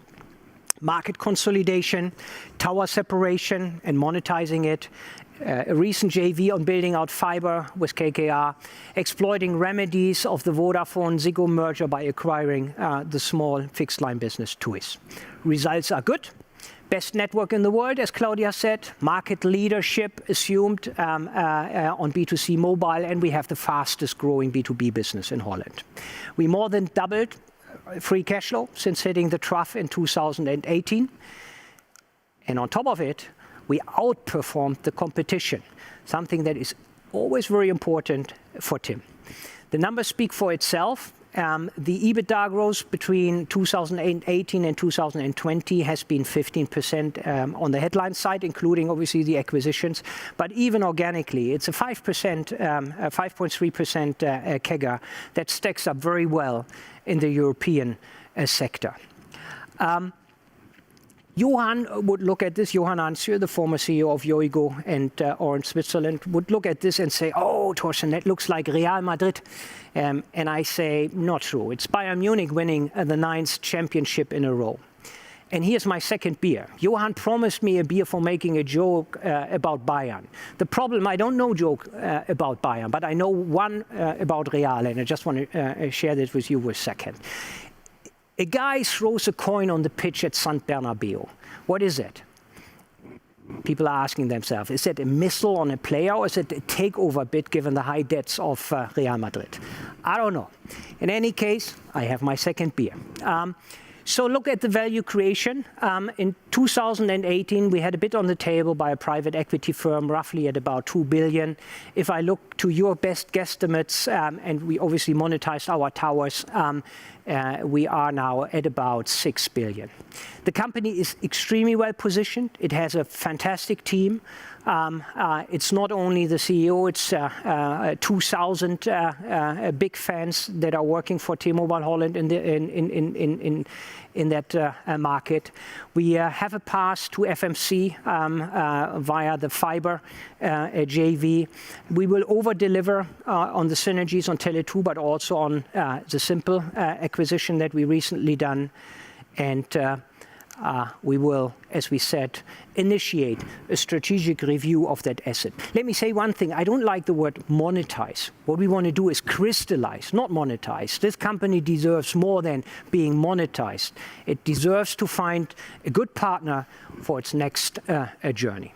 Market consolidation, tower separation and monetizing it, a recent JV on building out fiber with KKR, exploiting remedies of the Vodafone-Ziggo merger by acquiring the small fixed line business TUIS. Results are good. Best network in the world, as Claudia said, market leadership assumed on B2C mobile, and we have the fastest growing B2B business in Holland. We more than doubled free cash flow since hitting the trough in 2018. And on top of it, we outperformed the competition, something that is always very important for Tim. The numbers speak for itself. The EBITDA growth between 2018 and 2020 has been 15% on the headline side, including obviously the acquisitions. But even organically, it's a 5.3% CAGR that stacks up very well in the European sector. Johan would look at this, Johan Ansjö, the former CEO of Yoigo and Orange Switzerland, would look at this and say, oh, Torsten, that looks like Real Madrid. And I say, not true. It's Bayern Munich winning the 9th championship in a row. And here's my second beer. Johan promised me a beer for making a joke about Bayern. The problem, I don't know joke about Bayern, but I know one about Real, and I just want to share this with you for a second. A guy throws a coin on the pitch at Sant Bernabeu. What is it? People are asking themselves, is it a missile on a player or is it a takeover bid given the high debts of Real Madrid? I don't know. In any case, I have my second beer. So look at the value creation. In 2018, we had a bid on the table by a private equity firm, roughly at about 2 billion. If I look to your best guesstimates, and we obviously monetized our towers, we are now at about 6 billion. The company is extremely well positioned. It has a fantastic team. It's not only the CEO, it's 2,000 big fans that are working for T-Mobile Holland in that market. We have a path to FMC via the fiber JV. We will over-deliver on the synergies on Tele2, but also on the Simple acquisition that we recently done. And we will, as we said, initiate a strategic review of that asset. Let me say one thing. I don't like the word monetize. What we want to do is crystallize, not monetize. This company deserves more than being monetized. It deserves to find a good partner for its next journey.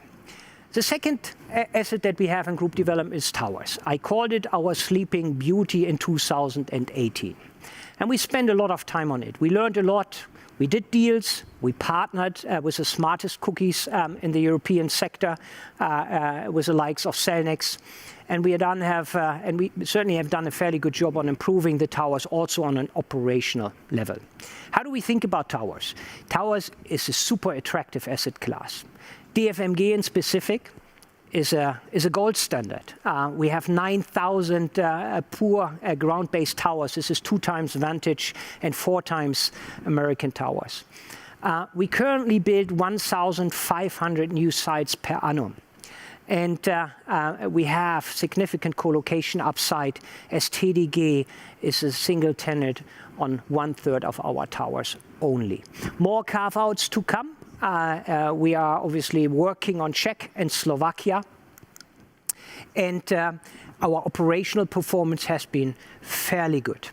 The second asset that we have in group development is towers. I called it our sleeping beauty in 2018. And we spent a lot of time on it. We learned a lot. We did deals. We partnered with the smartest cookies in the European sector, with the likes of Cellnex. And we certainly have done a fairly good job on improving the towers also on an operational level. How do we think about towers? Towers is a super attractive asset class. DFMG in specific is a gold standard. We have 9,000 poor ground-based towers. This is 2 times Vantage and 4 times American Towers. We currently build 1,500 new sites per annum. And we have significant co-location upside as TDG is a single tenant on 1/3 of our towers only. More carve-outs to come. We are obviously working on Czech and Slovakia. And our operational performance has been fairly good.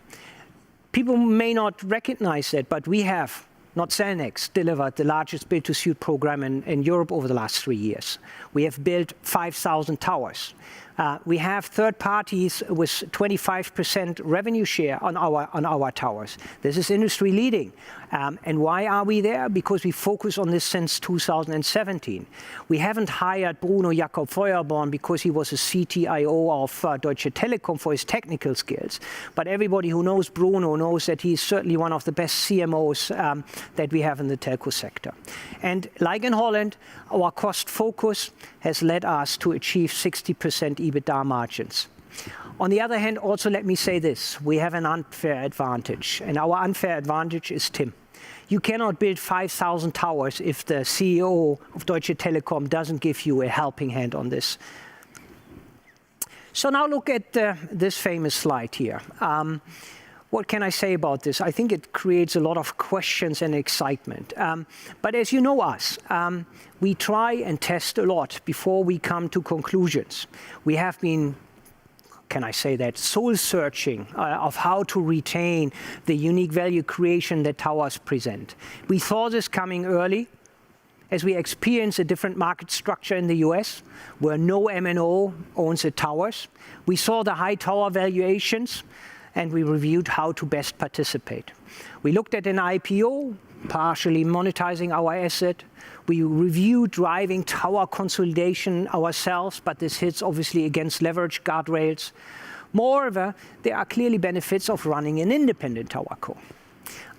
People may not recognize that, but we have, not Cellnex, delivered the largest build-to-suit program in Europe over the last 3 years. We have built 5,000 towers. We have third parties with 25% revenue share on our towers. This is industry leading. And why are we there? Because we focus on this since 2017. We haven't hired Bruno Jakob Feuerborn because he was a CTIO of Deutsche Telekom for his technical skills. But everybody who knows Bruno knows that he's certainly one of the best CMOs that we have in the telco sector. And like in Holland, our cost focus has led us to achieve 60% EBITDA margins. On the other hand, also let me say this, we have an unfair advantage, and our unfair advantage is TIM. You cannot build 5,000 towers if the CEO of Deutsche Telekom doesn't give you a helping hand on this. So now look at this famous slide here. What can I say about this? I think it creates a lot of questions and excitement. But as you know us, we try and test a lot before we come to conclusions. We have been, can I say that, soul searching of how to retain the unique value creation that towers present. We saw this coming early as we experienced a different market structure in the US where no MNO owns the towers. We saw the high tower valuations and we reviewed how to best participate. We looked at an IPO, partially monetizing our asset. We reviewed driving tower consolidation ourselves, but this hits obviously against leverage guardrails. Moreover, there are clearly benefits of running an independent tower co.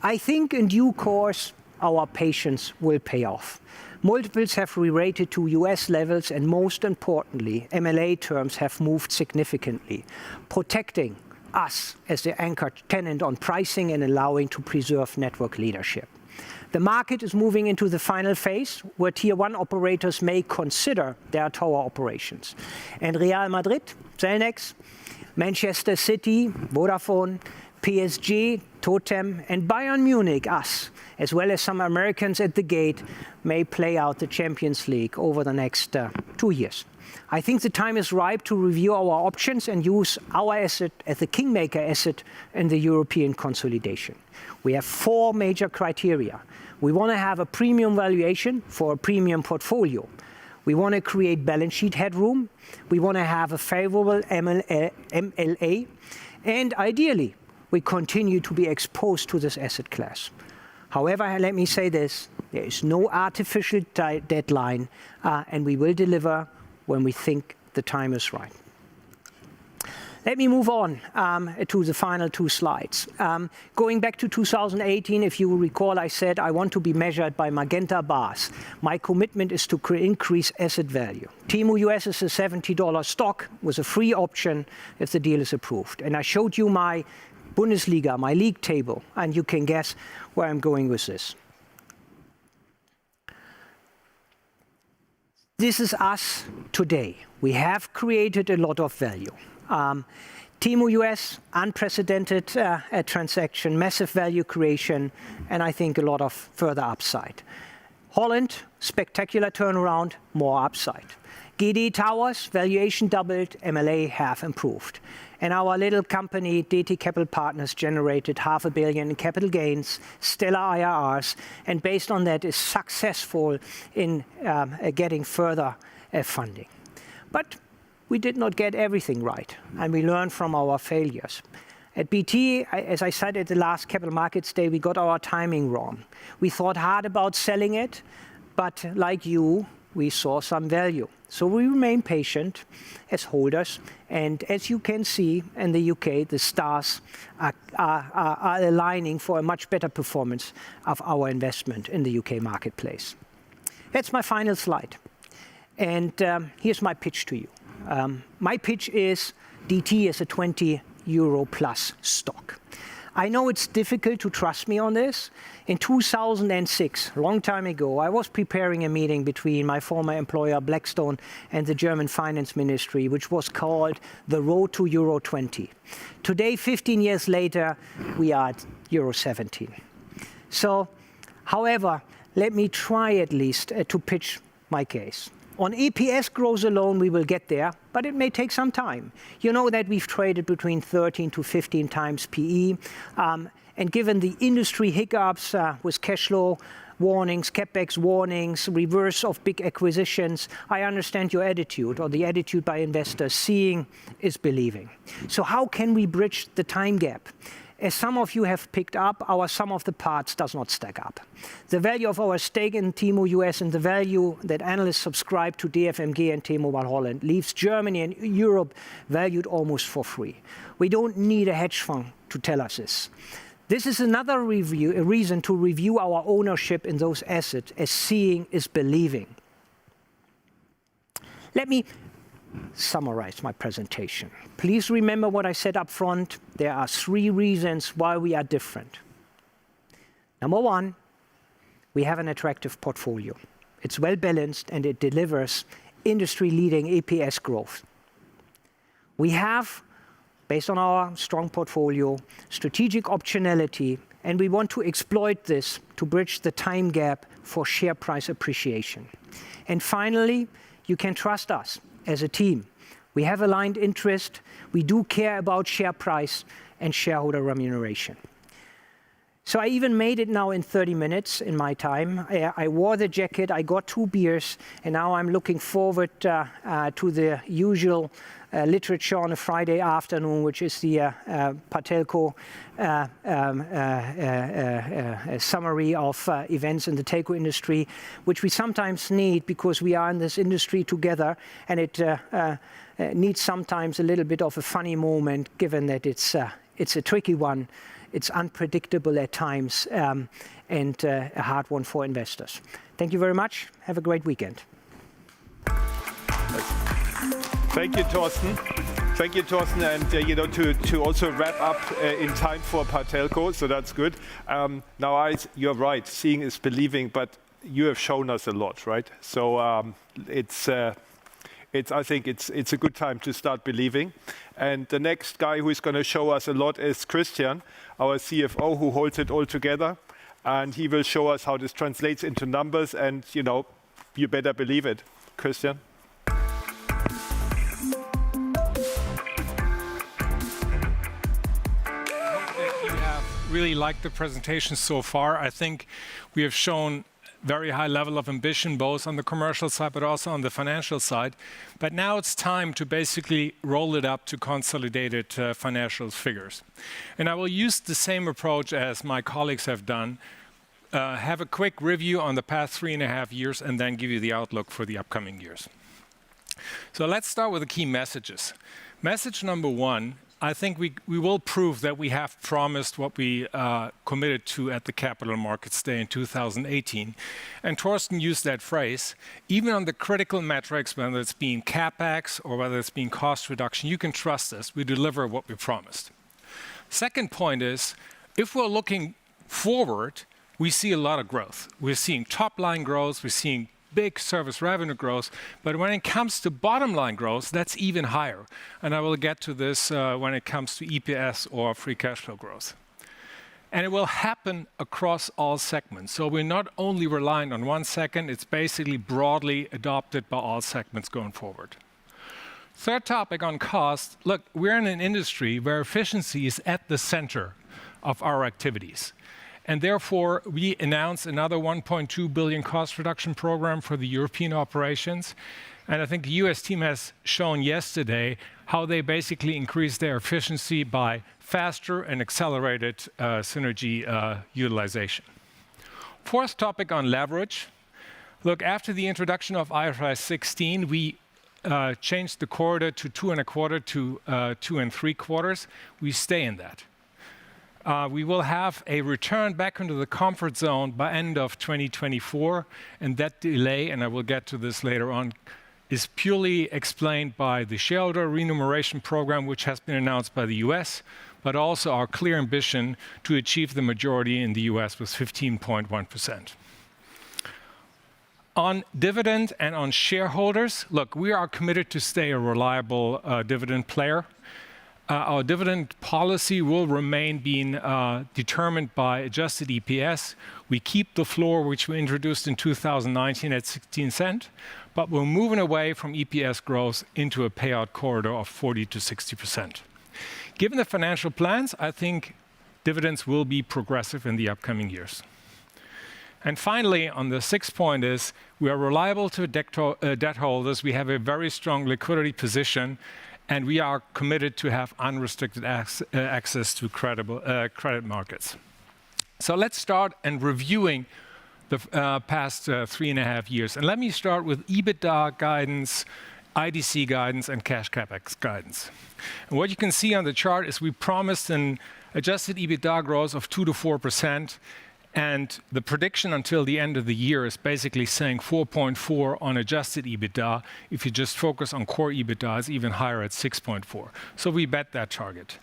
I think in due course, our patience will pay off. Multiples have re-rated to US levels, and most importantly, MLA terms have moved significantly, protecting us as the anchor tenant on pricing and allowing to preserve network leadership. The market is moving into the final phase where Tier 1 operators may consider their tower operations. And Real Madrid, Cellnex, Manchester City, Vodafone, PSG, Totem, and Bayern Munich, us, as well as some Americans at the gate, may play out the Champions League over the next 2 years. I think the time is ripe to review our options and use our asset as the kingmaker asset in the European consolidation. We have 4 major criteria. We want to have a premium valuation for a premium portfolio. We want to create balance sheet headroom. We want to have a favorable MLA. And ideally, we continue to be exposed to this asset class. However, let me say this, there is no artificial deadline, and we will deliver when we think the time is right. Let me move on to the final 2 slides. Going back to 2018, if you recall, I said I want to be measured by magenta bars. My commitment is to increase asset value. T-Mobile US is a $70 stock with a free option if the deal is approved. And I showed you my Bundesliga, my league table, and you can guess where I'm going with this. This is us today. We have created a lot of value. T-Mobile US, unprecedented transaction, massive value creation, and I think a lot of further upside. Holland, spectacular turnaround, more upside. GD Towers, valuation doubled, MLA have improved. And our little company, DT Capital Partners, generated $500 million in capital gains, stellar IRRs, and based on that is successful in getting further funding. But we did not get everything right, and we learned from our failures. At BT, as I said at the last Capital Markets Day, we got our timing wrong. We thought hard about selling it, but like you, we saw some value. So we remain patient as holders, and as you can see in the UK, the stars are aligning for a much better performance of our investment in the UK marketplace. That's my final slide. And here's my pitch to you. My pitch is DT is a 20 euro plus stock. I know it's difficult to trust me on this. In 2006, a long time ago, I was preparing a meeting between my former employer Blackstone and the German Finance Ministry, which was called the Road to Euro 20. Today, 15 years later, we are at Euro 17. So, however, let me try at least to pitch my case. On EPS growth alone, we will get there, but it may take some time. You know that we've traded between 13 to 15 times PE, and given the industry hiccups with cash flow warnings, CapEx warnings, reverse of big acquisitions, I understand your attitude, or the attitude by investors. Seeing is believing. So how can we bridge the time gap? As some of you have picked up, our sum of the parts does not stack up. The value of our stake in T-Mobile US and the value that analysts subscribe to DFMG and T-Mobile Holland leaves Germany and Europe valued almost for free. We don't need a hedge fund to tell us this. This is another reason to review our ownership in those assets, as seeing is believing. Let me summarize my presentation. Please remember what I said up front. There are 3 reasons why we are different. Number 1, we have an attractive portfolio. It's well balanced and it delivers industry-leading EPS growth. We have, based on our strong portfolio, strategic optionality, and we want to exploit this to bridge the time gap for share price appreciation. And finally, you can trust us as a team. We have aligned interest. We do care about share price and shareholder remuneration. So I even made it now in 30 minutes in my time. I wore the jacket, I got 2 beers, and now I'm looking forward to the usual literature on a Friday afternoon, which is the Patelco summary of events in the telco industry, which we sometimes need because we are in this industry together, and it needs sometimes a little bit of a funny moment, given that it's a tricky one. It's unpredictable at times, and a hard one for investors. Thank you very much. Have a great weekend. Thank you, Thorsten. Thank you, Thorsten, and to also wrap up in time for Patelco, so that's good. Now, you're right. Seeing is believing, but you have shown us a lot, right? So I think it's a good time to start believing. And the next guy who is going to show us a lot is Christian, our CFO, who holds it all together. And he will show us how this translates into numbers. And, you better believe it. Christian. Really liked the presentation so far. I think we have shown very high level of ambition, both on the commercial side, but also on the financial side. But now it's time to basically roll it up to consolidated financial figures. And I will use the same approach as my colleagues have done, have a quick review on the past 3.5 years, and then give you the outlook for the upcoming years. So let's start with the key messages. Message number 1, I think we will prove that we have promised what we committed to at the Capital Markets Day in 2018. And Thorsten used that phrase. Even on the critical metrics, whether it's being CapEx or whether it's being cost reduction, you can trust us. We deliver what we promised. Second point is, if we're looking forward, we see a lot of growth. We're seeing top line growth. We're seeing big service revenue growth, but when it comes to bottom line growth, that's even higher. And I will get to this when it comes to EPS or free cash flow growth. And it will happen across all segments. So we're not only relying on one segment, it's basically broadly adopted by all segments going forward. Third topic on cost. Look, we're in an industry where efficiency is at the center of our activities. And therefore, we announced another 1.2 billion cost reduction program for the European operations. And I think the US team has shown yesterday how they basically increased their efficiency by faster and accelerated synergy utilization. Fourth topic on leverage. Look, after the introduction of IFRS 16, we changed the corridor to 2.25 to 2.75. We stay in that. We will have a return back into the comfort zone by end of 2024, and that delay, and I will get to this later on, is purely explained by the shareholder remuneration program, which has been announced by the US, but also our clear ambition to achieve the majority in the US with 15.1%. On dividend and on shareholders, look, we are committed to stay a reliable dividend player. Our dividend policy will remain being determined by adjusted EPS. We keep the floor, which we introduced in 2019 at 16 cents, but we're moving away from EPS growth into a payout corridor of 40 to 60%. Given the financial plans, I think dividends will be progressive in the upcoming years. And finally, on the sixth point is, we are reliable to debt holders. We have a very strong liquidity position, and we are committed to have unrestricted access to credit markets. So let's start and reviewing the past 3.5 years. And let me start with EBITDA guidance, IDC guidance, and cash CapEx guidance. And what you can see on the chart is we promised an adjusted EBITDA growth of 2 to 4%, and the prediction until the end of the year is basically saying 4.4 on adjusted EBITDA. If you just focus on core EBITDA, it's even higher at 6.4. So we bet that target.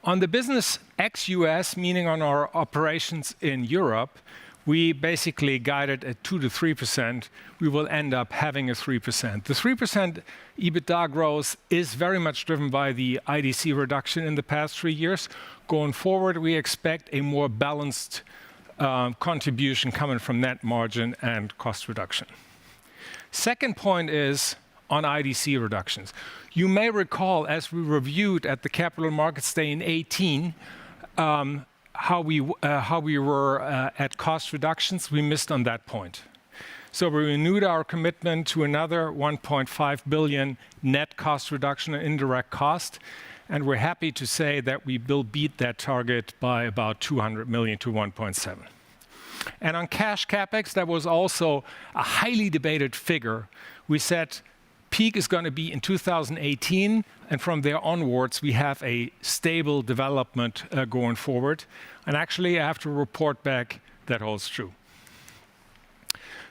On the business ex-US, meaning on our operations in Europe, we basically guided at 2 to 3%. We will end up having a 3%. The 3% EBITDA growth is very much driven by the IDC reduction in the past 3 years. Going forward, we expect a more balanced contribution coming from net margin and cost reduction. Second point is on IDC reductions. You may recall, as we reviewed at the Capital Markets Day in 2018, how we were at cost reductions. We missed on that point. So we renewed our commitment to another 1.5 billion net cost reduction in indirect cost, and we're happy to say that we will beat that target by about 200 million to 1.7. And on cash capex, that was also a highly debated figure. We said peak is going to be in 2018, and from there onwards, we have a stable development going forward. And actually, I have to report back that holds true.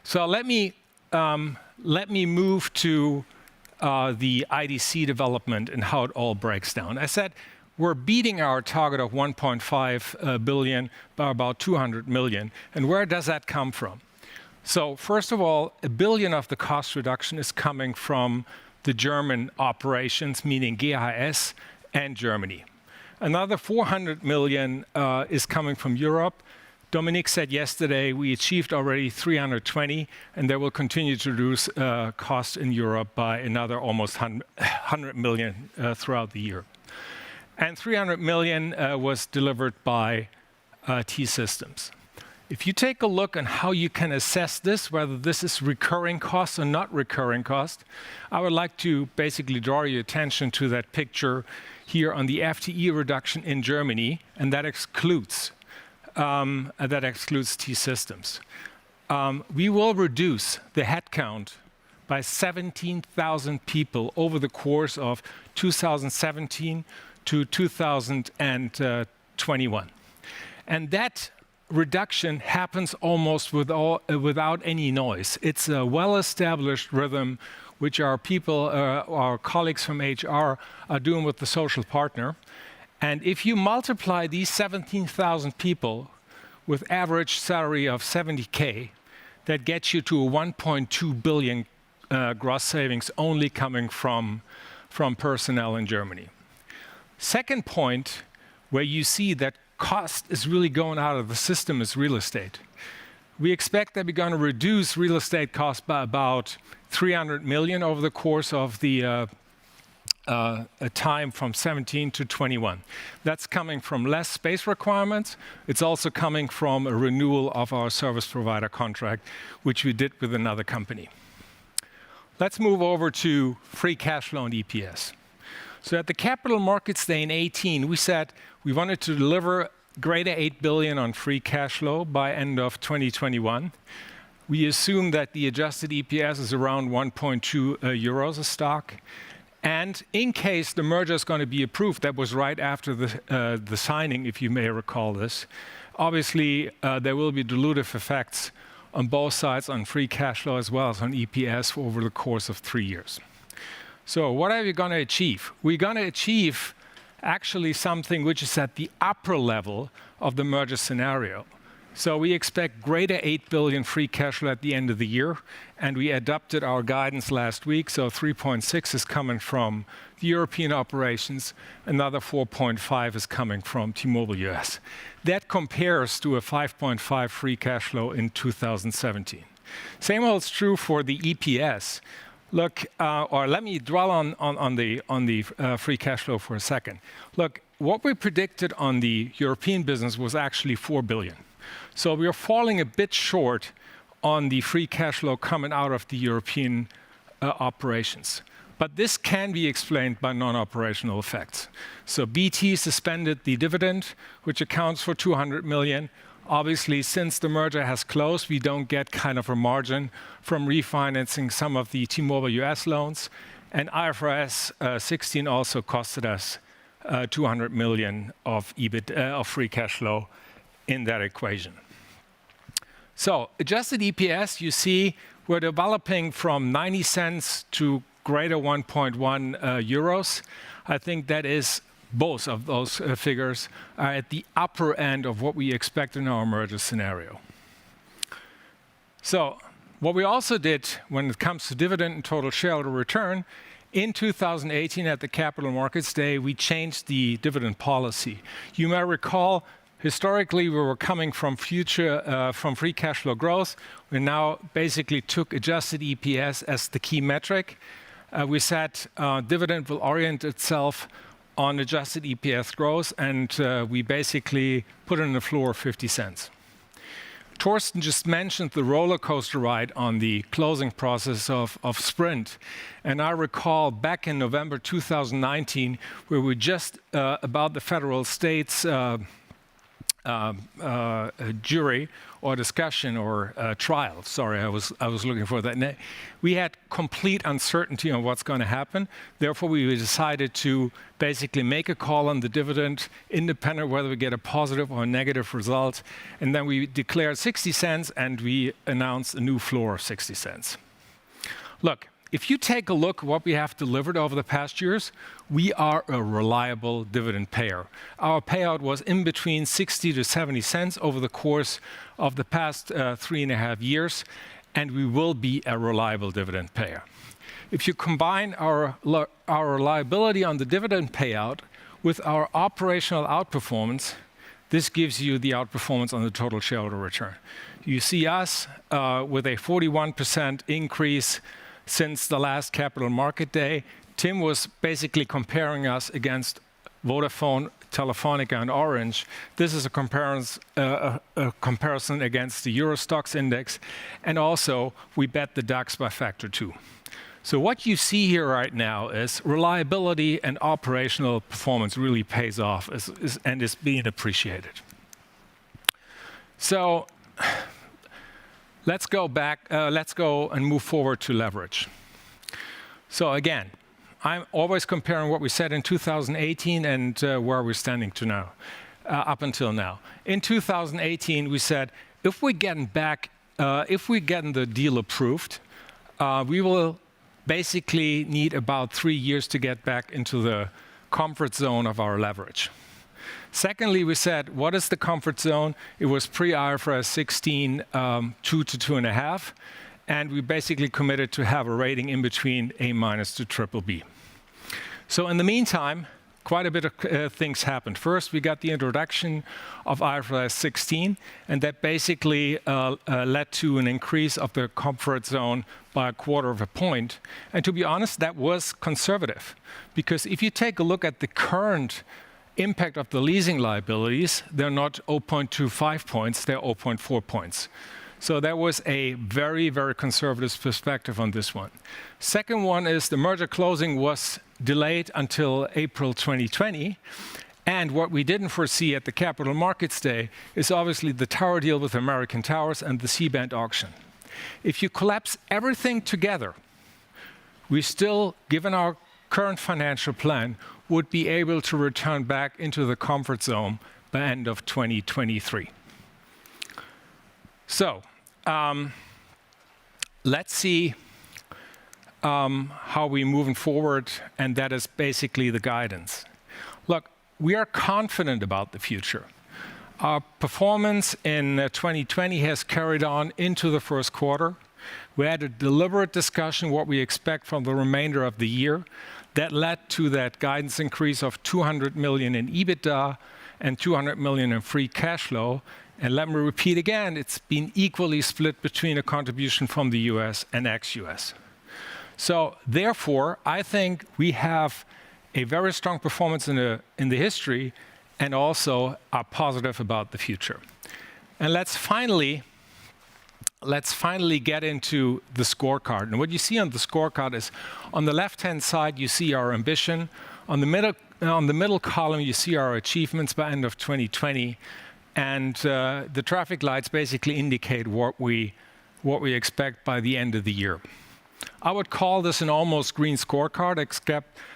So let me move to the IDC development and how it all breaks down. I said we're beating our target of 1.5 billion by about 200 million. And where does that come from? So first of all, 1 billion of the cost reduction is coming from the German operations, meaning GHS and Germany. Another 400 million is coming from Europe. Dominique said yesterday we achieved already 320, and they will continue to reduce costs in Europe by another almost 100 million throughout the year. And 300 million was delivered by T-Systems. If you take a look on how you can assess this, whether this is recurring costs or not recurring cost, I would like to basically draw your attention to that picture here on the FTE reduction in Germany, and that excludes T-Systems. We will reduce the headcount by 17,000 people over the course of 2017 to 2021. And that reduction happens almost without any noise. It's a well-established rhythm which our people, our colleagues from HR are doing with the social partner. And if you multiply these 17,000 people with average salary of 70K, that gets you to a 1.2 billion gross savings only coming from personnel in Germany. Second point, where you see that cost is really going out of the system, is real estate. We expect that we're going to reduce real estate costs by about 300 million over the course of the time from 17 to 21. That's coming from less space requirements. It's also coming from a renewal of our service provider contract, which we did with another company. Let's move over to free cash flow and EPS. So at the Capital Markets Day in 2018, we said we wanted to deliver greater 8 billion on free cash flow by end of 2021. We assume that the adjusted EPS is around 1.2 euros a stock. And in case the merger is going to be approved, that was right after the signing, if you may recall this, obviously there will be dilutive effects on both sides on free cash flow as well as on EPS over the course of 3 years. So what are we going to achieve? We're going to achieve actually something which is at the upper level of the merger scenario. So we expect greater 8 billion free cash flow at the end of the year, and we adopted our guidance last week, so 3.6 is coming from the European operations, another 4.5 is coming from T-Mobile US. That compares to a 5.5 free cash flow in 2017. Same holds true for the EPS. Look, or let me dwell on the free cash flow for a second. Look, what we predicted on the European business was actually 4 billion. So we are falling a bit short on the free cash flow coming out of the European operations. But this can be explained by non-operational effects. So BT suspended the dividend, which accounts for 200 million. Obviously, since the merger has closed, we don't get kind of a margin from refinancing some of the T-Mobile US loans. And IFRS 16 also costed us 200 million of EBIT of free cash flow in that equation. So adjusted EPS, you see we're developing from 90 cents to greater 1.1 euros. I think that is both of those figures are at the upper end of what we expect in our merger scenario. So what we also did when it comes to dividend and total shareholder return, in 2018 at the Capital Markets Day, we changed the dividend policy. You may recall, historically, we were coming from from free cash flow growth. We now basically took adjusted EPS as the key metric. We said dividend will orient itself on adjusted EPS growth, and we basically put in a floor of 50 cents. Torsten just mentioned the roller coaster ride on the closing process of Sprint. And I recall back in November 2019, where we just about the federal states jury or discussion or trial. Sorry, I was looking for that. We had complete uncertainty on what's going to happen. Therefore, we decided to basically make a call on the dividend, independent whether we get a positive or a negative result. And then we declared 60 cents and we announced a new floor of 60 cents. Look, if you take a look at what we have delivered over the past years, we are a reliable dividend payer. Our payout was in between 60 to 70 cents over the course of the past 3.5 years, and we will be a reliable dividend payer. If you combine our reliability on the dividend payout with our operational outperformance, this gives you the outperformance on the total shareholder return. You see us with a 41% increase since the last Capital Market Day. Tim was basically comparing us against Vodafone, Telefonica, and Orange. This is a comparison against the Euro Stoxx index, and also we bet the DAX by factor 2. So what you see here right now is reliability and operational performance really pays off and is being appreciated. So let's go back, let's go and move forward to leverage. So again, I'm always comparing what we said in 2018 and where we're standing to now, up until now. In 2018, we said, if we're getting the deal approved, we will basically need about 3 years to get back into the comfort zone of our leverage. Secondly, we said, what is the comfort zone? It was pre-IFRS 16, 2 to 2.5, and we basically committed to have a rating in between A- to BBB. So in the meantime, quite a bit of things happened. First, we got the introduction of IFRS 16, and that basically led to an increase of the comfort zone by 1/4 point. And to be honest, that was conservative, because if you take a look at the current impact of the leasing liabilities, they're not 0.25 points, they're 0.4 points. So that was a very, very conservative perspective on this one. Second one is the merger closing was delayed until April 2020. And what we didn't foresee at the Capital Markets Day is obviously the tower deal with American Towers and the C-band auction. If you collapse everything together, we still, given our current financial plan, would be able to return back into the comfort zone by end of 2023. So let's see how we're moving forward, and that is basically the guidance. Look, we are confident about the future. Our performance in 2020 has carried on into the first quarter. We had a deliberate discussion what we expect from the remainder of the year. That led to that guidance increase of 200 million in EBITDA and 200 million in free cash flow. And let me repeat again, it's been equally split between a contribution from the US and ex-US. So therefore, I think we have a very strong performance in the history and also are positive about the future. And let's finally get into the scorecard. And what you see on the scorecard is, on the left-hand side, you see our ambition. On the middle column, you see our achievements by end of 2020. And the traffic lights basically indicate what we expect by the end of the year. I would call this an almost green scorecard,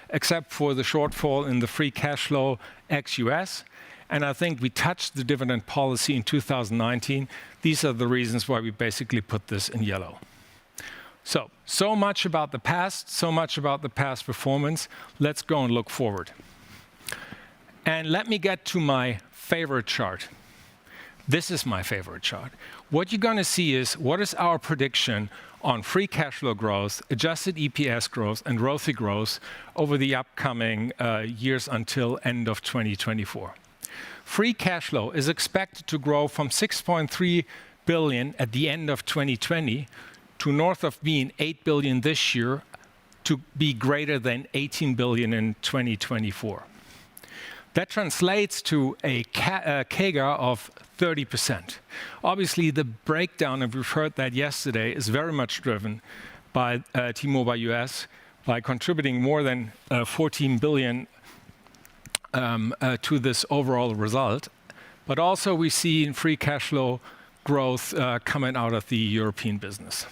except for the shortfall in the free cash flow ex-US. And I think we touched the dividend policy in 2019. These are the reasons why we basically put this in yellow. So much about the past, so much about the past performance. Let's go and look forward. And let me get to my favorite chart. This is my favorite chart. What you're going to see is what is our prediction on free cash flow growth, adjusted EPS growth, and ROCE growth over the upcoming years until end of 2024. Free cash flow is expected to grow from 6.3 billion at the end of 2020 to north of being 8 billion this year to be greater than 18 billion in 2024. That translates to a CAGR of 30%. Obviously, the breakdown, and we've heard that yesterday, is very much driven by T-Mobile US, by contributing more than 14 billion to this overall result. But also we see in free cash flow growth coming out of the European business.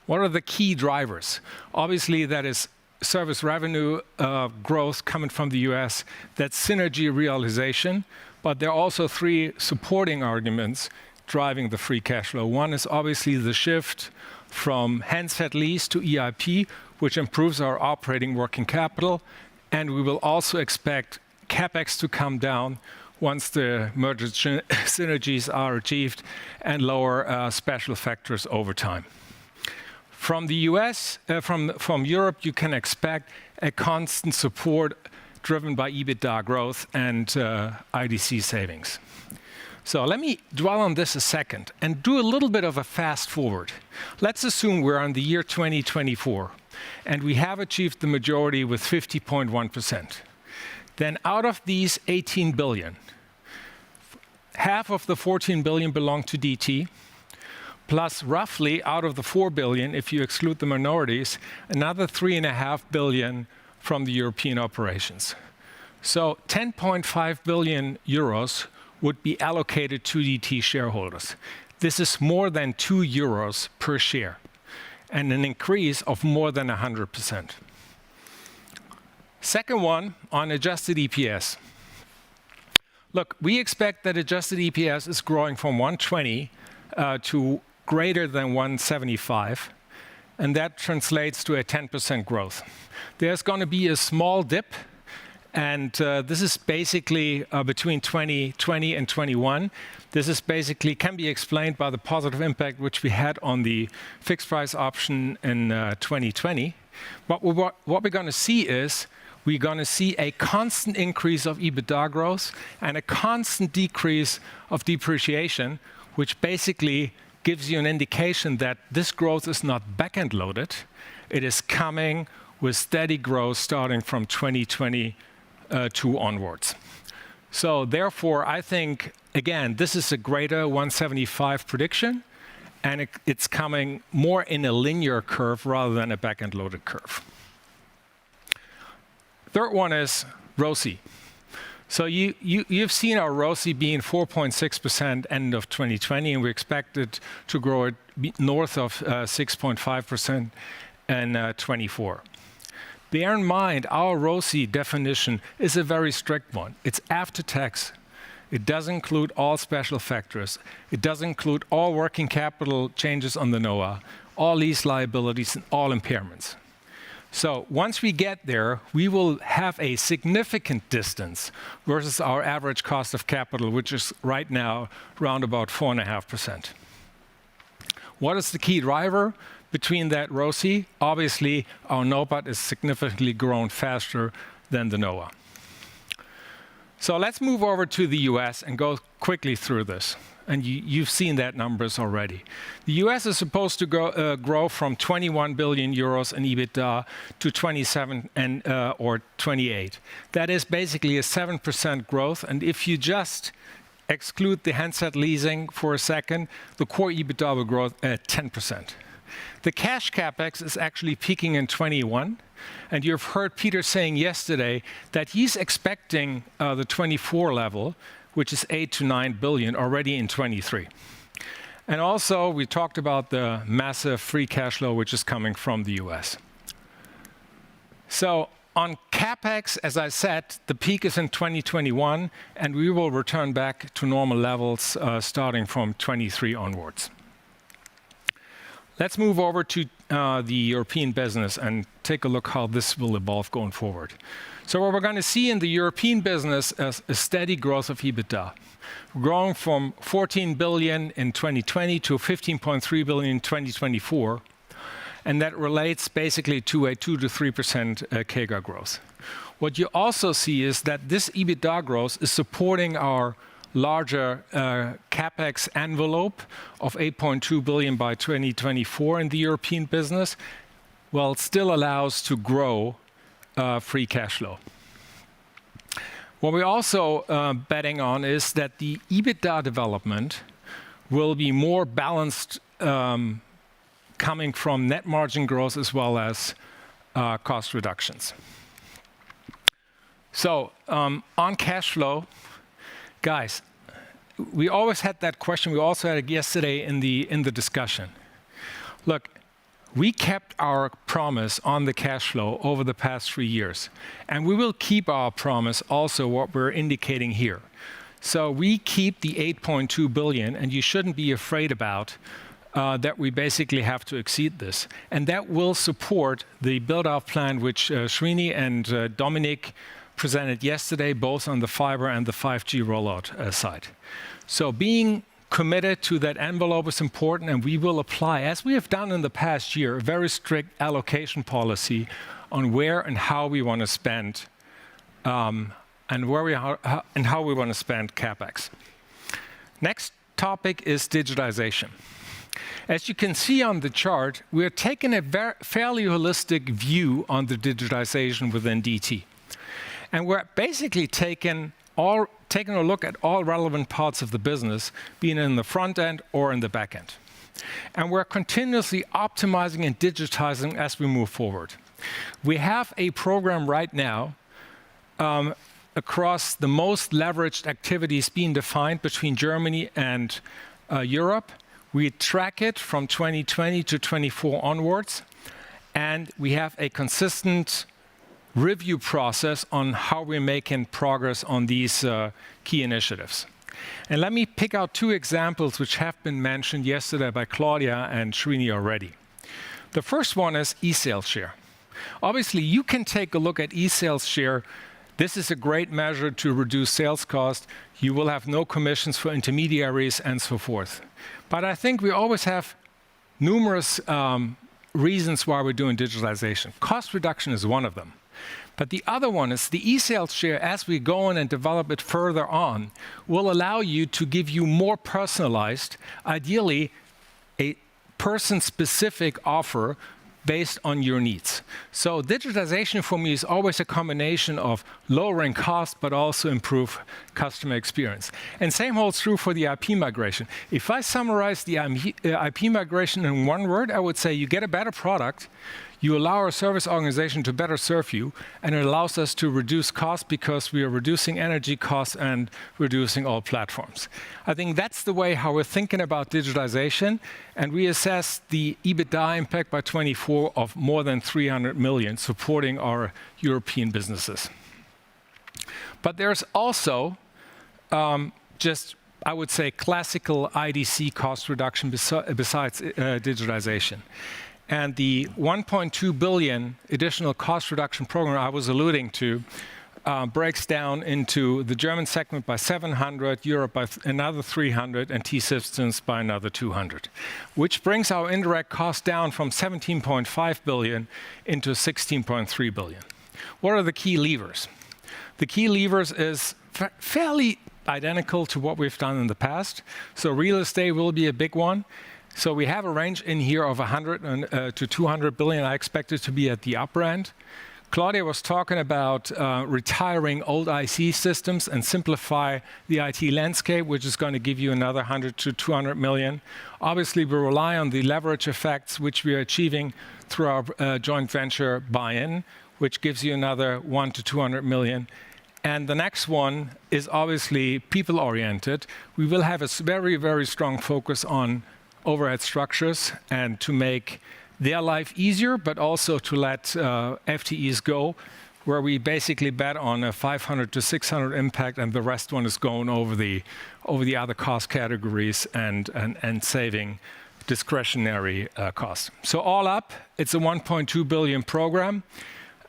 What are the key drivers? Obviously, that is service revenue growth coming from the US, that's synergy realization, but there are also three supporting arguments driving the free cash flow. One is obviously the shift from handset lease to EIP, which improves our operating working capital, and we will also expect CapEx to come down once the merger synergies are achieved and lower special factors over time. From the US, from Europe, you can expect a constant support driven by EBITDA growth and IDC savings. So let me dwell on this a second and do a little bit of a fast forward. Let's assume we're on the year 2024 and we have achieved the majority with 50.1%. Then out of these 18 billion, half of the 14 billion belong to DT, plus roughly out of the 4 billion, if you exclude the minorities, another 3.5 billion from the European operations. So 10.5 billion euros would be allocated to DT shareholders. This is more than 2 euros per share and an increase of more than 100%. Second one on adjusted EPS. Look, we expect that adjusted EPS is growing from 120 to greater than 175, and that translates to a 10% growth. There's going to be a small dip, and this is basically between 2020 and 21. This is basically can be explained by the positive impact which we had on the fixed price option in 2020. But what we're going to see is we're going to see a constant increase of EBITDA growth and a constant decrease of depreciation, which basically gives you an indication that this growth is not back-end loaded. It is coming with steady growth starting from 2022 onwards. So therefore, I think, again, this is a greater 175 prediction, and it's coming more in a linear curve rather than a back-end loaded curve. Third one is ROCE. So you've seen our ROCE being 4.6% end of 2020, and we expect it to grow at north of 6.5% in 24. Bear in mind, our ROCE definition is a very strict one. It's after tax. It does include all special factors. It does include all working capital changes on the NOA, all lease liabilities, and all impairments. So once we get there, we will have a significant distance versus our average cost of capital, which is right now around about 4.5%. What is the key driver between that ROCE? Obviously, our NOPAT is significantly grown faster than the NOA. So let's move over to the US and go quickly through this. And you've seen that numbers already. The US is supposed to grow from 21 billion euros in EBITDA to 27 or 28. That is basically a 7% growth. And if you just exclude the handset leasing for a second, the core EBITDA will grow at 10%. The cash capex is actually peaking in 21. And you've heard Peter saying yesterday that he's expecting the 24 level, which is 8 to 9 billion already in 23. And also, we talked about the massive free cash flow, which is coming from the US. So on CapEx, as I said, the peak is in 2021, and we will return back to normal levels starting from 23 onwards. Let's move over to the European business and take a look how this will evolve going forward. So what we're going to see in the European business is a steady growth of EBITDA, growing from 14 billion in 2020 to 15.3 billion in 2024. And that relates basically to a 2 to 3% CAGR growth. What you also see is that this EBITDA growth is supporting our larger CapEx envelope of 8.2 billion by 2024 in the European business, while it still allows to grow free cash flow. What we're also betting on is that the EBITDA development will be more balanced coming from net margin growth as well as cost reductions. So on cash flow, guys, we always had that question. We also had it yesterday in the discussion. Look, we kept our promise on the cash flow over the past 3 years, and we will keep our promise also what we're indicating here. So we keep the 8.2 billion, and you shouldn't be afraid about that we basically have to exceed this. And that will support the build-out plan which Srini and Dominic presented yesterday, both on the fiber and the 5G rollout side. So being committed to that envelope is important, and we will apply, as we have done in the past year, a very strict allocation policy on where and how we want to spend and how we want to spend CapEx. Next topic is digitization. As you can see on the chart, we are taking a fairly holistic view on the digitization within DT. And we're basically taking a look at all relevant parts of the business, being in the front end or in the back end. And we're continuously optimizing and digitizing as we move forward. We have a program right now across the most leveraged activities being defined between Germany and Europe. We track it from 2020 to 24 onwards, and we have a consistent review process on how we're making progress on these key initiatives. And let me pick out 2 examples which have been mentioned yesterday by Claudia and Srini already. The first one is e-sales share. Obviously, you can take a look at e-sales share. This is a great measure to reduce sales cost. You will have no commissions for intermediaries and so forth. But I think we always have numerous reasons why we're doing digitalization. Cost reduction is one of them. But the other one is the e-sales share, as we go on and develop it further on, will allow you to give you more personalized, ideally a person-specific offer based on your needs. So digitization for me is always a combination of lowering cost, but also improve customer experience. And same holds true for the IP migration. If I summarize the IP migration in one word, I would say you get a better product, you allow our service organization to better serve you, and it allows us to reduce costs because we are reducing energy costs and reducing all platforms. I think that's the way how we're thinking about digitization, and we assess the EBITDA impact by 24 of more than 300 million supporting our European businesses. But there's also just, I would say, classical IDC cost reduction besides digitization. And the 1.2 billion additional cost reduction program I was alluding to breaks down into the German segment by 700, Europe by another 300, and T-Systems by another 200, which brings our indirect cost down from 17.5 billion into 16.3 billion. What are the key levers? The key levers is fairly identical to what we've done in the past. So real estate will be a big one. So we have a range in here of 100 to 200 billion. I expect it to be at the upper end. Claudia was talking about retiring old IC systems and simplify the IT landscape, which is going to give you another 100 to 200 million. Obviously, we rely on the leverage effects, which we are achieving through our joint venture buy-in, which gives you another 1 to 200 million. And the next one is obviously people-oriented. We will have a very, very strong focus on overhead structures and to make their life easier, but also to let FTEs go, where we basically bet on a 500 to 600 impact, and the rest one is going over the other cost categories and saving discretionary costs. So all up, it's a 1.2 billion program,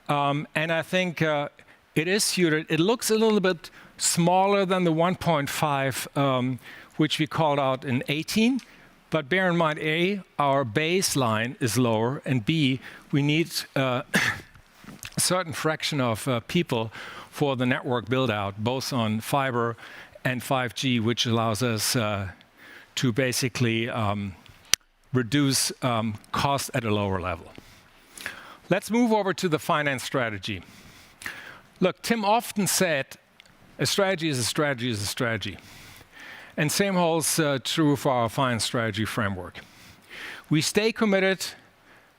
and I think it is suited. It looks a little bit smaller than the 1.5, which we called out in 18. But bear in mind, A, our baseline is lower, and B, we need a certain fraction of people for the network build-out, both on fiber and 5G, which allows us to basically reduce costs at a lower level. Let's move over to the finance strategy. Look, Tim often said, a strategy is a strategy is a strategy. And same holds true for our finance strategy framework. We stay committed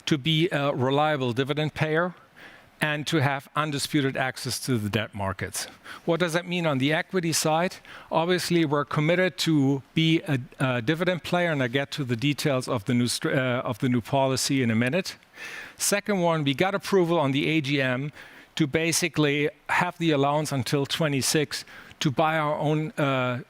to be a reliable dividend payer and to have undisputed access to the debt markets. What does that mean on the equity side? Obviously, we're committed to be a dividend player, and I get to the details of the new policy in a minute. Second one, we got approval on the AGM to basically have the allowance until 26 to buy our own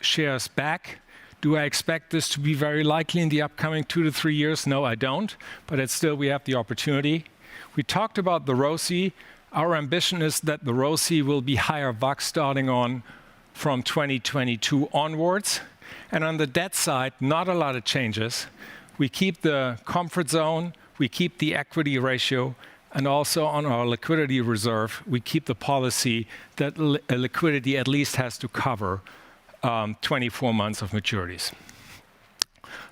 shares back. Do I expect this to be very likely in the upcoming 2 to 3 years? No, I don't, but it's still, we have the opportunity. We talked about the ROCE. Our ambition is that the ROCE will be higher WACC starting on from 2022 onwards. And on the debt side, not a lot of changes. We keep the comfort zone, we keep the equity ratio, and also on our liquidity reserve, we keep the policy that liquidity at least has to cover 24 months of maturities.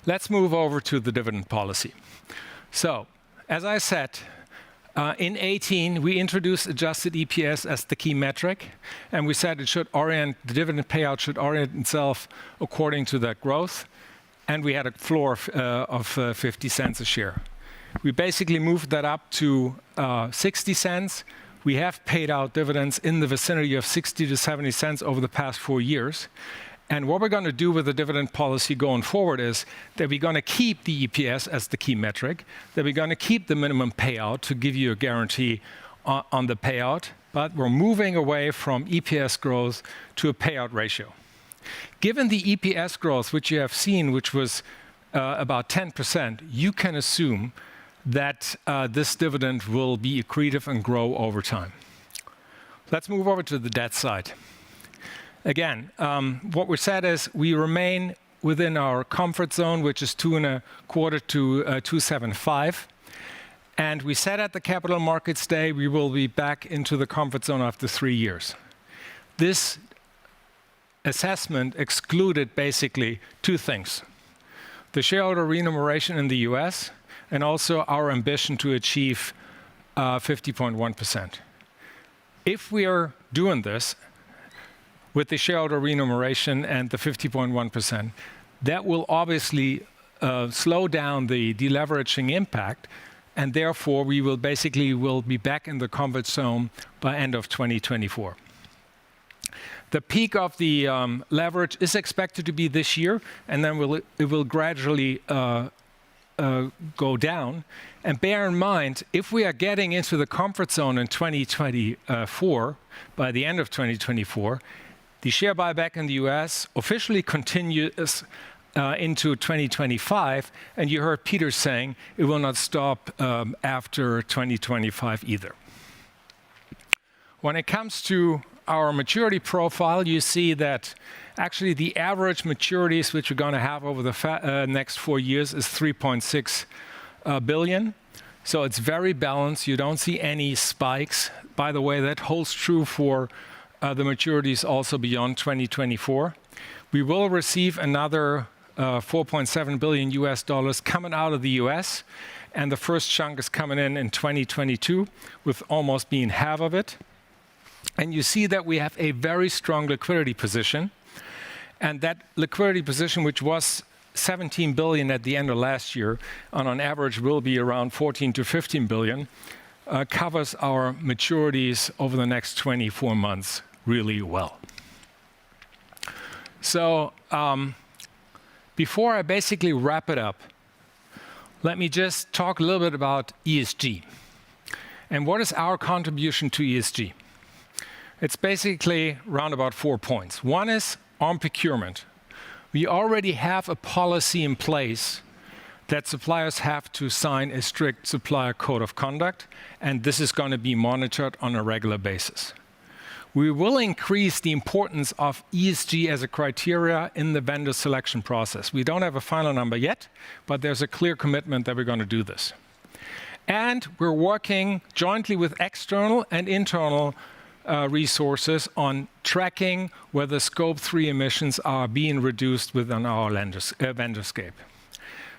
Let's move over to the dividend policy. So, as I said, in 18, we introduced adjusted EPS as the key metric, and we said the dividend payout should orient itself according to that growth, and we had a floor of 50 cents a share. We basically moved that up to 60 cents. We have paid out dividends in the vicinity of 60 to 70 cents over the past 4 years. And what we're going to do with the dividend policy going forward is that we're going to keep the EPS as the key metric, that we're going to keep the minimum payout to give you a guarantee on the payout, but we're moving away from EPS growth to a payout ratio. Given the EPS growth, which you have seen, which was about 10%, you can assume that this dividend will be accretive and grow over time. Let's move over to the debt side. Again, what we said is we remain within our comfort zone, which is 2.25 to 2.75. And we said at the Capital Markets Day, we will be back into the comfort zone after 3 years. This assessment excluded basically 2 things: the shareholder remuneration in the US, and also our ambition to achieve 50.1%. If we are doing this with the shareholder remuneration and the 50.1%, that will obviously slow down the deleveraging impact, and therefore we will be back in the comfort zone by end of 2024. The peak of the leverage is expected to be this year, and then it will gradually go down. And bear in mind, if we are getting into the comfort zone in 2024, by the end of 2024, the share buyback in the US officially continues into 2025, and you heard Peter saying it will not stop after 2025 either. When it comes to our maturity profile, you see that actually the average maturities which we're going to have over the next 4 years is 3.6 billion. So it's very balanced. You don't see any spikes. By the way, that holds true for the maturities also beyond 2024. We will receive another $4.7 billion US coming out of the US, and the first chunk is coming in 2022, with almost being half of it. And you see that we have a very strong liquidity position, and that liquidity position, which was 17 billion at the end of last year, and on average will be around 14 to 15 billion, covers our maturities over the next 24 months really well. So before I basically wrap it up, let me just talk a little bit about ESG. And what is our contribution to ESG? It's basically around about 4 points. One is on procurement. We already have a policy in place that suppliers have to sign a strict supplier code of conduct, and this is going to be monitored on a regular basis. We will increase the importance of ESG as a criteria in the vendor selection process. We don't have a final number yet, but there's a clear commitment that we're going to do this. And we're working jointly with external and internal resources on tracking whether Scope 3 emissions are being reduced within our vendorscape.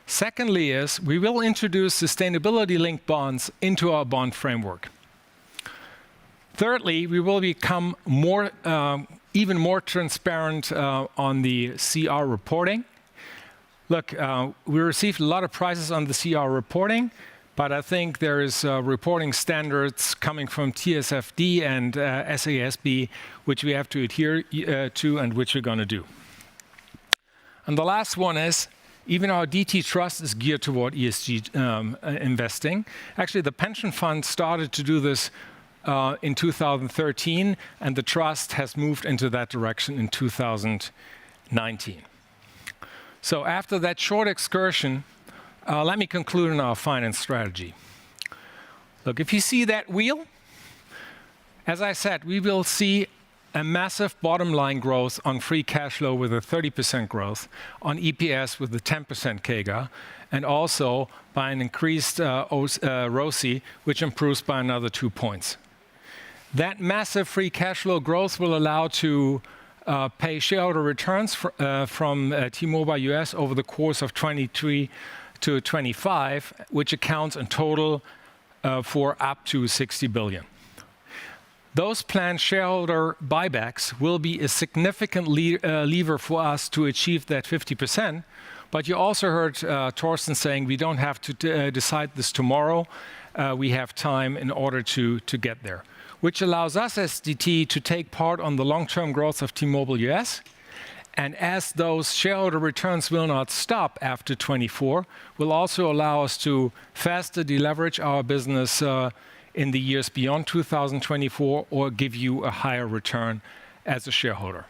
Secondly is we will introduce sustainability-linked bonds into our bond framework. Thirdly, we will become even more transparent on the CR reporting. Look, we received a lot of prizes on the CR reporting, but I think there is reporting standards coming from TSFD and SASB, which we have to adhere to and which we're going to do. And the last one is, even our DT Trust is geared toward ESG investing. Actually, the pension fund started to do this in 2013, and the trust has moved into that direction in 2019. So after that short excursion, let me conclude on our finance strategy. Look, if you see that wheel, as I said, we will see a massive bottom line growth on free cash flow with a 30% growth, on EPS with a 10% CAGR, and also by an increased ROCE, which improves by another 2 points. That massive free cash flow growth will allow to pay shareholder returns from T-Mobile US over the course of 23 to 25, which accounts in total for up to 60 billion. Those planned shareholder buybacks will be a significant lever for us to achieve that 50%. But you also heard Thorsten saying we don't have to decide this tomorrow. We have time in order to get there, which allows us as DT to take part on the long-term growth of T-Mobile US. And as those shareholder returns will not stop after 24, will also allow us to faster deleverage our business in the years beyond 2024 or give you a higher return as a shareholder.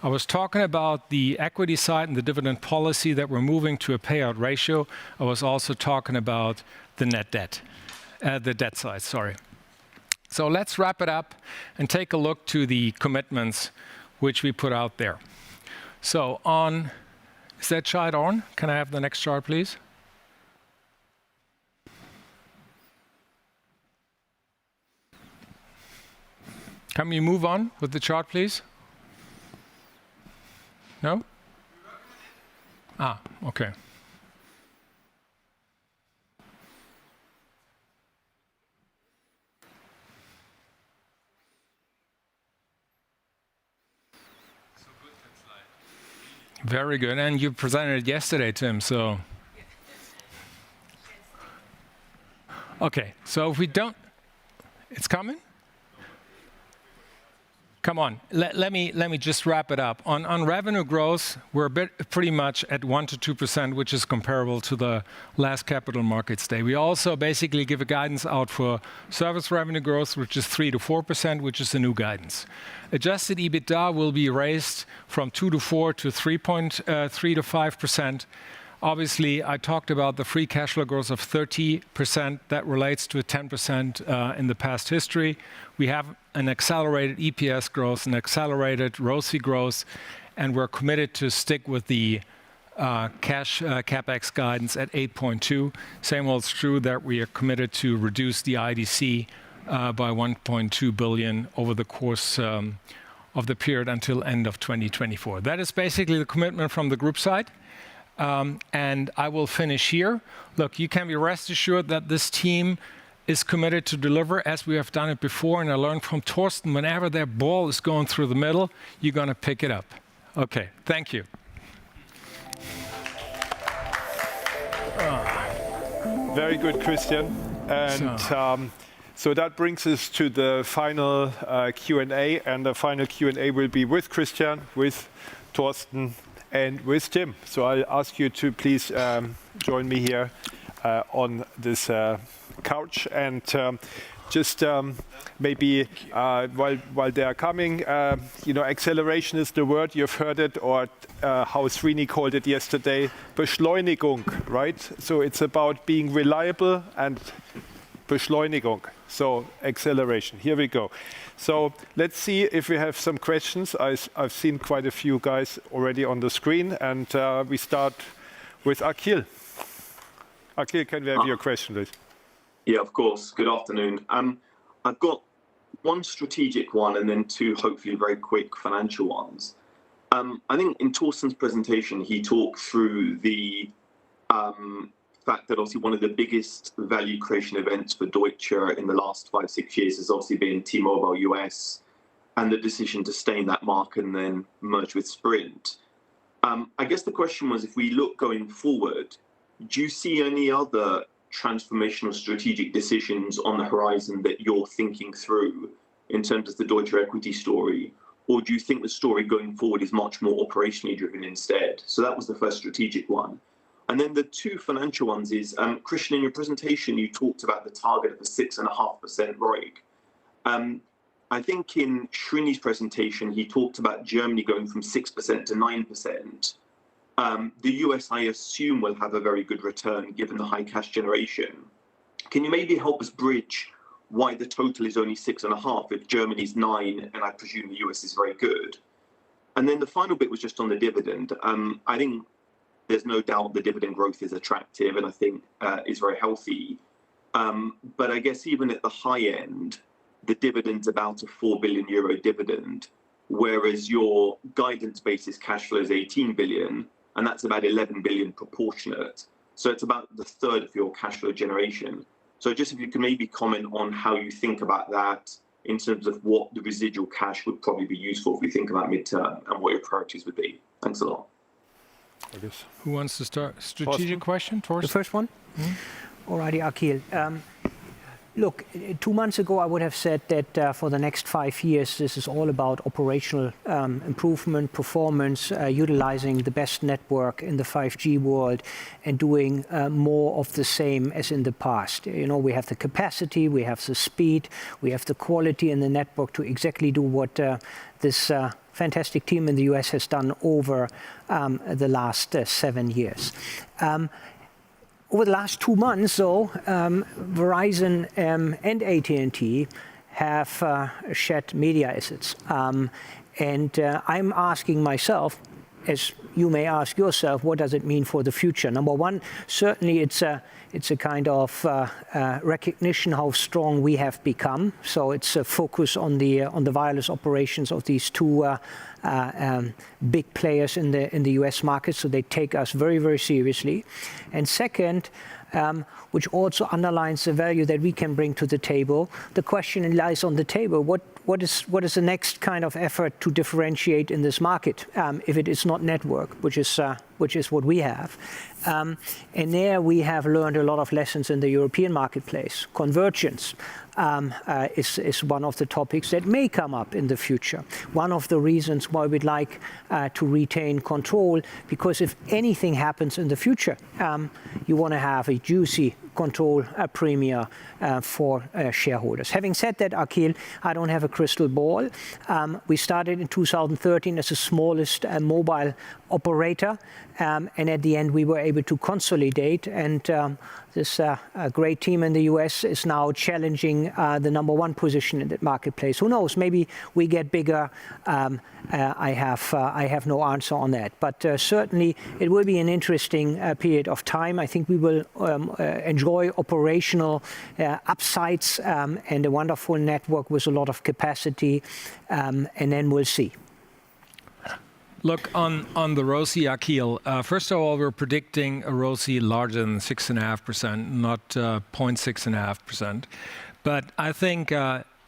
I was talking about the equity side and the dividend policy that we're moving to a payout ratio. I was also talking about the net debt, the debt side, sorry. So let's wrap it up and take a look to the commitments which we put out there. So on, is that chart on? Can I have the next chart, please? Can we move on with the chart, please? No? Ah, okay. Very good. And you presented it yesterday, Tim, so. Okay, so if we don't, it's coming? Come on, let me just wrap it up. On revenue growth, we're pretty much at 1 to 2%, which is comparable to the last Capital Markets Day. We also basically give a guidance out for service revenue growth, which is 3 to 4%, which is the new guidance. Adjusted EBITDA will be raised from 2 to 4 to 3.3 to 5%. Obviously, I talked about the free cash flow growth of 30%. That relates to a 10% in the past history. We have an accelerated EPS growth, an accelerated ROCE growth, and we're committed to stick with the cash CapEx guidance at 8.2. Same holds true that we are committed to reduce the IDC by 1.2 billion over the course of the period until end of 2024. That is basically the commitment from the group side. And I will finish here. Look, you can be rest assured that this team is committed to deliver as we have done it before. And I learned from Thorsten, whenever that ball is going through the middle, you're going to pick it up. Okay, thank you. Very good, Christian. And so that brings us to the final Q&A. And the final Q&A will be with Christian, with Thorsten, and with Tim. So I'll ask you to please join me here on this couch. And just maybe while they are coming, acceleration is the word, you've heard it, or how Srini called it yesterday, Beschleunigung, right? So it's about being reliable and Beschleunigung, so acceleration. Here we go. So let's see if we have some questions. I've seen quite a few guys already on the screen, and we start with Akhil. Akhil, can we have your question, please? Yeah, of course. Good afternoon. I've got one strategic one and then two hopefully very quick financial ones. I think in Torsten's presentation, he talked through the fact that obviously one of the biggest value creation events for Deutsche in the last 5-6 years has obviously been T-Mobile US and the decision to stay in that market and then merge with Sprint. I guess the question was, if we look going forward, do you see any other transformational strategic decisions on the horizon that you're thinking through in terms of the Deutsche equity story? Or do you think the story going forward is much more operationally driven instead? So that was the first strategic one. And then the two financial ones is, Christian, in your presentation, you talked about the target of a 6.5% ROIC. I think in Srini's presentation, he talked about Germany going from 6% to 9%. The US, I assume, will have a very good return given the high cash generation. Can you maybe help us bridge why the total is only 6.5 if Germany's 9 and I presume the US is very good? And then the final bit was just on the dividend. I think there's no doubt the dividend growth is attractive and I think is very healthy. But I guess even at the high end, the dividend's about a 4 billion euro dividend, whereas your guidance basis cash flow is 18 billion. And that's about 11 billion proportionate. So it's about the third of your cash flow generation. So just if you can maybe comment on how you think about that in terms of what the residual cash would probably be useful if we think about midterm and what your priorities would be. Thanks a lot. I guess. Who wants to start? Strategic question, Torsten? The first one? Mm-hmm. Alrighty, Akhil. Look, 2 months ago, I would have said that for the next 5 years, this is all about operational improvement, performance, utilizing the best network in the 5G world and doing more of the same as in the past. We have the capacity, we have the speed, we have the quality in the network to exactly do what this fantastic team in the US has done over the last 7 years. Over the last 2 months, though, Verizon and AT&T have shed media assets. And I'm asking myself, as you may ask yourself, what does it mean for the future? Number one, certainly it's a kind of recognition how strong we have become. So it's a focus on the wireless operations of these two big players in the US market. So they take us very, very seriously. And second, which also underlines the value that we can bring to the table, the question lies on the table. What is the next kind of effort to differentiate in this market if it is not network, which is what we have. And there we have learned a lot of lessons in the European marketplace. Convergence is one of the topics that may come up in the future. One of the reasons why we'd like to retain control, because if anything happens in the future, you want to have a juicy control premium for shareholders. Having said that, Akhil, I don't have a crystal ball. We started in 2013 as the smallest mobile operator, and at the end we were able to consolidate, and this great team in the US is now challenging the number one position in that marketplace. Who knows, maybe we get bigger. I have no answer on that, but certainly it will be an interesting period of time. I think we will enjoy operational upsides and a wonderful network with a lot of capacity, and then we'll see. Look, on the ROCE, Akhil, first of all, we're predicting a ROCE larger than 6.5%, not 0.6.5%. But I think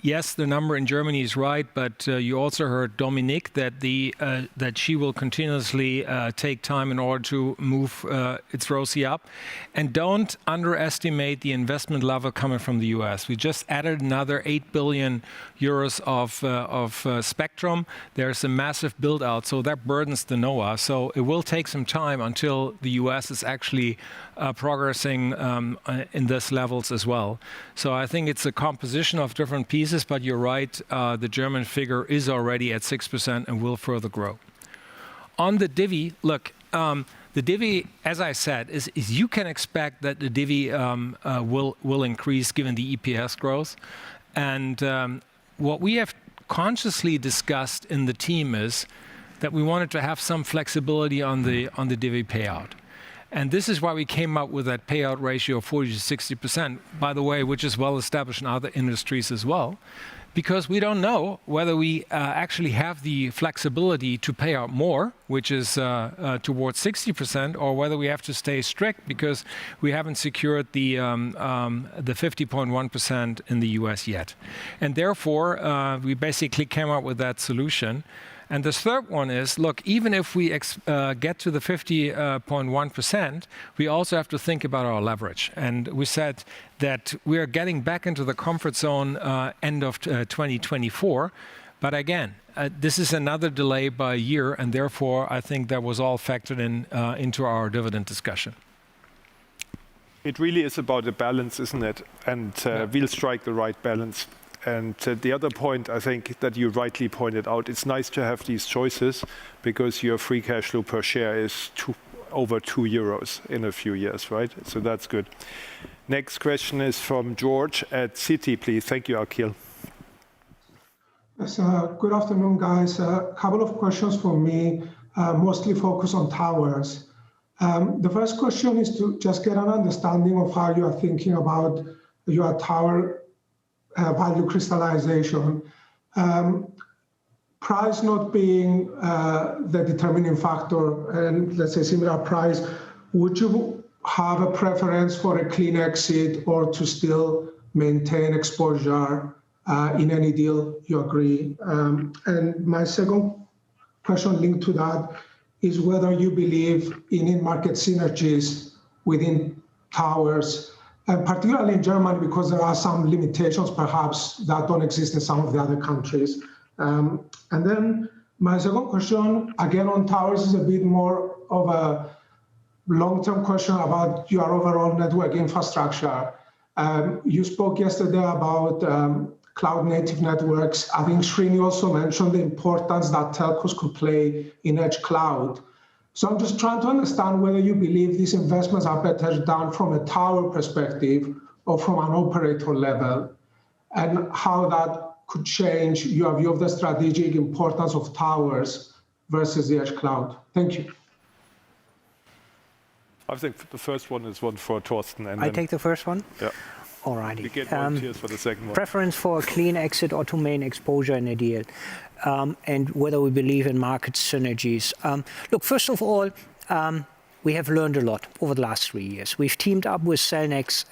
yes, the number in Germany is right, but you also heard Dominique that she will continuously take time in order to move its ROCE up. And don't underestimate the investment level coming from the US. We just added another 8 billion euros of spectrum. There's a massive build out, so that burdens the NOAA. So it will take some time until the US is actually progressing in these levels as well. So I think it's a composition of different pieces, but you're right, the German figure is already at 6% and will further grow. On the divvy, look, the divvy, as I said, is you can expect that the divvy will increase given the EPS growth. And what we have consciously discussed in the team is that we wanted to have some flexibility on the divvy payout. And this is why we came up with that payout ratio of 40 to 60%, by the way, which is well established in other industries as well, because we don't know whether we actually have the flexibility to pay out more, which is towards 60%, or whether we have to stay strict because we haven't secured the 50.1% in the US yet. And therefore, we basically came up with that solution. And the third one is, look, even if we get to the 50.1%, we also have to think about our leverage. And we said that we are getting back into the comfort zone end of 2024. But again, this is another delay by a year, and therefore I think that was all factored in into our dividend discussion. It really is about a balance, isn't it? And we'll strike the right balance. And the other point, I think, that you rightly pointed out, it's nice to have these choices because your free cash flow per share is over 2 euros in a few years, right? So that's good. Next question is from George at Citi, please. Thank you, Akhil. Yes, good afternoon, guys. A couple of questions for me, mostly focused on towers. The first question is to just get an understanding of how you are thinking about your tower value crystallization. Price not being the determining factor, and let's say similar price, would you have a preference for a clean exit or to still maintain exposure in any deal you agree? And my second question linked to that is whether you believe in in-market synergies within towers, and particularly in Germany, because there are some limitations perhaps that don't exist in some of the other countries. And then my second question, again on towers, is a bit more of a long-term question about your overall network infrastructure. You spoke yesterday about cloud-native networks. I think Srini also mentioned the importance that telcos could play in edge cloud. So I'm just trying to understand whether you believe these investments are better done from a tower perspective or from an operator level, and how that could change your view of the strategic importance of towers versus the edge cloud. Thank you. I think the first one is one for Thorsten. And I take the first one? Yeah. All righty. We get volunteers for the second one. Preference for a clean exit or to main exposure in a deal, and whether we believe in market synergies. Look, first of all, we have learned a lot over the last 3 years. We've teamed up with Cellnex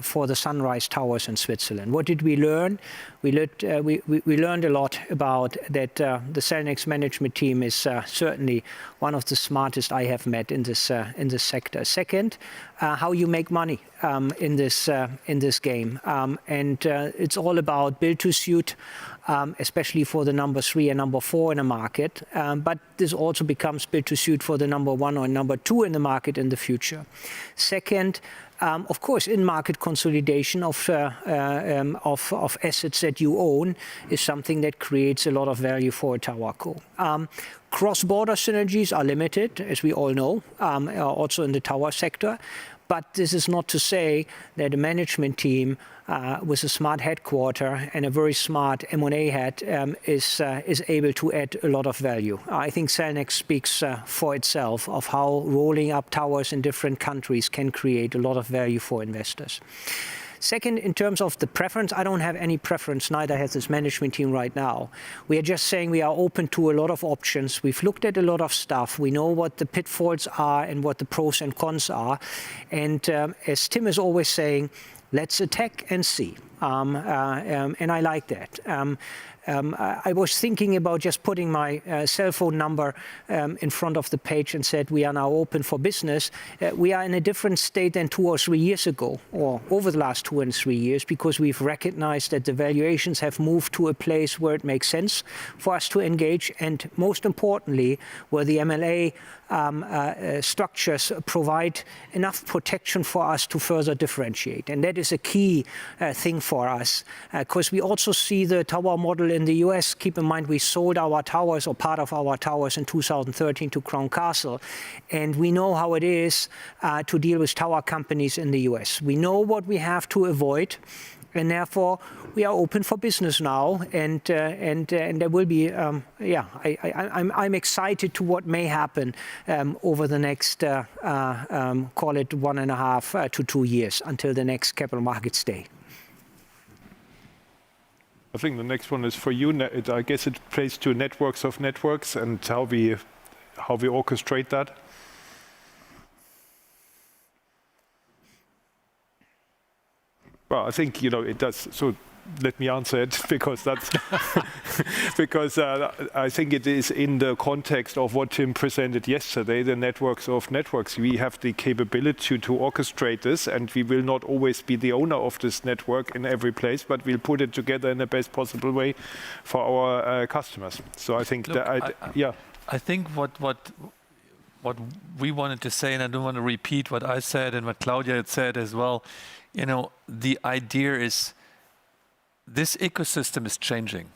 for the Sunrise Towers in Switzerland. What did we learn? We learned a lot about that the Cellnex management team is certainly one of the smartest I have met in this sector. Second, how you make money in this game. And it's all about build to suit, especially for the number 3 and number 4 in a market. But this also becomes build to suit for the number 1 or number 2 in the market in the future. Second, of course, in-market consolidation of assets that you own is something that creates a lot of value for a TowerCo. Cross-border synergies are limited, as we all know, also in the tower sector. But this is not to say that a management team with a smart headquarter and a very smart M&A head is able to add a lot of value. I think Cellnex speaks for itself of how rolling up towers in different countries can create a lot of value for investors. Second, in terms of the preference, I don't have any preference, neither has this management team right now. We are just saying we are open to a lot of options. We've looked at a lot of stuff. We know what the pitfalls are and what the pros and cons are. And as Tim is always saying, let's attack and see. and I like that. I was thinking about just putting my cell phone number in front of the page and said we are now open for business. We are in a different state than 2 or 3 years ago, or over the last 2 and 3 years, because we've recognized that the valuations have moved to a place where it makes sense for us to engage, and most importantly, where the MLA structures provide enough protection for us to further differentiate. And that is a key thing for us, because we also see the tower model in the US. Keep in mind, we sold our towers or part of our towers in 2013 to Crown Castle. And we know how it is to deal with tower companies in the US. We know what we have to avoid. And therefore, we are open for business now, and there will be, I'm excited to what may happen over the next, call it 1.5 to 2 years until the next Capital Markets Day. I think the next one is for you. I guess it plays to networks of networks and how we orchestrate that. Well, I think it does. So let me answer it because that's because I think it is in the context of what Tim presented yesterday, the networks of networks. We have the capability to orchestrate this, and we will not always be the owner of this network in every place, but we'll put it together in the best possible way for our customers. So I think I think what we wanted to say, and I don't want to repeat what I said and what Claudia had said as well. The idea is this ecosystem is changing.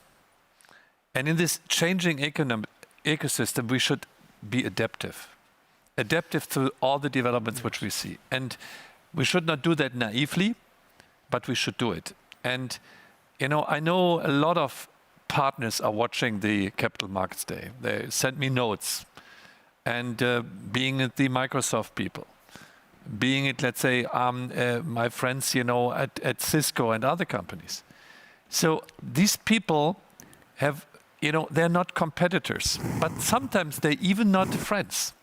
And in this changing ecosystem, we should be adaptive to all the developments which we see. And we should not do that naively, but we should do it. And, I know a lot of partners are watching the Capital Markets Day. They sent me notes. And being the Microsoft people, being it, let's say, my friends, at Cisco and other companies. So these people have, they're not competitors, but sometimes they're even not friends.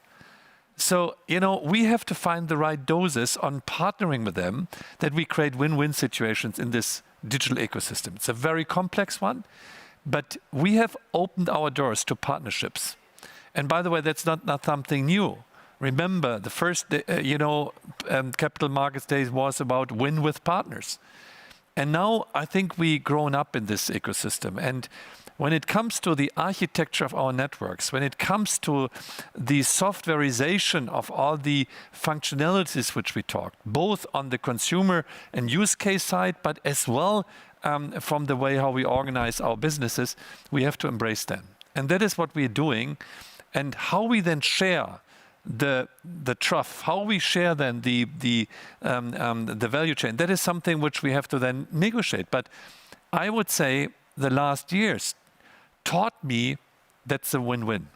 So, we have to find the right doses on partnering with them that we create win-win situations in this digital ecosystem. It's a very complex one, but we have opened our doors to partnerships. And by the way, that's not something new. Remember, the first, Capital Markets Days was about win with partners. And now I think we've grown up in this ecosystem. And when it comes to the architecture of our networks, when it comes to the softwareization of all the functionalities which we talked, both on the consumer and use case side, but as well from the way how we organize our businesses, we have to embrace them. And that is what we're doing. And how we then share the trough, how we share then the value chain, that is something which we have to then negotiate. But I would say the last years taught me that's a win-win,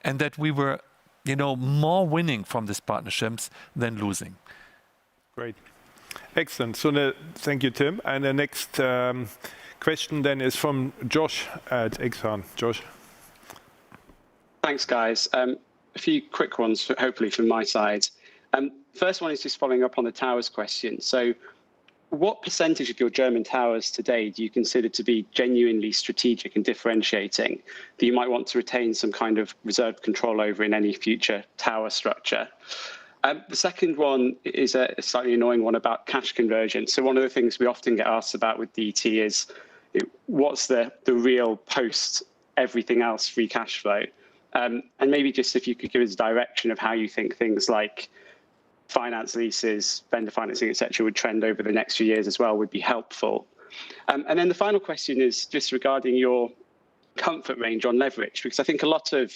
and that we were, more winning from these partnerships than losing. Great, excellent. So thank you, Tim. And the next question then is from Josh at Exxon. Josh. Thanks, guys. A few quick ones, hopefully, from my side. First one is just following up on the towers question. So what percentage of your German towers today do you consider to be genuinely strategic and differentiating that you might want to retain some kind of reserved control over in any future tower structure? The second one is a slightly annoying one about cash conversion. So one of the things we often get asked about with DT is what's the real post everything else free cash flow? And maybe just if you could give us a direction of how you think things like finance leases, vendor financing, et cetera, would trend over the next few years as well would be helpful. And then the final question is just regarding your comfort range on leverage, because I think a lot of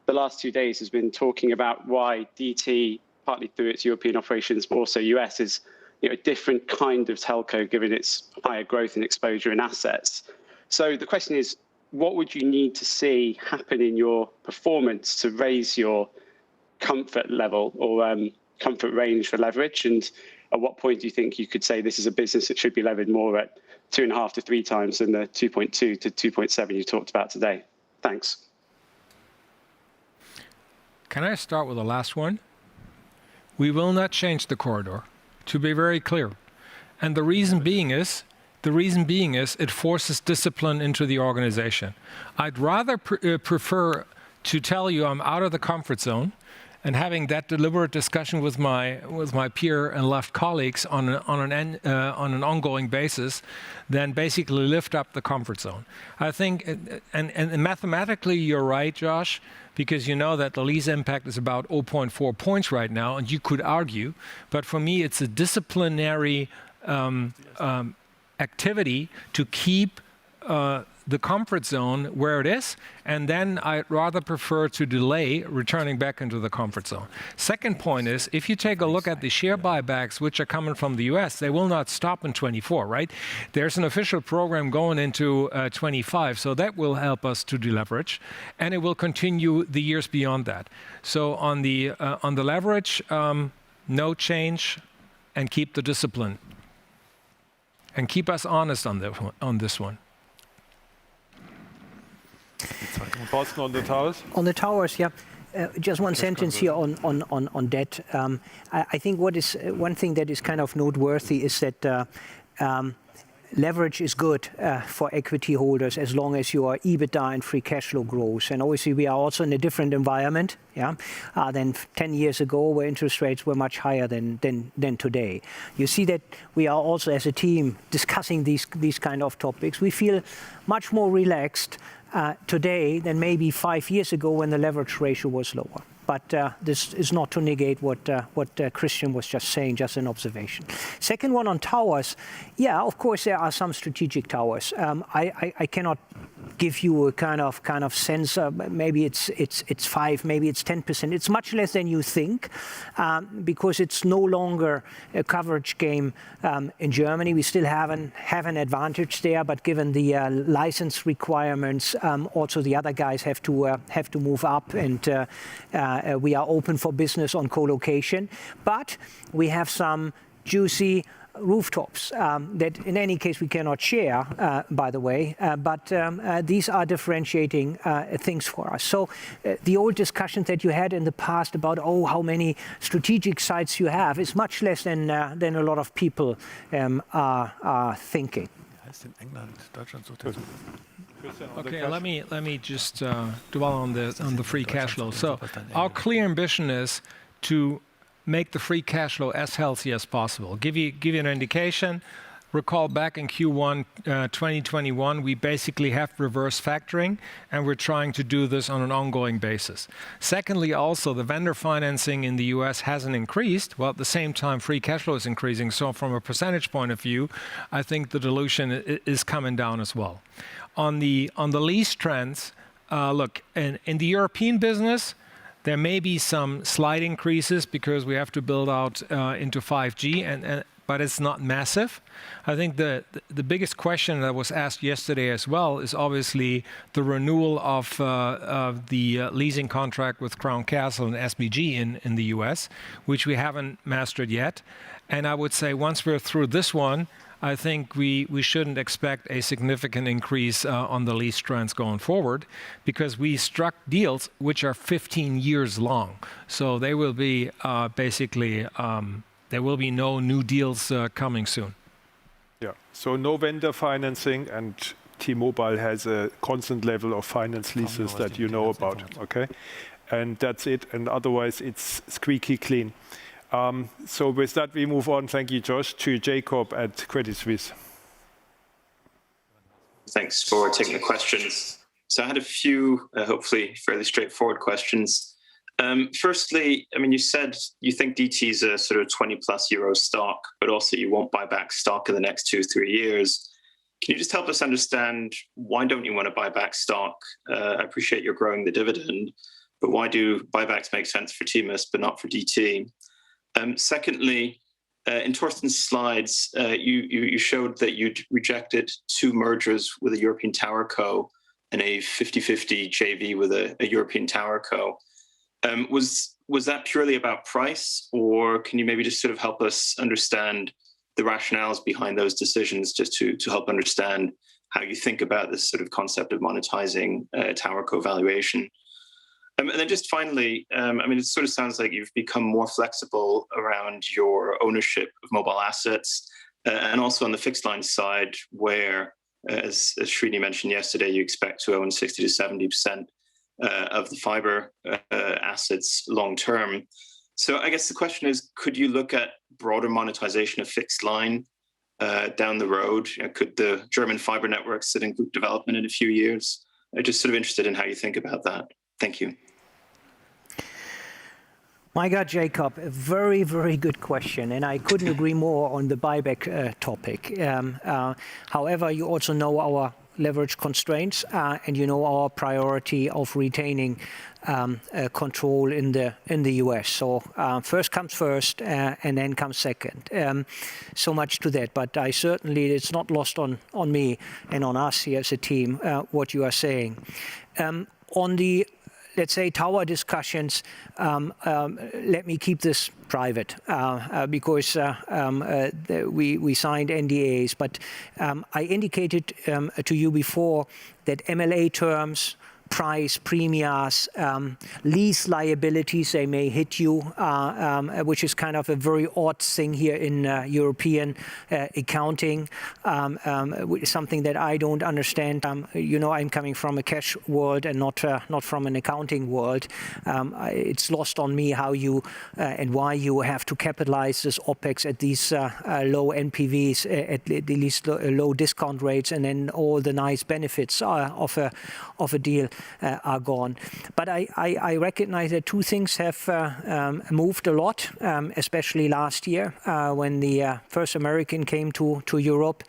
the last 2 days has been talking about why DT, partly through its European operations, but also US, is a different kind of telco given its higher growth and exposure in assets. So the question is, what would you need to see happen in your performance to raise your comfort level or comfort range for leverage? And at what point do you think you could say this is a business that should be levered more at 2.5 to 3 times than the 2.2 to 2.7 you talked about today? Thanks. Can I start with the last one? We will not change the corridor, to be very clear. And the reason being is The reason being is it forces discipline into the organization. I'd rather prefer to tell you I'm out of the comfort zone and having that deliberate discussion with my peer and left colleagues on an ongoing basis than basically lift up the comfort zone. I think, and mathematically you're right, Josh, because you know that the lease impact is about 0.4 points right now, and you could argue, but for me it's a disciplinary activity to keep the comfort zone where it is, and then I'd rather prefer to delay returning back into the comfort zone. Second point is, if you take a look at the share buybacks which are coming from the US, they will not stop in 24, right? There's an official program going into 25, so that will help us to deleverage, and it will continue the years beyond that. So on the leverage, no change, and keep the discipline. And keep us honest on this one. Thorsten, on the towers? On the towers, yeah. Just one sentence here on debt. I think one thing that is kind of noteworthy is that leverage is good for equity holders as long as your EBITDA and free cash flow grows. And obviously we are also in a different environment than 10 years ago, where interest rates were much higher than today. You see that we are also as a team discussing these kind of topics. We feel much more relaxed today than maybe 5 years ago when the leverage ratio was lower. But this is not to negate what Christian was just saying, just an observation. Second one on towers, yeah, of course there are some strategic towers. I cannot give you a kind of sense. Maybe it's 5, maybe it's 10%. It's much less than you think, because it's no longer a coverage game in Germany. We still have an advantage there, but given the license requirements, also the other guys have to move up, and we are open for business on co-location. But we have some juicy rooftops that in any case we cannot share, by the way, but these are differentiating things for us. So the old discussions that you had in the past about, how many strategic sites you have is much less than a lot of people are thinking. Okay, let me just dwell on the free cash flow. So our clear ambition is to make the free cash flow as healthy as possible. Give you an indication. Recall back in Q1 2021, we basically have reverse factoring, and we're trying to do this on an ongoing basis. Secondly, also the vendor financing in the US hasn't increased, while at the same time free cash flow is increasing. So from a percentage point of view, I think the dilution is coming down as well. On the lease trends, look, in the European business, there may be some slight increases because we have to build out into 5G, but it's not massive. I think the biggest question that was asked yesterday as well is obviously the renewal of the leasing contract with Crown Castle and SBG in the US, which we haven't mastered yet. And I would say once we're through this one, I think we shouldn't expect a significant increase on the lease trends going forward, because we struck deals which are 15 years long. So they will be basically, there will be no new deals coming soon. Yeah, so no vendor financing, and T-Mobile has a constant level of finance leases that you know about, okay? And that's it, and otherwise it's squeaky clean. So with that, we move on, thank you, Josh, to Jacob at Credit Suisse. Thanks for taking the questions. So I had a few, hopefully fairly straightforward questions. Firstly, I mean, you said you think DT is a sort of 20+ euro stock, but also you won't buy back stock in the next 2-3 years. Can you just help us understand why don't you want to buy back stock? I appreciate you're growing the dividend, but why do buybacks make sense for TMUS but not for DT? Secondly, in Torsten's slides, you showed that you'd rejected 2 mergers with a European tower co and a 50-50 JV with a European tower co. Was that purely about price, or can you maybe just sort of help us understand the rationales behind those decisions, just to help understand how you think about this sort of concept of monetizing tower co valuation? And then just finally, I mean, it sort of sounds like you've become more flexible around your ownership of mobile assets. and also on the fixed line side, where, as Srini mentioned yesterday, you expect to own 60 to 70% of the fiber assets long term. So I guess the question is, could you look at broader monetization of fixed line down the road? Could the German fiber network sit in group development in a few years? I'm just sort of interested in how you think about that. Thank you. My God, Jacob, a very, very good question, and I couldn't agree more on the buyback topic. However, you also know our leverage constraints, and you know our priority of retaining control in the US. So first comes first, and then comes second. So much to that, but I certainly, it's not lost on me and on us here as a team what you are saying. On the, let's say, tower discussions, let me keep this private because we signed NDAs. But I indicated to you before that MLA terms, price, premiums, lease liabilities, they may hit you, which is kind of a very odd thing here in European accounting, something that I don't understand. You know, I'm coming from a cash world and not from an accounting world. It's lost on me how you and why you have to capitalize this OPEX at these low NPVs, at least low discount rates, and then all the nice benefits of a deal are gone. But I recognize that two things have moved a lot, especially last year when the first American came to Europe,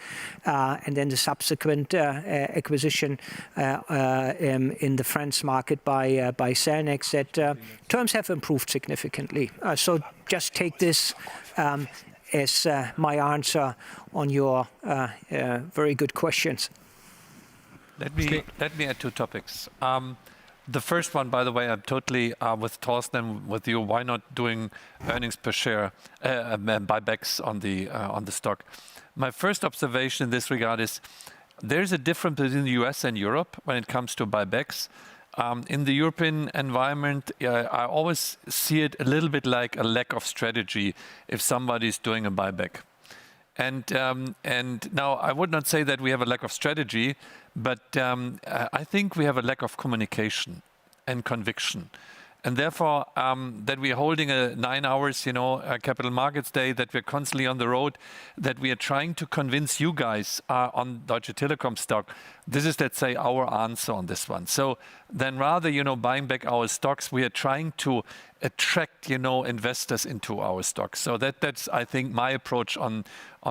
and then the subsequent acquisition in the French market by Cellnex, that terms have improved significantly. So just take this as my answer on your very good questions. Let me add two topics. The first one, by the way, I'm totally with Thorsten, with you. Why not doing earnings per share buybacks on the stock? My first observation in this regard is there's a difference between the US and Europe when it comes to buybacks. In the European environment, I always see it a little bit like a lack of strategy if somebody's doing a buyback. And now I would not say that we have a lack of strategy, but I think we have a lack of communication and conviction. And therefore, that we are holding a 9 hours, a capital markets day, that we're constantly on the road, that we are trying to convince you guys on Deutsche Telekom stock. This is, let's say, our answer on this one. So then rather, buying back our stocks, we are trying to attract, investors into our stocks. So that's, I think, my approach on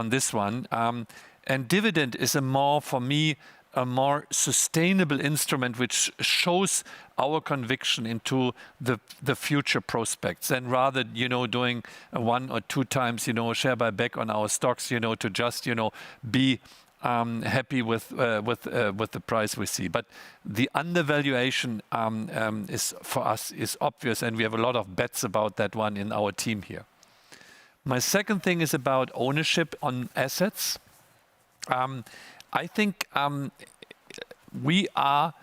this one. And dividend is for me, a more sustainable instrument which shows our conviction into the future prospects, and rather doing 1 or 2 times share buyback on our stocks to just be happy with the price we see. But the undervaluation is for us is obvious, and we have a lot of bets about that one in our team here. My second thing is about ownership on assets. I think we are,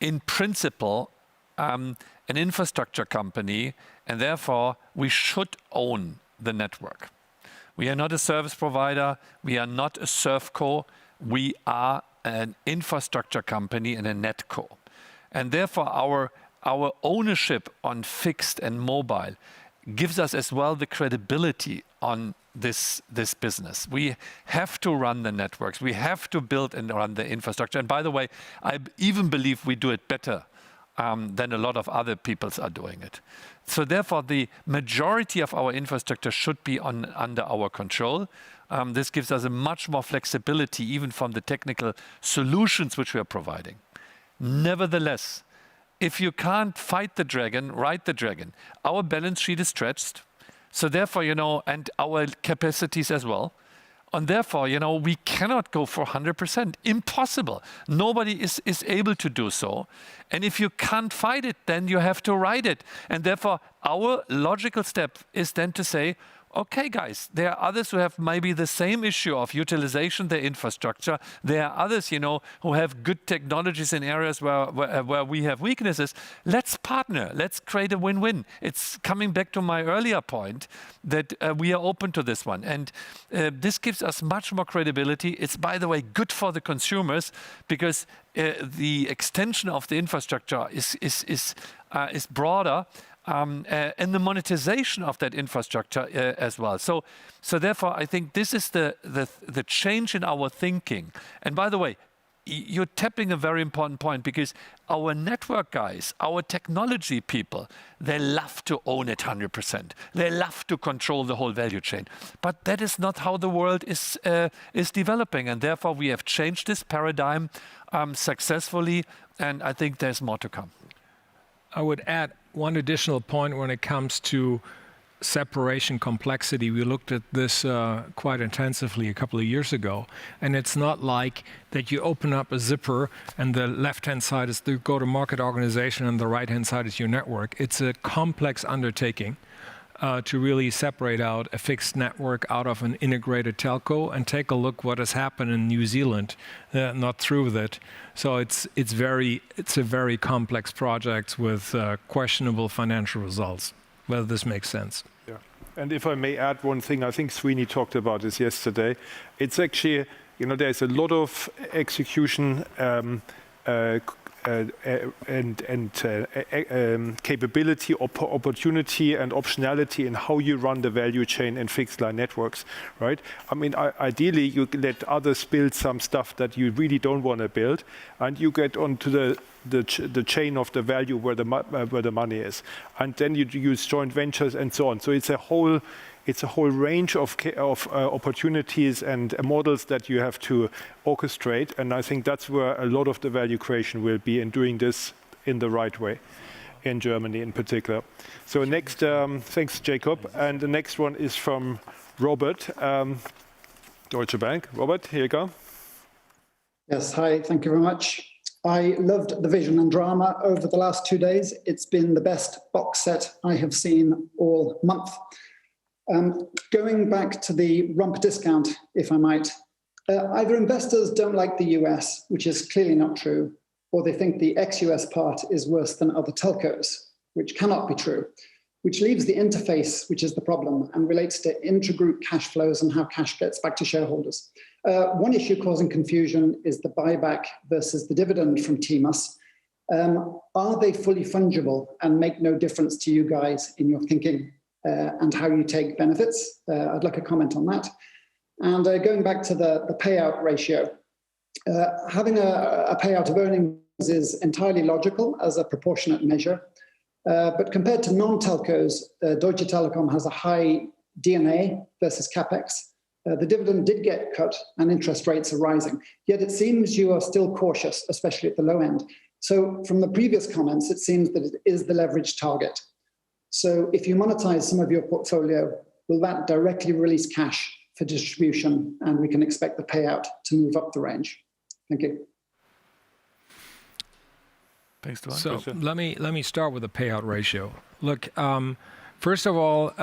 in principle, an infrastructure company, and therefore we should own the network. We are not a service provider. We are not a ServCo. We are an infrastructure company and a NetCo. And therefore our ownership on fixed and mobile gives us as well the credibility on this business. We have to run the networks. We have to build and run the infrastructure. And by the way, I even believe we do it better than a lot of other people are doing it. So therefore, the majority of our infrastructure should be under our control. This gives us a much more flexibility, even from the technical solutions which we are providing. Nevertheless, if you can't fight the dragon, ride the dragon. Our balance sheet is stretched. So therefore, and our capacities as well. And therefore, we cannot go for 100%. Impossible. Nobody is able to do so. And if you can't fight it, then you have to ride it. And therefore, our logical step is then to say, okay, guys, there are others who have maybe the same issue of utilization, their infrastructure. There are others, you know, who have good technologies in areas where we have weaknesses. Let's partner. Let's create a win-win. It's coming back to my earlier point that we are open to this one. And this gives us much more credibility. It's, by the way, good for the consumers because the extension of the infrastructure is broader. And the monetization of that infrastructure as well. So therefore, I think this is the change in our thinking. And by the way, you're tapping a very important point because our network guys, our technology people, they love to own it 100%. They love to control the whole value chain. But that is not how the world is developing. And therefore, we have changed this paradigm successfully. And I think there's more to come. I would add one additional point when it comes to separation complexity. We looked at this quite intensively a couple of years ago, and it's not like that you open up a zipper and the left-hand side is the go-to-market organization and the right-hand side is your network. It's a complex undertaking to really separate out a fixed network out of an integrated telco and take a look what has happened in New Zealand, not through with it. So it's a very complex project with questionable financial results, whether this makes sense. Yeah. And if I may add one thing, I think Srini talked about this yesterday. It's actually, you know, there's a lot of execution capability, opportunity and optionality in how you run the value chain in fixed line networks, right? I mean, ideally, you let others build some stuff that you really don't want to build, and you get onto the chain of the value where the money is, and then you use joint ventures and so on. So it's a whole range of opportunities and models that you have to orchestrate. And I think that's where a lot of the value creation will be in doing this in the right way, in Germany in particular. So next, thanks, Jacob. And the next one is from Robert, Deutsche Bank. Robert, here you go. Yes, hi, thank you very much. I loved the vision and drama over the last 2 days. It's been the best box set I have seen all month. Going back to the rump discount, if I might, either investors don't like the US, which is clearly not true, or they think the ex-US part is worse than other telcos, which cannot be true, which leaves the interface, which is the problem, and relates to intragroup cash flows and how cash gets back to shareholders. One issue causing confusion is the buyback versus the dividend from TMUS. Are they fully fungible and make no difference to you guys in your thinking? And how you take benefits. I'd like a comment on that. And going back to the payout ratio, having a payout of earnings is entirely logical as a proportionate measure. But compared to non-telcos, Deutsche Telekom has a high D&A versus CapEx. The dividend did get cut and interest rates are rising. Yet it seems you are still cautious, especially at the low end. So from the previous comments, it seems that it is the leverage target. So if you monetize some of your portfolio, will that directly release cash for distribution and we can expect the payout to move up the range? Thank you. Thanks, Duan. So let me start with the payout ratio. Look, first of all,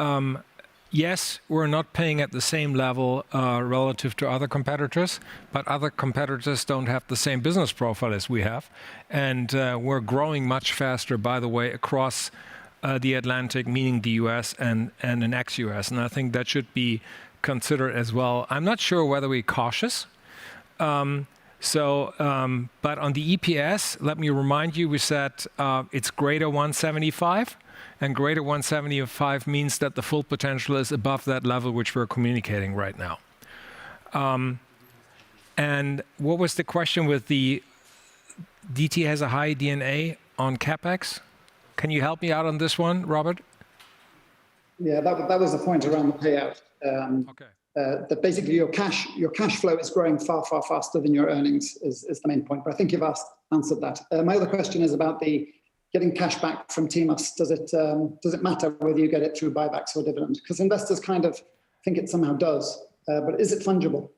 yes, we're not paying at the same level relative to other competitors, but other competitors don't have the same business profile as we have. And we're growing much faster, by the way, across the Atlantic, meaning the US and an ex-US. And I think that should be considered as well. I'm not sure whether we're cautious. But on the EPS, let me remind you, we said it's greater 175. And greater 175 means that the full potential is above that level which we're communicating right now. And what was the question with the DT has a high D&A on CapEx? Can you help me out on this one, Robert? Yeah, that was the point around the payout. That basically your cash flow is growing far, far faster than your earnings is the main point. But I think you've answered that. My other question is about the getting cash back from TMUS. Does it matter whether you get it through buybacks or dividend? Because investors kind of think it somehow does. But is it fungible?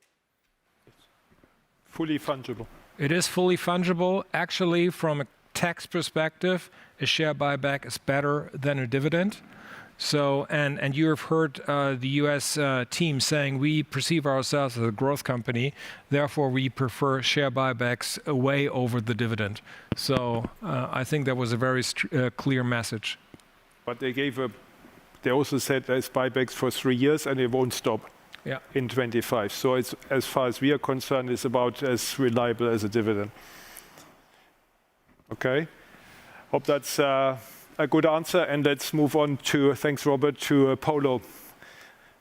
Fully fungible. It is fully fungible. Actually, from a tax perspective, a share buyback is better than a dividend. So, and you have heard the US team saying we perceive ourselves as a growth company, therefore we prefer share buybacks way over the dividend. So I think that was a very clear message. But they also said there's buybacks for 3 years and it won't stop in 25. So it's, as far as we are concerned, it's about as reliable as a dividend. Okay, hope that's a good answer, and let's move on to, thanks Robert, to Polo.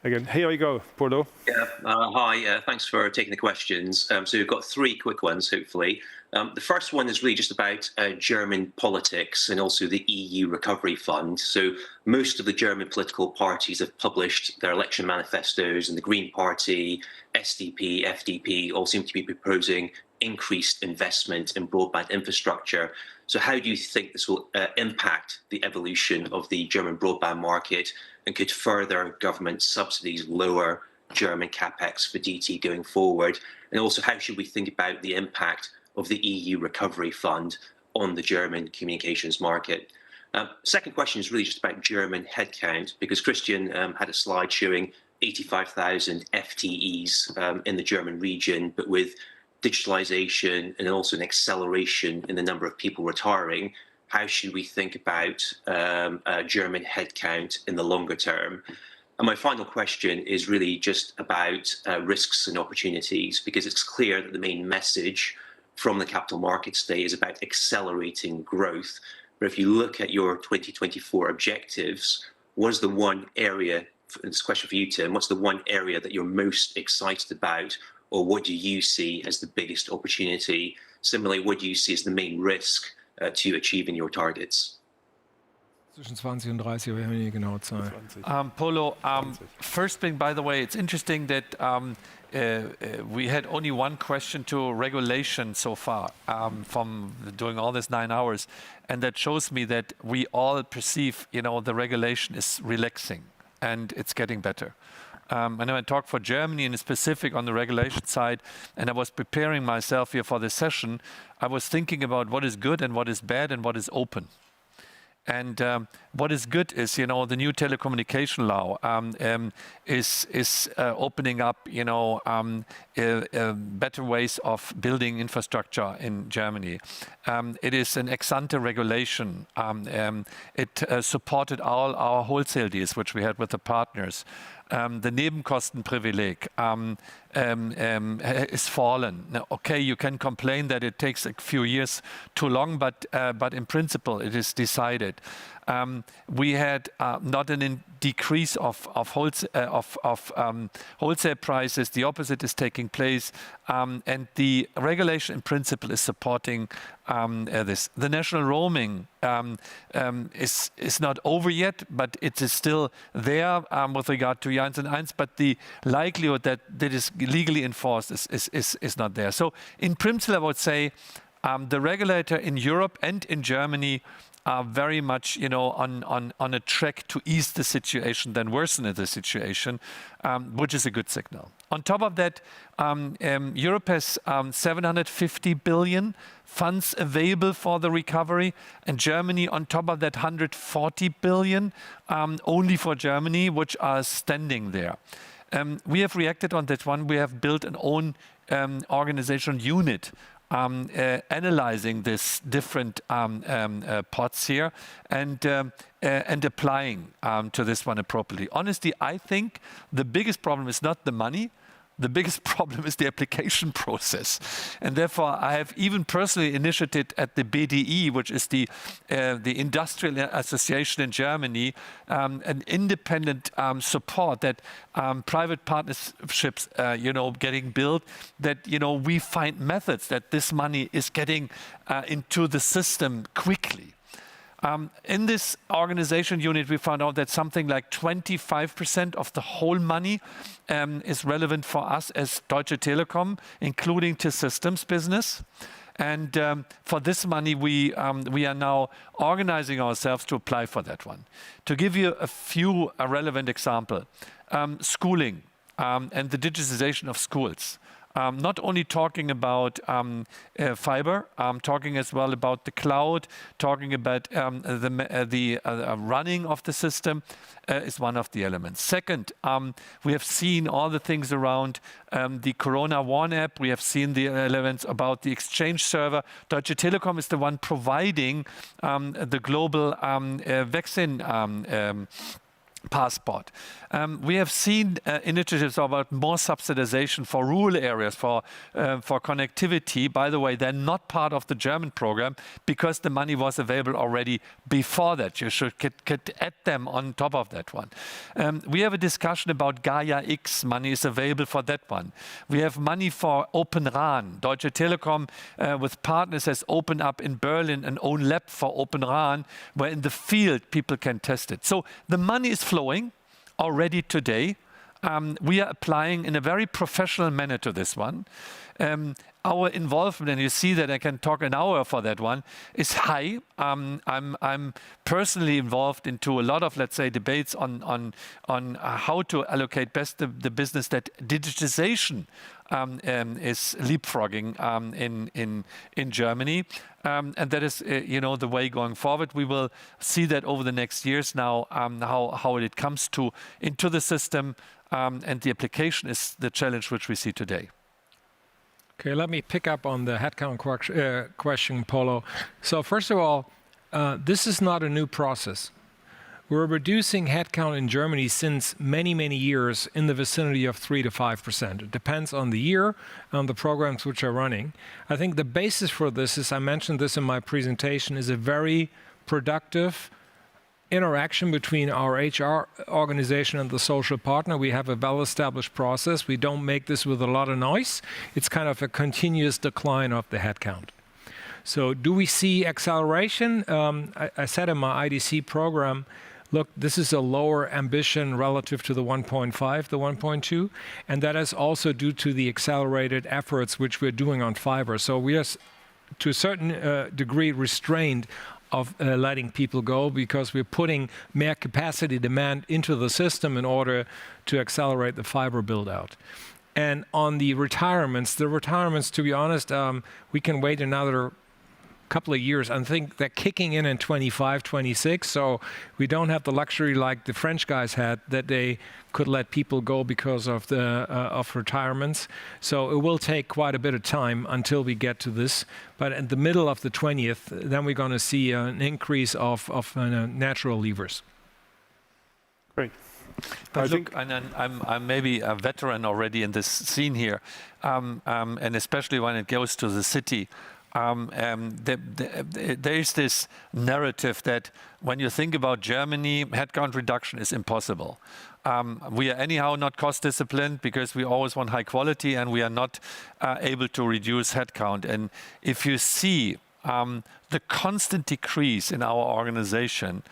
Again, here we go, Polo. Yeah, hi, thanks for taking the questions. So we've got 3 quick ones, hopefully. The first one is really just about German politics and also the EU Recovery Fund. So most of the German political parties have published their election manifestos, and the Green Party, SDP, FDP all seem to be proposing increased investment in broadband infrastructure. So how do you think this will impact the evolution of the German broadband market, and could further government subsidies lower German capex for DT going forward? And also, how should we think about the impact of the EU Recovery Fund on the German communications market? Second question is really just about German headcount, because Christian had a slide showing 85,000 FTEs in the German region, but with digitalization and also an acceleration in the number of people retiring, how should we think about German headcount in the longer term? And my final question is really just about risks and opportunities, because it's clear that the main message from the Capital Markets Day is about accelerating growth. But if you look at your 2024 objectives, what is the one area, and this question for you, Tim, what's the one area that you're most excited about, or what do you see as the biggest opportunity? Similarly, what do you see as the main risk to achieving your targets? Zwischen 20 und 30, aber wir haben die genaue Zahl. Polo, first thing, by the way, it's interesting that we had only one question to regulation so far from doing all this 9 hours. And that shows me that we all perceive, the regulation is relaxing and it's getting better. I know I talk for Germany in specific on the regulation side, and I was preparing myself here for this session. I was thinking about what is good and what is bad and what is open. And what is good is, the new telecommunication law is opening up, better ways of building infrastructure in Germany. It is an ex-ante regulation. It supported all our wholesale deals, which we had with the partners. The Nebenkostenprivileg is fallen. Now, okay, you can complain that it takes a few years too long, but in principle, it is decided. We had not a decrease of wholesale prices. The opposite is taking place, and the regulation in principle is supporting this. The national roaming is not over yet, but it is still there with regard to Jans and Eins, but the likelihood that that is legally enforced is not there. So in principle, I would say the regulator in Europe and in Germany are very much, on a track to ease the situation than worsen the situation, which is a good signal. On top of that, Europe has 750 billion funds available for the recovery, and Germany on top of that 140 billion only for Germany, which are standing there. We have reacted on that one. We have built an own organizational unit analyzing this different pots here and applying to this one appropriately. Honestly, I think the biggest problem is not the money. The biggest problem is the application process. And therefore, I have even personally initiated at the BDI, which is the Industrial Association in Germany, an independent support that private partnerships, getting built, that, we find methods that this money is getting into the system quickly. In this organization unit, we found out that something like 25% of the whole money is relevant for us as Deutsche Telekom, including T-Systems business. And for this money, we are now organizing ourselves to apply for that one. To give you a few relevant examples, schooling and the digitization of schools. not only talking about fiber, talking as well about the cloud, talking about the running of the system is one of the elements. Second, we have seen all the things around the Corona Warn app. We have seen the elements about the exchange server. Deutsche Telekom is the one providing the global vaccine passport. We have seen initiatives about more subsidization for rural areas, for connectivity. By the way, they're not part of the German program because the money was available already before that. You should add them on top of that one. We have a discussion about Gaia X. Money is available for that one. We have money for Open RAN. Deutsche Telekom with partners has opened up in Berlin an own lab for Open RAN, where in the field people can test it. So the money is flowing already today. We are applying in a very professional manner to this one. Our involvement, and you see that I can talk an hour for that one, is high. I'm personally involved into a lot of, let's say, debates on how to allocate best the business that digitization is leapfrogging in Germany, and that is the way going forward. We will see that over the next years now how it comes into the system, and the application is the challenge which we see today. Okay, let me pick up on the headcount question, Polo. So first of all, this is not a new process. We're reducing headcount in Germany since many, many years in the vicinity of 3 to 5%. It depends on the year, on the programs which are running. I think the basis for this is, I mentioned this in my presentation, is a very productive interaction between our HR organization and the social partner. We have a well-established process. We don't make this with a lot of noise. It's kind of a continuous decline of the headcount. So do we see acceleration? I said in my IDC program, look, this is a lower ambition relative to the 1.5, the 1.2, and that is also due to the accelerated efforts which we're doing on fiber. So we are, to a certain degree, restrained of letting people go because we're putting more capacity demand into the system in order to accelerate the fiber build out. And on the retirements, to be honest, we can wait another couple of years. I think they're kicking in 25, 26, so we don't have the luxury like the French guys had that they could let people go because of the of retirements. So it will take quite a bit of time until we get to this. But in the middle of the 20th, then we're going to see an increase of natural leavers. Great. But look, I'm maybe a veteran already in this scene here, and especially when it goes to the city. There is this narrative that when you think about Germany, headcount reduction is impossible. We are anyhow not cost disciplined because we always want high quality, and we are not able to reduce headcount. And if you see the constant decrease in our organization,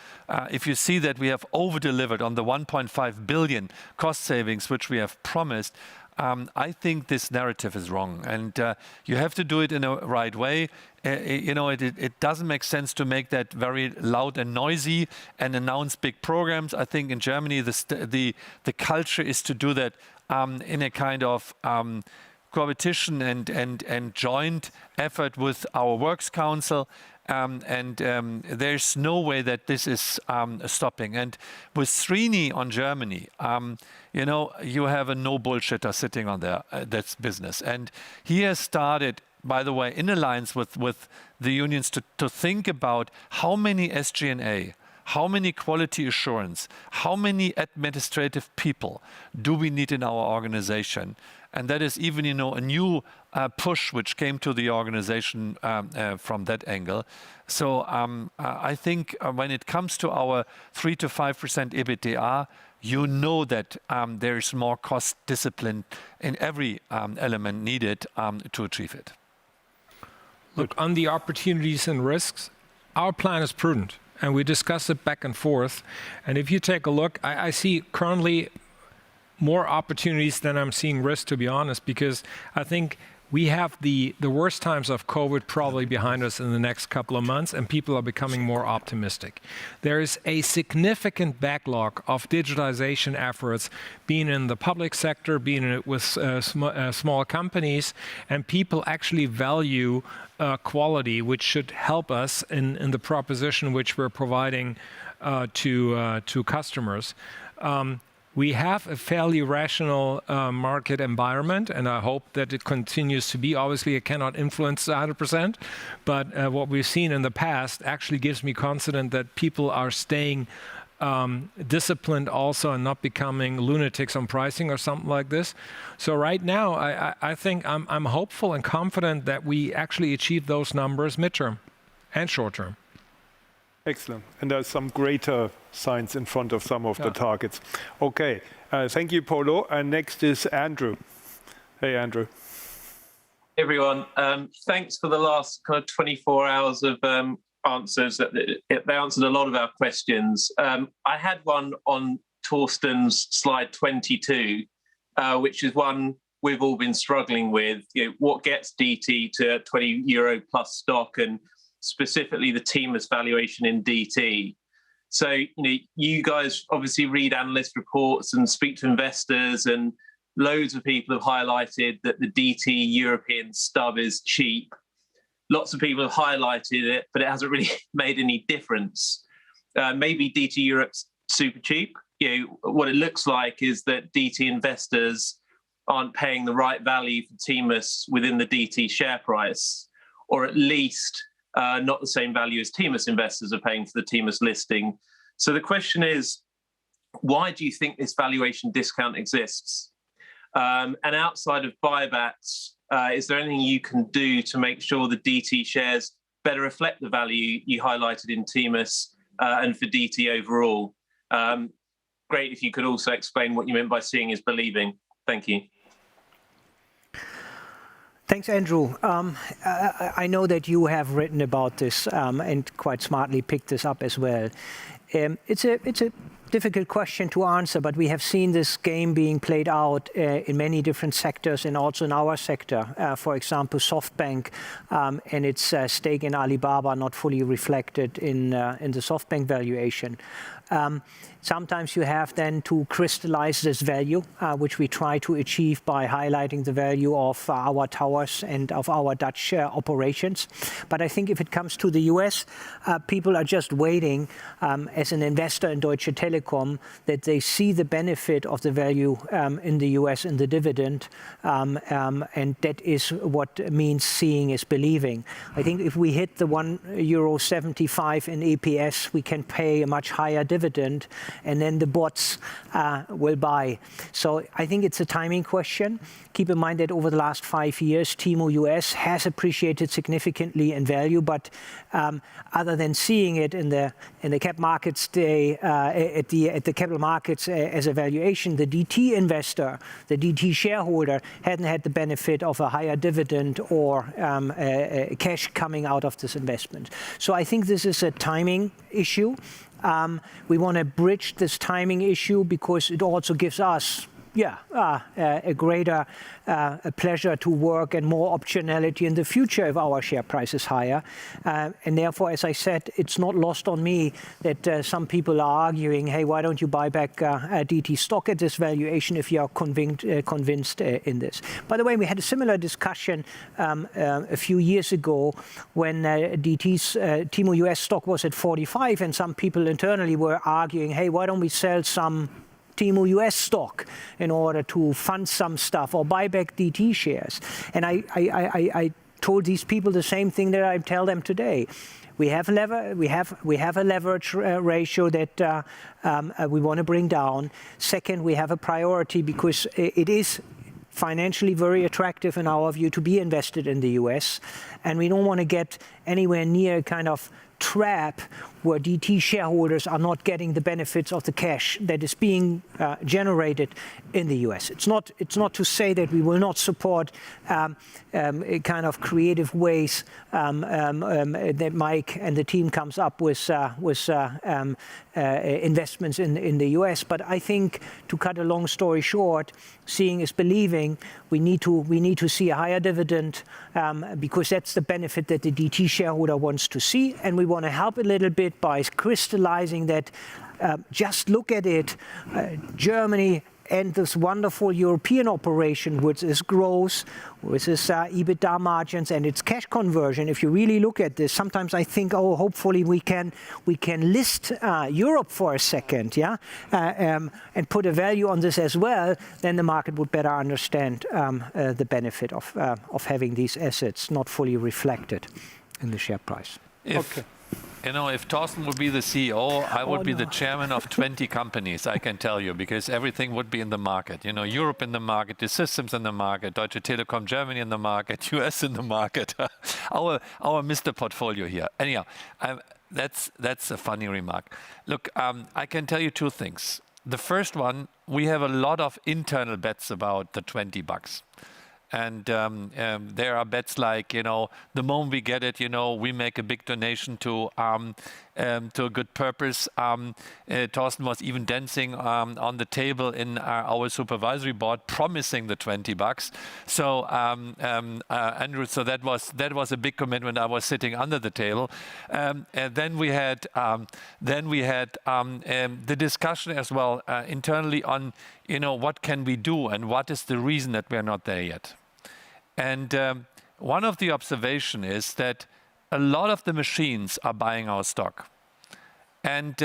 if you see that we have over-delivered on the 1.5 billion cost savings which we have promised, I think this narrative is wrong, and you have to do it in a right way. It doesn't make sense to make that very loud and noisy and announce big programs. I think in Germany the culture is to do that in a kind of competition and joint effort with our Works Council. There's no way that this is stopping. And with Srini on Germany, you have a no bullshitter sitting on there. That's business. And he has started, by the way, in alliance with the unions to think about how many SG&A, how many quality assurance, how many administrative people do we need in our organization. And that is even, a new push which came to the organization from that angle. So I think when it comes to our 3 to 5% EBITDA, you know that there is more cost discipline in every element needed to achieve it. Look, on the opportunities and risks, our plan is prudent, and we discuss it back and forth. And if you take a look, I see currently more opportunities than I'm seeing risk, to be honest, because I think we have the worst times of COVID probably behind us in the next couple of months, and people are becoming more optimistic. There is a significant backlog of digitization efforts, being in the public sector, being in it with small companies, and people actually value quality, which should help us in the proposition which we're providing to customers. We have a fairly rational market environment, and I hope that it continues to be. Obviously, it cannot influence 100%, but what we've seen in the past actually gives me confidence that people are staying disciplined also and not becoming lunatics on pricing or something like this. So right now, I think I'm hopeful and confident that we actually achieve those numbers midterm and short term. Excellent. And there's some greater signs in front of some of the targets. Okay. Thank you, Polo. And next is Andrew. Hey, Andrew. Hey, everyone. Thanks for the last kind of 24 hours of answers. They answered a lot of our questions. I had one on Torsten's slide 22, which is one we've all been struggling with. What gets DT to €20 plus stock, and specifically the T-MOS valuation in DT. So, you guys obviously read analyst reports and speak to investors, and loads of people have highlighted that the DT European stub is cheap. Lots of people have highlighted it, but it hasn't really made any difference. Maybe DT Europe's super cheap. What it looks like is that DT investors aren't paying the right value for T-MOS within the DT share price, or at least not the same value as T-MOS investors are paying for the T-MOS listing. So the question is, why do you think this valuation discount exists? And outside of buybacks, is there anything you can do to make sure the DT shares better reflect the value you highlighted in T-MOS and for DT overall? Great if you could also explain what you meant by seeing is believing. Thank you. Thanks, Andrew. I know that you have written about this and quite smartly picked this up as well. It's a difficult question to answer, but we have seen this game being played out in many different sectors and also in our sector. For example, SoftBank and its stake in Alibaba not fully reflected in the SoftBank valuation. Sometimes you have then to crystallize this value, which we try to achieve by highlighting the value of our towers and of our Dutch operations. But I think if it comes to the US, people are just waiting as an investor in Deutsche Telekom that they see the benefit of the value in the US in the dividend. And that is what means seeing is believing. I think if we hit the €1.75 in EPS, we can pay a much higher dividend, and then the bots will buy. So I think it's a timing question. Keep in mind that over the last 5 years, T-Mo US has appreciated significantly in value, but other than seeing it in the cap markets day at the capital markets as a valuation, the DT investor, the DT shareholder, hadn't had the benefit of a higher dividend or cash coming out of this investment. So I think this is a timing issue. We want to bridge this timing issue because it also gives us a greater pleasure to work and more optionality in the future if our share price is higher. And therefore, as I said, it's not lost on me that some people are arguing, hey, why don't you buy back DT stock at this valuation if you are convinced in this? By the way, we had a similar discussion a few years ago when DT's T-Mo US stock was at 45, and some people internally were arguing, hey, why don't we sell some T-Mo US stock in order to fund some stuff or buy back DT shares? And I told these people the same thing that I tell them today. We have a leverage ratio that we want to bring down. Second, we have a priority because it is financially very attractive in our view to be invested in the US, and we don't want to get anywhere near a kind of trap where DT shareholders are not getting the benefits of the cash that is being generated in the US. It's not to say that we will not support kind of creative ways that Mike and the team comes up with investments in the US. But I think, to cut a long story short, seeing is believing. We need to see a higher dividend because that's the benefit that the DT shareholder wants to see, and we want to help a little bit by crystallizing that. Just look at it, Germany and this wonderful European operation with its growth, with its EBITDA margins and its cash conversion. If you really look at this, sometimes I think, oh, hopefully we can list Europe for a second, yeah, and put a value on this as well. Then the market would better understand the benefit of having these assets not fully reflected in the share price. Okay. You know, if Thorsten would be the CEO, I would be the chairman of 20 companies, I can tell you, because everything would be in the market. You know, Europe in the market, the systems in the market, Deutsche Telekom Germany in the market, US in the market. our Mr. Portfolio here. Anyhow, that's a funny remark. Look, I can tell you two things. The first one, we have a lot of internal bets about the $20. And there are bets like, you know, the moment we get it, you know, we make a big donation to a good purpose. Thorsten was even dancing on the table in our supervisory board, promising the $20. So Andrew, so that was a big commitment. I was sitting under the table, and then we had the discussion as well internally on, you know, what can we do and what is the reason that we are not there yet. And one of the observation is that a lot of the machines are buying our stock. And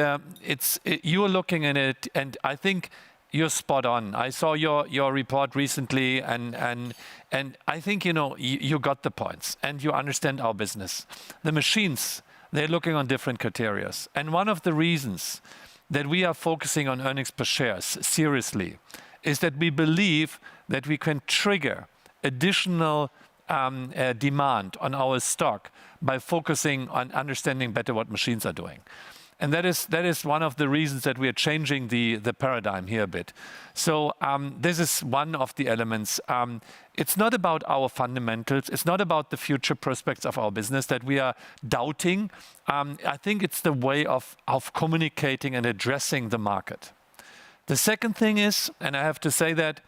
you're looking at it, and I think you're spot on. I saw your report recently, and I think, you know, you got the points, and you understand our business. The machines, they're looking on different criteria. And one of the reasons that we are focusing on earnings per share seriously is that we believe that we can trigger additional demand on our stock by focusing on understanding better what machines are doing. And that is one of the reasons that we are changing the paradigm here a bit. So this is one of the elements. It's not about our fundamentals. It's not about the future prospects of our business that we are doubting. I think it's the way of communicating and addressing the market. The second thing is, and I have to say that,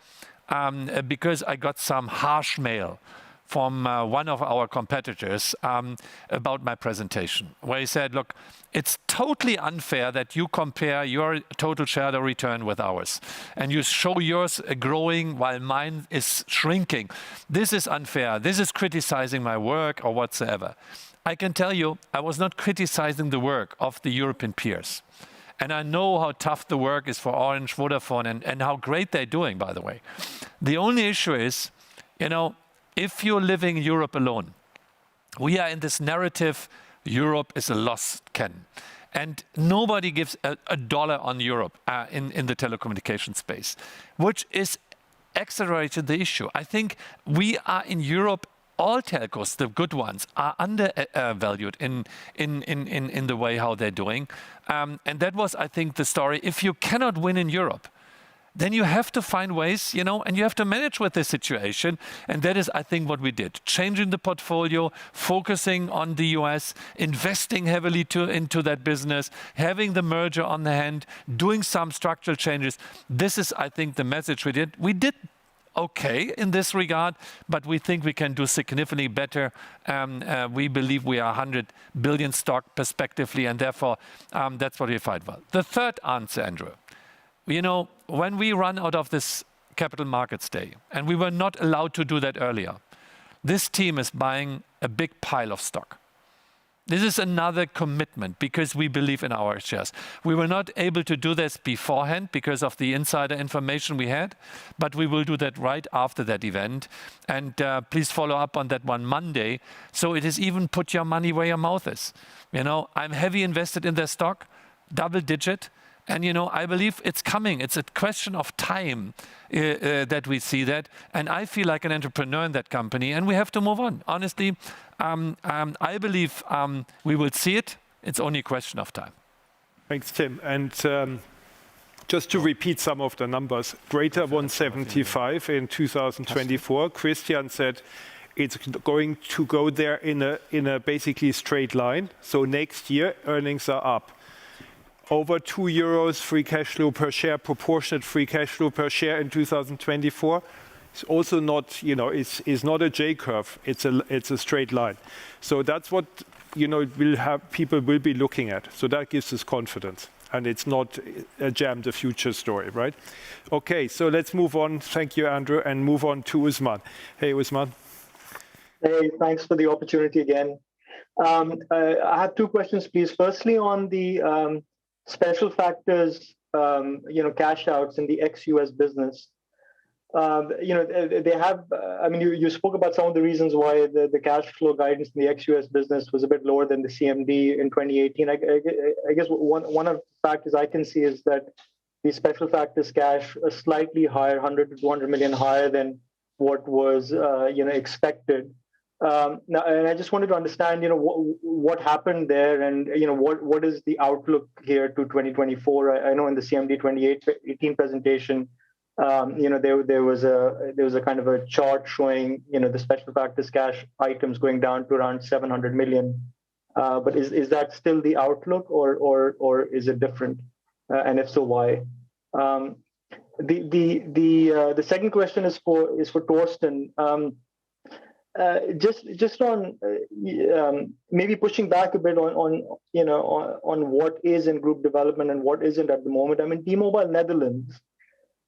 because I got some harsh mail from one of our competitors about my presentation, where he said, look, it's totally unfair that you compare your total shareholder return with ours, and you show yours growing while mine is shrinking. This is unfair. This is criticizing my work or whatsoever. I can tell you, I was not criticizing the work of the European peers. And I know how tough the work is for Orange, Vodafone, and how great they're doing, by the way. The only issue is, you know, if you're living in Europe alone, we are in this narrative, Europe is a lost cannon. And nobody gives a dollar on Europe in the telecommunication space, which is accelerated the issue. I think we are in Europe, all telcos, the good ones, are undervalued in the way how they're doing. And that was, I think, the story. If you cannot win in Europe, then you have to find ways, you know, and you have to manage with the situation. And that is, I think, what we did. Changing the portfolio, focusing on the US, investing heavily into that business, having the merger on the hand, doing some structural changes. This is, I think, the message we did. We did okay in this regard, but we think we can do significantly better. We believe we are 100 billion stock prospectively, and therefore that's what we fight for. The third answer, Andrew, you know, when we run out of this Capital Markets Day, and we were not allowed to do that earlier, this team is buying a big pile of stock. This is another commitment because we believe in our shares. We were not able to do this beforehand because of the insider information we had, but we will do that right after that event. And please follow up on that one Monday. So it is even put your money where your mouth is. You know, I'm heavy invested in their stock, double digit. And, you know, I believe it's coming. It's a question of time that we see that. And I feel like an entrepreneur in that company, and we have to move on. Honestly, I believe we will see it. It's only a question of time. Thanks, Tim. And just to repeat some of the numbers, greater 175 in 2024. Christian said it's going to go there in a basically straight line. So next year, earnings are up. Over €2 free cash flow per share, proportionate free cash flow per share in 2024. It's also not, it's not a J curve. It's a straight line. So that's what people will be looking at. So that gives us confidence, and it's not a jam the future story, right? Okay, so let's move on. Thank you, Andrew, and move on to Usman. Hey, Usman. Hey, thanks for the opportunity again. I have two questions, please. Firstly, on the special factors, cash outs in the ex-US business. They have, you spoke about some of the reasons why the cash flow guidance in the ex-US business was a bit lower than the CMD in 2018. I guess one of the factors I can see is that the special factors cash are slightly higher, 100 to 200 million higher than what was, expected. Now, and I just wanted to understand, what happened there, and what is the outlook here to 2024? I know in the CMD 2018 presentation, there was a kind of a chart showing, the special factors cash items going down to around 700 million. But is that still the outlook, or is it different? And if so, why? The second question is for Torsten. Just on maybe pushing back a bit on what is in group development and what isn't at the moment. I mean, T-Mobile Netherlands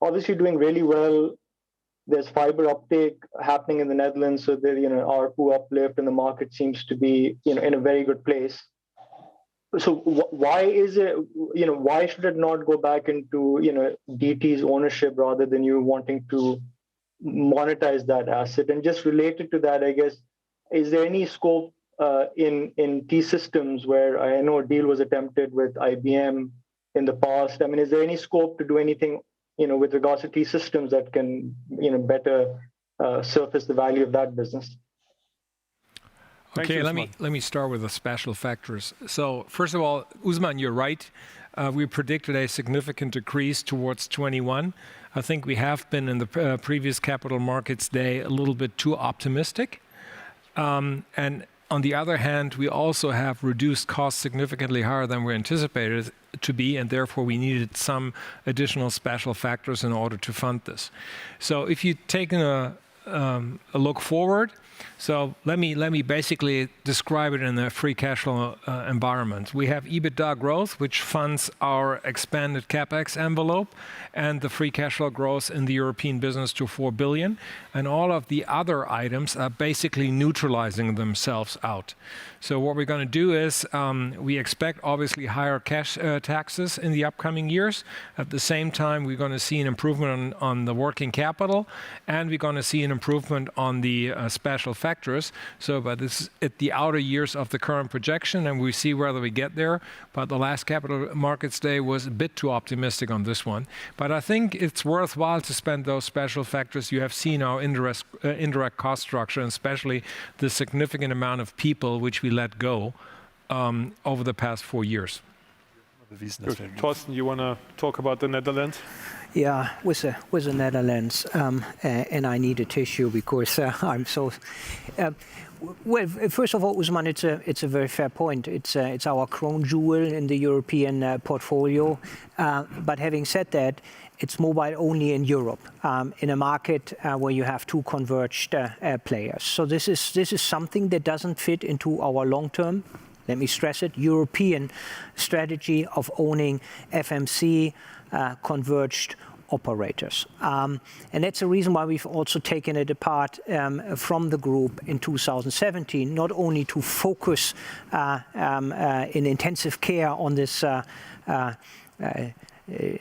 obviously doing really well. There's fiber uptake happening in the Netherlands, so there, ARPU uplift, and the market seems to be in a very good place. So why is it? Why should it not go back into DT's ownership rather than you wanting to monetize that asset? And just related to that, I guess, is there any scope in T-Systems, where I know a deal was attempted with IBM in the past? I mean, is there any scope to do anything with regards to T-Systems that can better surface the value of that business? Okay, let me start with the special factors. So first of all, Usman, you're right. We predicted a significant decrease towards 21. I think we have been in the previous Capital Markets Day a little bit too optimistic. And on the other hand, we also have reduced costs significantly higher than we anticipated to be, and therefore we needed some additional special factors in order to fund this. So if you take a look forward, so let me basically describe it in a free cash flow environment. We have EBITDA growth, which funds our expanded CapEx envelope, and the free cash flow growth in the European business to 4 billion. And all of the other items are basically neutralizing themselves out. So what we're going to do is we expect obviously higher cash taxes in the upcoming years. At the same time, we're going to see an improvement on the working capital, and we're going to see an improvement on the special factors. So, but it's at the outer years of the current projection, and we see whether we get there. But the last Capital Markets Day was a bit too optimistic on this one. But I think it's worthwhile to spend those special factors. You have seen our indirect cost structure, and especially the significant amount of people which we let go over the past 4 years. Good. Torsten, you want to talk about the Netherlands? Yeah, with the Netherlands, and I need a tissue because I'm so. Well, first of all, Usman, it's a very fair point. It's our crown jewel in the European portfolio. But having said that, it's mobile only in Europe, in a market where you have two converged players. So this is something that doesn't fit into our long-term, let me stress it, European strategy of owning FMC converged operators. And that's the reason why we've also taken it apart from the group in 2017, not only to focus in intensive care on this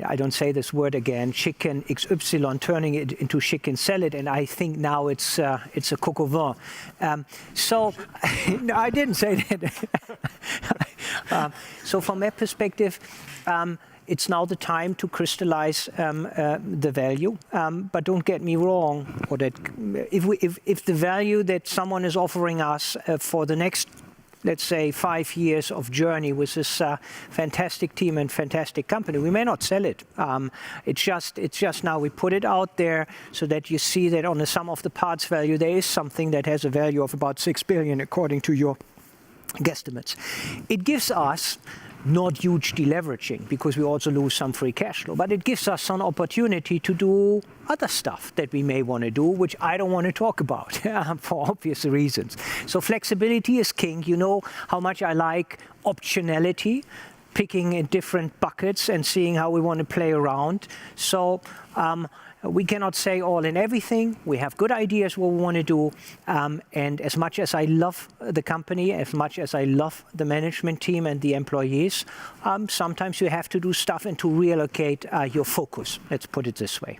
I don't say this word again, chicken XY, turning it into chicken salad, and I think now it's a coq au vin. So no, I didn't say that. So from that perspective, it's now the time to crystallize the value. But don't get me wrong, or that if the value that someone is offering us for the next, let's say, 5 years of journey with this fantastic team and fantastic company, we may not sell it. It's just now we put it out there so that you see that on the sum of the parts value, there is something that has a value of about 6 billion according to your guesstimates. It gives us not huge deleveraging because we also lose some free cash flow, but it gives us some opportunity to do other stuff that we may want to do, which I don't want to talk about for obvious reasons. So flexibility is king. You know how much I like optionality, picking in different buckets and seeing how we want to play around. So we cannot say all in everything. We have good ideas what we want to do. And as much as I love the company, as much as I love the management team and the employees, sometimes you have to do stuff and to reallocate your focus. Let's put it this way.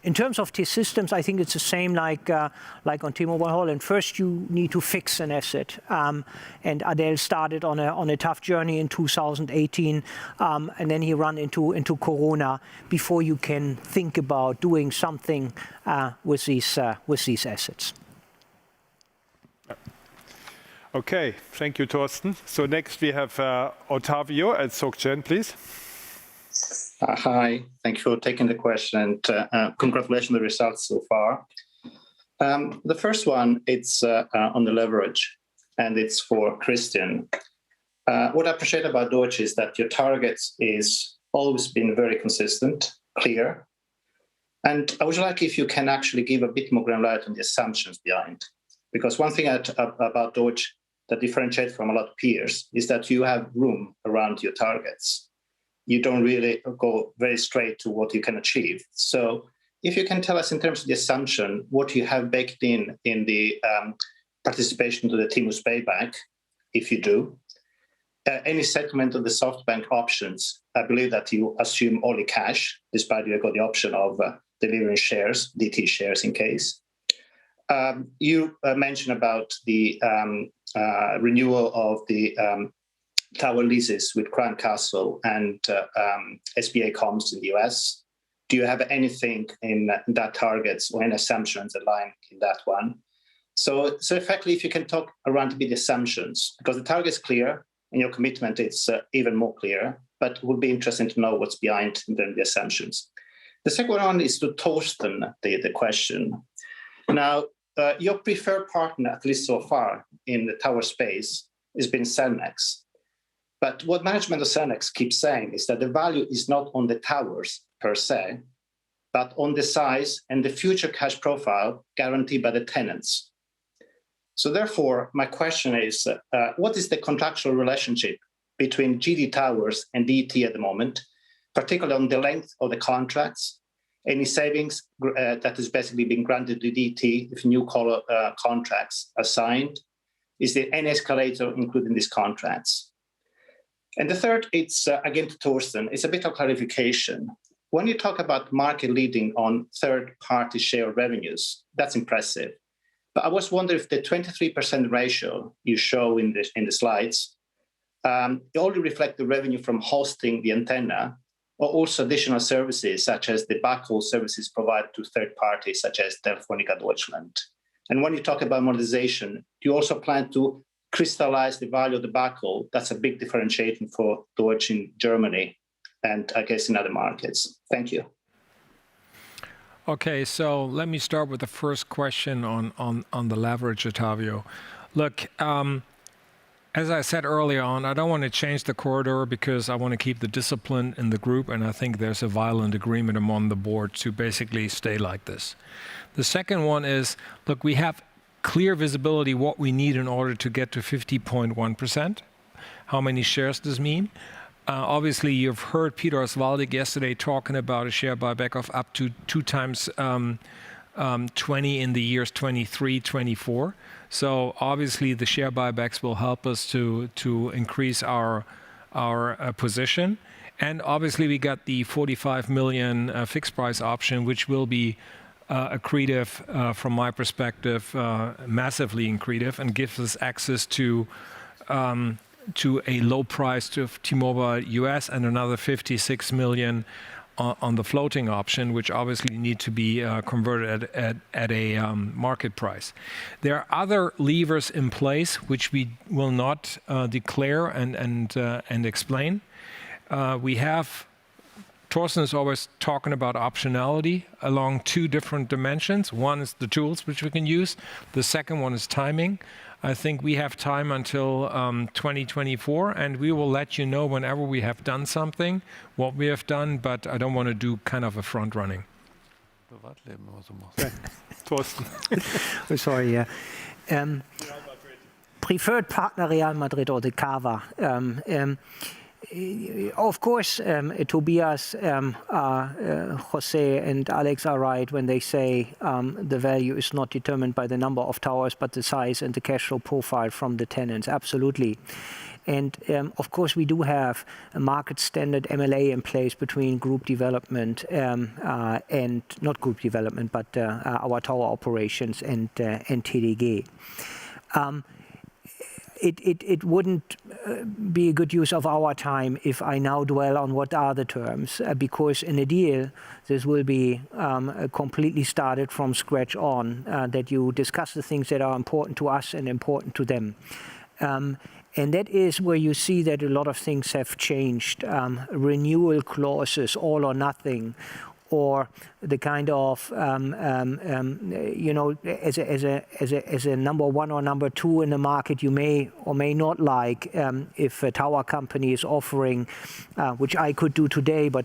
In terms of T-Systems, I think it's the same like on T-Mobile Holland. First, you need to fix an asset. And Adel started on a tough journey in 2018, and then he ran into Corona before you can think about doing something with these assets. Okay, thank you, Thorsten. So next we have Ottavio at SocGen, please. Hi, thank you for taking the question, and congratulations on the results so far. The first one, it's on the leverage, and it's for Christian. What I appreciate about Deutsche is that your targets is always been very consistent, clear, and I would like if you can actually give a bit more granularity on the assumptions behind. Because one thing about Deutsche that differentiates from a lot of peers is that you have room around your targets. You don't really go very straight to what you can achieve. So if you can tell us in terms of the assumption, what you have baked in the participation to the T-Mobile's payback, if you do, any settlement of the SoftBank options, I believe that you assume only cash, despite you got the option of delivering shares, DT shares in case. You mentioned about the renewal of the tower leases with Crown Castle and SBA-Coms in the US. Do you have anything in that targets or any assumptions aligned in that one? So effectively, if you can talk around a bit the assumptions, because the target's clear and your commitment is even more clear, but it would be interesting to know what's behind in the assumptions. The second one is to Thorsten the question. Now, your preferred partner, at least so far in the tower space, has been Cellnex. But what management of Cellnex keeps saying is that the value is not on the towers per se, but on the size and the future cash profile guaranteed by the tenants. So therefore, my question is, what is the contractual relationship between GD Towers and DET at the moment, particularly on the length of the contracts, any savings that is basically being granted to DET if new contracts are signed? Is there any escalator included in these contracts? And the third, it's again to Thorsten, it's a bit of clarification. When you talk about market leading on third-party share revenues, that's impressive. But I was wondering if the 23% ratio you show in the slides, it only reflect the revenue from hosting the antenna, or also additional services such as the backhaul services provided to third parties such as Telefonica Deutschland. And when you talk about monetization, do you also plan to crystallize the value of the backhaul? That's a big differentiating for Deutsche in Germany and I guess in other markets. Thank you. Okay, so let me start with the first question on the leverage, Ottavio. Look, as I said earlier on, I don't want to change the corridor because I want to keep the discipline in the group, and I think there's a violent agreement among the board to basically stay like this. The second one is, look, we have clear visibility what we need in order to get to 50.1%. How many shares does this mean? Obviously, you've heard Peter Oswaldig yesterday talking about a share buyback of up to 2 times 20 in the years 23, 24. So obviously, the share buybacks will help us to increase our position. And obviously, we got the 45 million fixed price option, which will be accretive from my perspective, massively accretive, and gives us access to to a low price to T-Mobile US and another 56 million on the floating option, which obviously need to be converted at a market price. There are other levers in place which we will not declare and explain. We have, Thorsten is always talking about optionality along two different dimensions. One is the tools which we can use. The second one is timing. I think we have time until 2024, and we will let you know whenever we have done something, what we have done, but I don't want to do kind of a front running. Thorsten. Oh, sorry, yeah. Preferred partner Real Madrid or the Cava. Of course, Tobias, Jose and Alex are right when they say the value is not determined by the number of towers, but the size and the cash flow profile from the tenants. Absolutely. And of course, we do have a market standard MLA in place between group development and not group development, but our tower operations and TDG. It wouldn't be a good use of our time if I now dwell on what are the terms, because in a deal, this will be completely started from scratch on, that you discuss the things that are important to us and important to them. And that is where you see that a lot of things have changed. Renewal clauses, all or nothing, or the kind of, as a number one or number two in the market, you may or may not like if a tower company is offering, which I could do today, but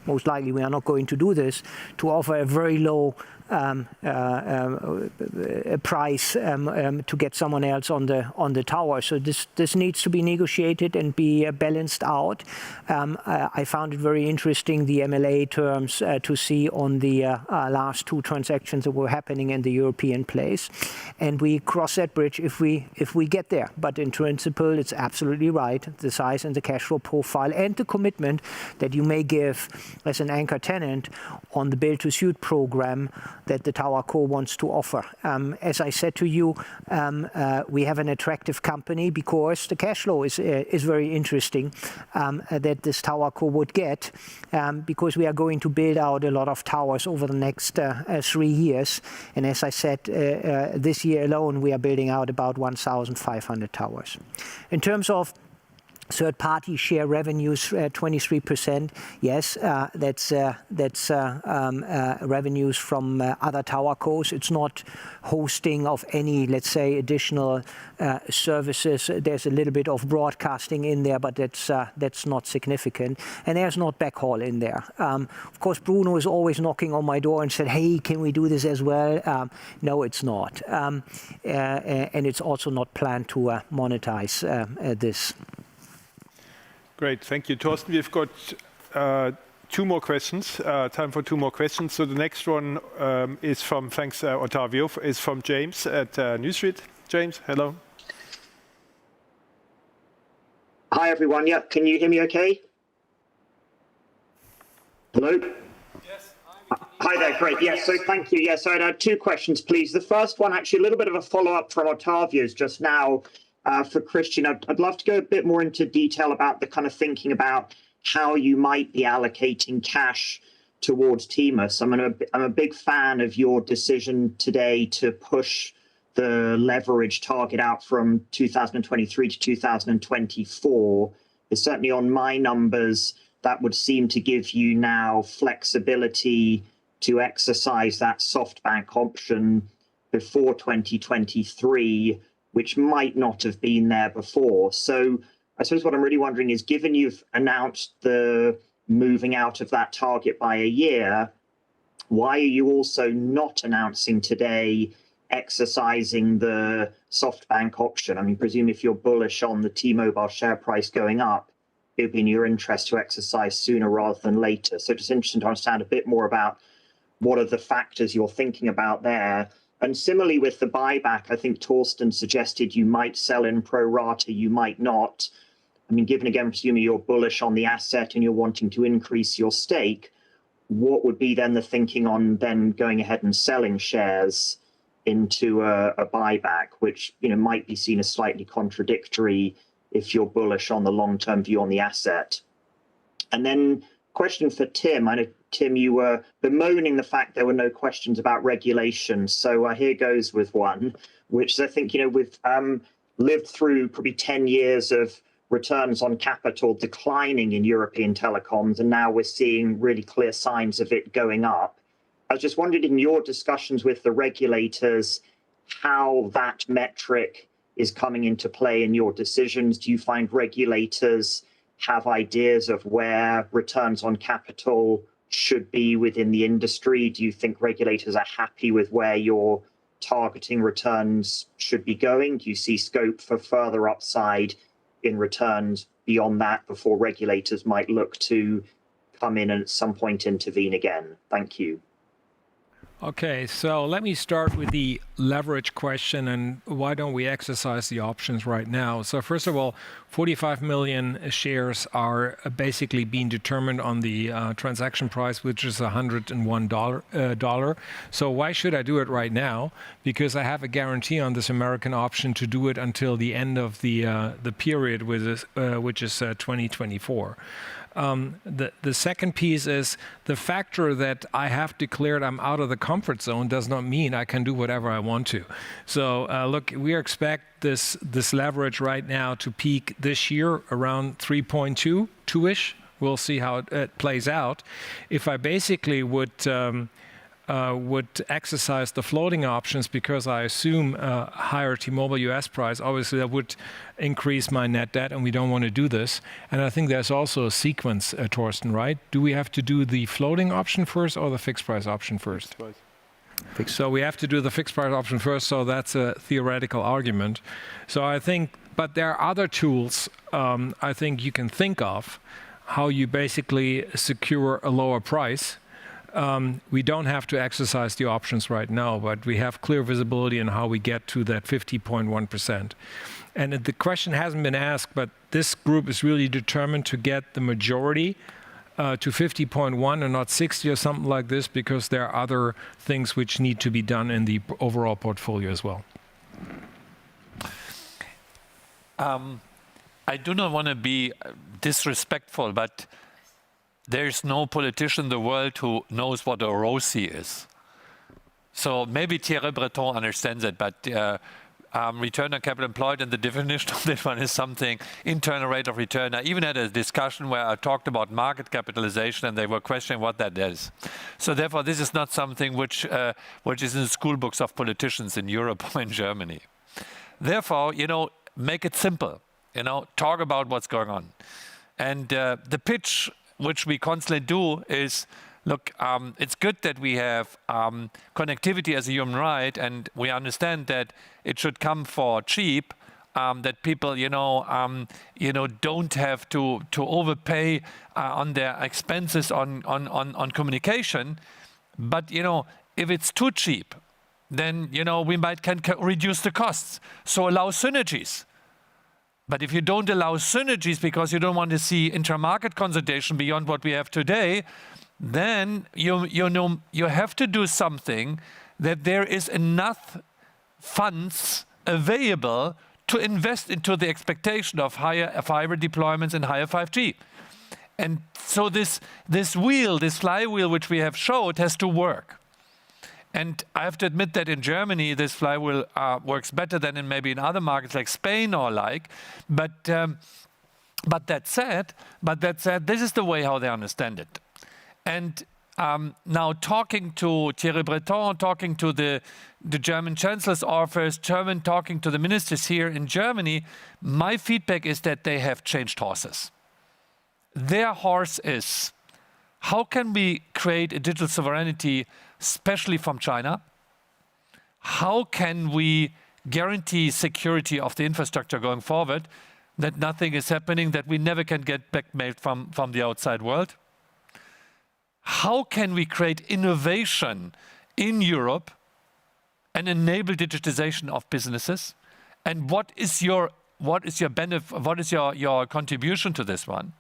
most likely we are not going to do this, to offer a very low price to get someone else on the tower. So this needs to be negotiated and be balanced out. I found it very interesting, the MLA terms to see on the last two transactions that were happening in the European place, and we cross that bridge if we get there. But in principle, it's absolutely right. The size and the cash flow profile and the commitment that you may give as an anchor tenant on the build-to-suit program that the Tower Co wants to offer. As I said to you, we have an attractive company because the cash flow is very interesting that this Tower Co would get, because we are going to build out a lot of towers over the next 3 years. And as I said, this year alone, we are building out about 1,500 towers. In terms of third-party share revenues, 23%. Yes, that's revenues from other tower cos. It's not hosting of any, let's say, additional services. There's a little bit of broadcasting in there, but that's not significant. And there's not backhaul in there. Of course, Bruno is always knocking on my door and said, "Hey, can we do this as well?" No, it's not, and it's also not planned to monetize this. Great, thank you, Thorsten. We've got two more questions, time for two more questions. So the next one is from, thanks Ottavio, is from James at New Street. James, hello. Hi everyone, yeah, can you hear me okay? Hello? Yes. Hi there, great, yes, so thank you. Yes, so I had two questions, please. The first one, actually a little bit of a follow-up from Ottavio's just now. For Christian, I'd love to go a bit more into detail about the kind of thinking about how you might be allocating cash towards T-Mobile. I'm a big fan of your decision today to push the leverage target out from 2023 to 2024. It's certainly on my numbers, that would seem to give you now flexibility to exercise that SoftBank option before 2023, which might not have been there before. So I suppose what I'm really wondering is, given you've announced the moving out of that target by a year, why are you also not announcing today exercising the SoftBank option? I mean, presume if you're bullish on the T-Mobile share price going up, it would be in your interest to exercise sooner rather than later. So just interested to understand a bit more about what are the factors you're thinking about there. And similarly with the buyback, I think Thorsten suggested you might sell in pro rata, you might not. I mean, given again, presumably you're bullish on the asset and you're wanting to increase your stake, what would be then the thinking on then going ahead and selling shares into a buyback, which might be seen as slightly contradictory if you're bullish on the long-term view on the asset. And then question for Tim. I know, Tim, you were bemoaning the fact there were no questions about regulation. So here goes with one, which is, I think, we've lived through probably 10 years of returns on capital declining in European telecoms, and now we're seeing really clear signs of it going up. I was just wondering, in your discussions with the regulators, how that metric is coming into play in your decisions. Do you find regulators have ideas of where returns on capital should be within the industry? Do you think regulators are happy with where you're targeting returns should be going? Do you see scope for further upside in returns beyond that before regulators might look to come in and at some point intervene again? Thank you. Okay, so let me start with the leverage question and why don't we exercise the options right now? So first of all, 45 million shares are basically being determined on the transaction price, which is $101. So why should I do it right now? Because I have a guarantee on this American option to do it until the end of the period, which is 2024. The second piece is the factor that I have declared I'm out of the comfort zone does not mean I can do whatever I want to. So look, we expect this leverage right now to peak this year around 3.2, 2-ish. We'll see how it plays out. If I basically would exercise the floating options because I assume a higher T-Mobile US price, obviously that would increase my net debt, and we don't want to do this. And I think there's also a sequence, Torsten, right? Do we have to do the floating option first or the fixed price option first? So we have to do the fixed price option first, so that's a theoretical argument. So I think, but there are other tools I think you can think of how you basically secure a lower price. We don't have to exercise the options right now, but we have clear visibility on how we get to that 50.1%. And the question hasn't been asked, but this group is really determined to get the majority to 50.1 and not 60 or something like this, because there are other things which need to be done in the overall portfolio as well. I do not want to be disrespectful, but there's no politician in the world who knows what a ROCE is. So maybe Thierry Breton understands it, but return on capital employed and the definition of that one is something, internal rate of return. I even had a discussion where I talked about market capitalization and they were questioning what that is. So therefore, this is not something which is in the school books of politicians in Europe or in Germany. Therefore, make it simple, talk about what's going on. And the pitch which we constantly do is, look, it's good that we have connectivity as a human right, and we understand that it should come for cheap, that people, don't have to overpay on their expenses on communication. But, if it's too cheap, then, we can reduce the costs. So allow synergies. But if you don't allow synergies because you don't want to see intra-market consolidation beyond what we have today, then you have to do something that there is enough funds available to invest into the expectation of higher fiber deployments and higher 5G. And so this flywheel which we have showed has to work. And I have to admit that in Germany, this flywheel works better than maybe in other markets like Spain or but that said, this is the way how they understand it. And now talking to Thierry Breton, talking to the German Chancellor's office, talking to the ministers here in Germany, my feedback is that they have changed horses. Their horse is, how can we create a digital sovereignty, especially from China? How can we guarantee security of the infrastructure going forward, that nothing is happening, that we never can get blackmailed from the outside world? How can we create innovation in Europe and enable digitization of businesses? And what is your benefit? What is your contribution to this one?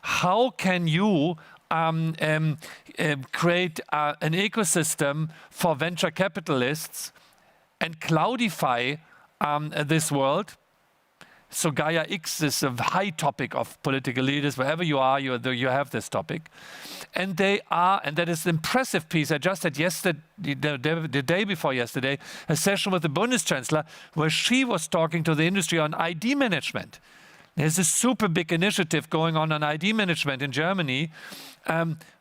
How can you create an ecosystem for venture capitalists and cloudify this world So Gaia X is a high topic of political leaders. Wherever you are, you have this topic. And that is an impressive piece. I just had the day before yesterday, a session with the Bundeschancellor where she was talking to the industry on ID management. There's a super big initiative going on ID management in Germany,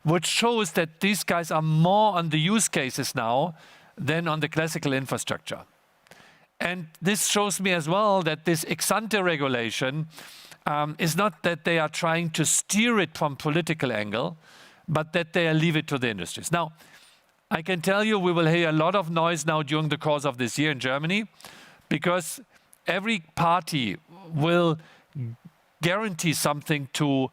which shows that these guys are more on the use cases now than on the classical infrastructure. And this shows me as well that this ex-ante regulation is not that they are trying to steer it from political angle, but that they leave it to the industries. Now, I can tell you we will hear a lot of noise now during the course of this year in Germany, because every party will guarantee something to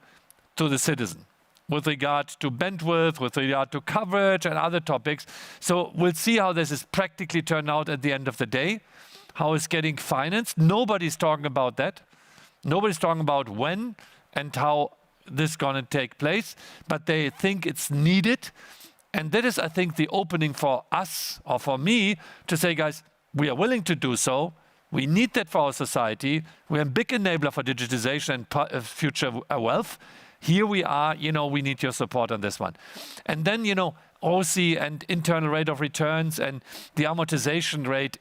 the citizen with regard to bandwidth, with regard to coverage and other topics. So we'll see how this is practically turned out at the end of the day. How it's getting financed. Nobody's talking about that. Nobody's talking about when and how this is going to take place, but they think it's needed. And that is, I think, the opening for us, or for me, to say, guys, we are willing to do so. We need that for our society. We're a big enabler for digitization and future wealth. Here we are, we need your support on this one. And then, OC and internal rate of returns and the amortization rate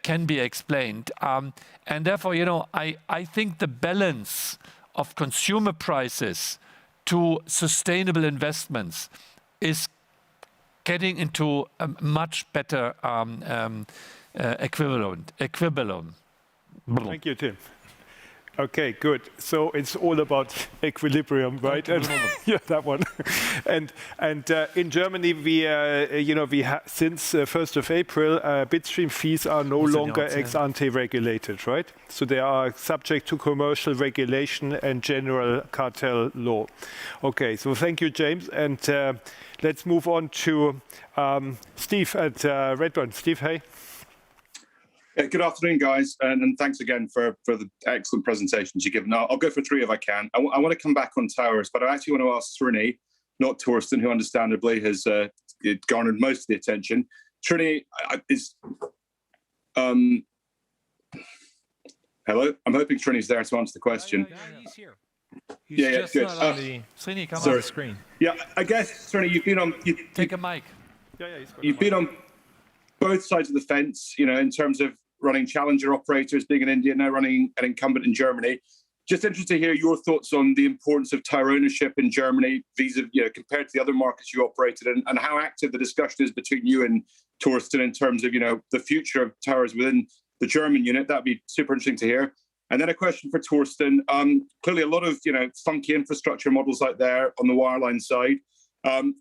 can be explained. And therefore, I think the balance of consumer prices to sustainable investments is getting into a much better equivalent. Thank you, Tim. Okay, good. So it's all about equilibrium, right? And, yeah, that one. and in Germany, we since 1st of April, bitstream fees are no longer ex-ante regulated, right? So they are subject to commercial regulation and general cartel law. Okay, so thank you, James. And let's move on to Steve at Redburn. Steve, hey. Yeah, good afternoon, guys, and thanks again for the excellent presentations you've given. I'll go for three if I can. I want to come back on towers, but I actually want to ask Srini, not Torsten, who understandably has garnered most of the attention. Srini is... hello? I'm hoping Srini's there to answer the question. Yeah, he's here. He's just good. Srini, come on the screen. Yeah, I guess, Srini, you've been on... Take a mic. You've been on both sides of the fence, in terms of running challenger operators, being in India, now running an incumbent in Germany. Just interested to hear your thoughts on the importance of tower ownership in Germany, compared to the other markets you operated in, and how active the discussion is between you and Torsten in terms of, the future of towers within the German unit. That'd be super interesting to hear. And then a question for Torsten. Clearly a lot of, funky infrastructure models out there on the wireline side.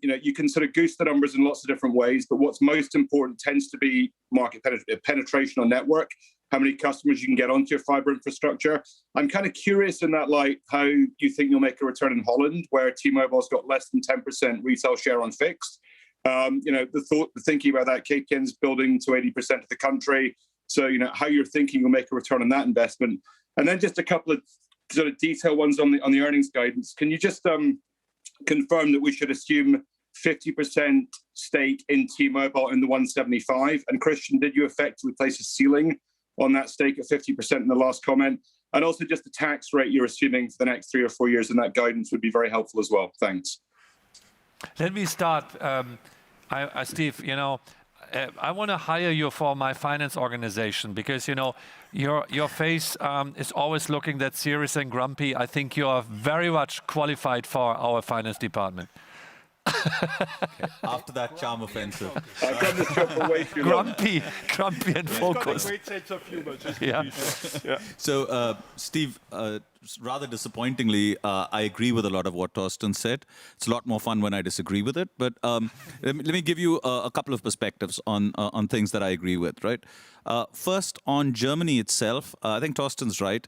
You can sort of goose the numbers in lots of different ways, but what's most important tends to be market penetration on network, how many customers you can get onto your fiber infrastructure. I'm kind of curious in that light how you think you'll make a return in Holland, where T-Mobile's got less than 10% retail share on fixed. The thinking about that, KPN's building to 80% of the country. So, how you're thinking you'll make a return on that investment. And then just a couple of sort of detailed ones on the earnings guidance. Can you just confirm that we should assume 50% stake in T-Mobile in the 175? And Christian, did you effectively place a ceiling on that stake at 50% in the last comment? And also just the tax rate you're assuming for the next 3 or 4 years in that guidance would be very helpful as well. Thanks. Let me start, Steve. I want to hire you for my finance organization because your face is always looking that serious and grumpy. I think you are very much qualified for our finance department. Okay. After that charm offensive. I've done this job for way too long. Grumpy and focused. Great sense of humor. Yeah. So, Steve, rather disappointingly, I agree with a lot of what Torsten said. It's a lot more fun when I disagree with it. But let me give you a couple of perspectives on things that I agree with. Right. First, on Germany itself, I think Torsten's right.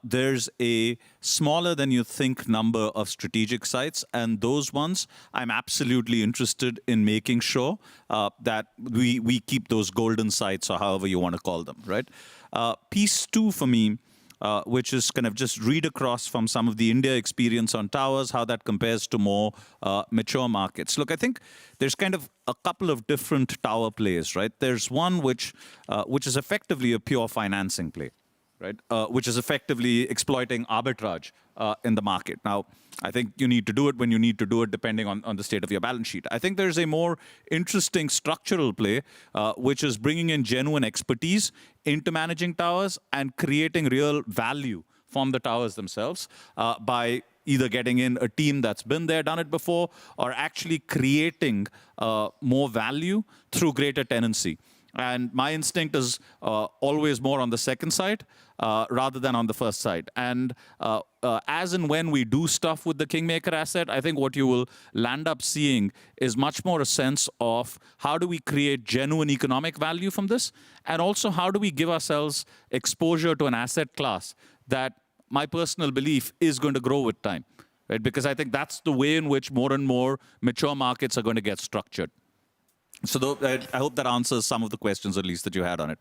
There's a smaller than you think number of strategic sites, and those ones I'm absolutely interested in making sure that we keep those golden sites, or however you want to call them, right? Piece two for me, which is kind of just read across from some of the India experience on towers, how that compares to more mature markets. Look, I think there's kind of a couple of different tower plays, right? There's one which is effectively a pure financing play. right? Which is effectively exploiting arbitrage in the market. Now, I think you need to do it when you need to do it, depending on the state of your balance sheet. I think there's a more interesting structural play, which is bringing in genuine expertise into managing towers and creating real value from the towers themselves by either getting in a team that's been there, done it before, or actually creating more value through greater tenancy. And my instinct is always more on the second side rather than on the first side. And as and when we do stuff with the Kingmaker asset, I think what you will land up seeing is much more a sense of how do we create genuine economic value from this, and also how do we give ourselves exposure to an asset class that my personal belief is going to grow with time, right? Because I think that's the way in which more and more mature markets are going to get structured. So I hope that answers some of the questions, at least, that you had on it.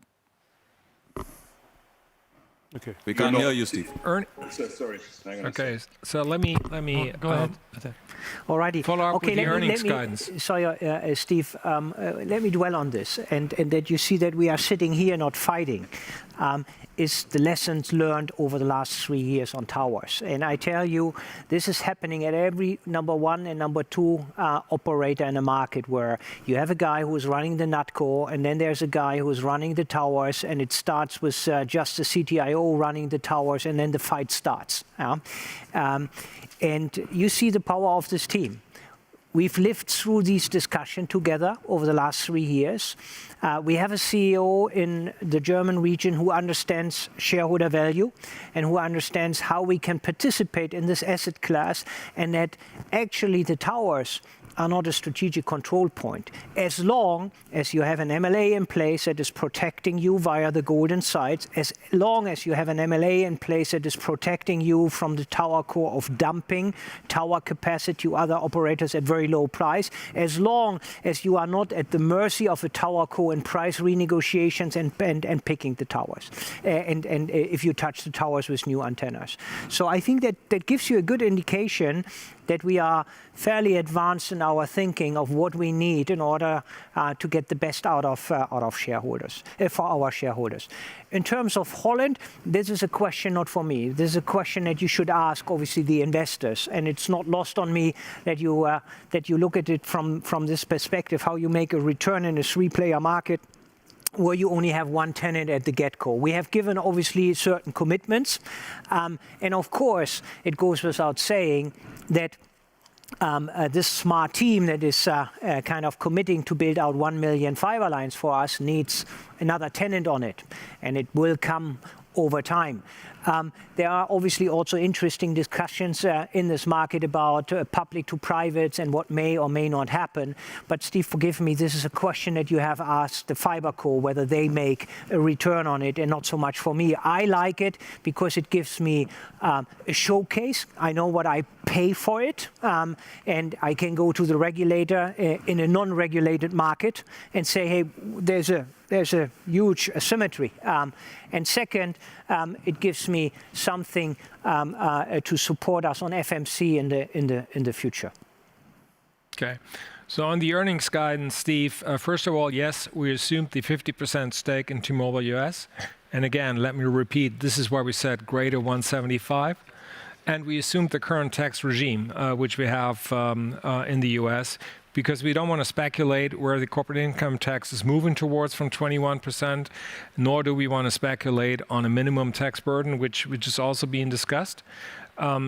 Okay. We can't hear you, Steve. Sorry. Hang on. Okay, so let me go ahead. Alrighty. Follow up with the earnings guidance. Sorry, Steve. Let me dwell on this, and that you see that we are sitting here not fighting. Is the lessons learned over the last 3 years on towers. And I tell you, this is happening at every number one and number two operator in the market, where you have a guy who is running the NatCo, and then there's a guy who is running the towers, and it starts with just the CTIO running the towers, and then the fight starts. And you see the power of this team. We've lived through these discussions together over the last 3 years. We have a CEO in the German region who understands shareholder value and who understands how we can participate in this asset class, and that actually the towers are not a strategic control point. As long as you have an MLA in place that is protecting you via the golden sites, as long as you have an MLA in place that is protecting you from the tower core of dumping tower capacity to other operators at very low price, as long as you are not at the mercy of a tower core in price renegotiations and picking the towers, and if you touch the towers with new antennas. So I think that gives you a good indication that we are fairly advanced in our thinking of what we need in order to get the best out of shareholders, for our shareholders. In terms of Holland, this is a question not for me. This is a question that you should ask, obviously, the investors. And it's not lost on me that you look at it from this perspective, how you make a return in a 3-player market where you only have one tenant at the get-go. We have given, obviously, certain commitments. And of course, it goes without saying that this smart team that is kind of committing to build out 1 million fiber lines for us needs another tenant on it. And it will come over time. There are obviously also interesting discussions in this market about public to privates and what may or may not happen. But Steve, forgive me, this is a question that you have asked the FiberCo whether they make a return on it, and not so much for me. I like it because it gives me a showcase. I know what I pay for it, and I can go to the regulator in a non-regulated market and say, hey, there's a huge asymmetry. And second, it gives me something to support us on FMC in the future. Okay. So on the earnings guidance, Steve, first of all, yes, we assumed the 50% stake in T-Mobile US. And again, let me repeat, this is where we said greater 175. And we assumed the current tax regime, which we have in the US, because we don't want to speculate where the corporate income tax is moving towards from 21%, nor do we want to speculate on a minimum tax burden, which is also being discussed.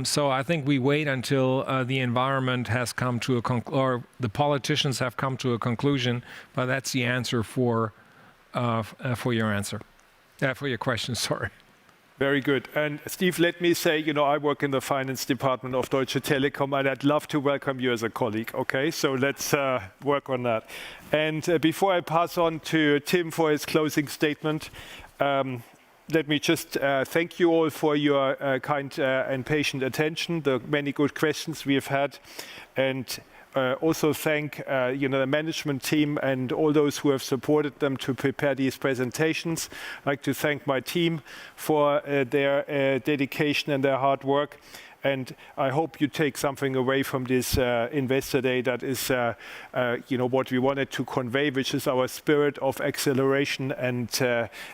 So I think we wait until the environment has come to or the politicians have come to a conclusion. But that's the answer for your question. Sorry. Very good. And Steve, let me say, I work in the finance department of Deutsche Telekom, and I'd love to welcome you as a colleague. Okay, so let's work on that. And before I pass on to Tim for his closing statement, let me just thank you all for your kind and patient attention, the many good questions we have had, and also thank the management team and all those who have supported them to prepare these presentations. I'd like to thank my team for their dedication and their hard work. And I hope you take something away from this Investor Day that is, what we wanted to convey, which is our spirit of acceleration and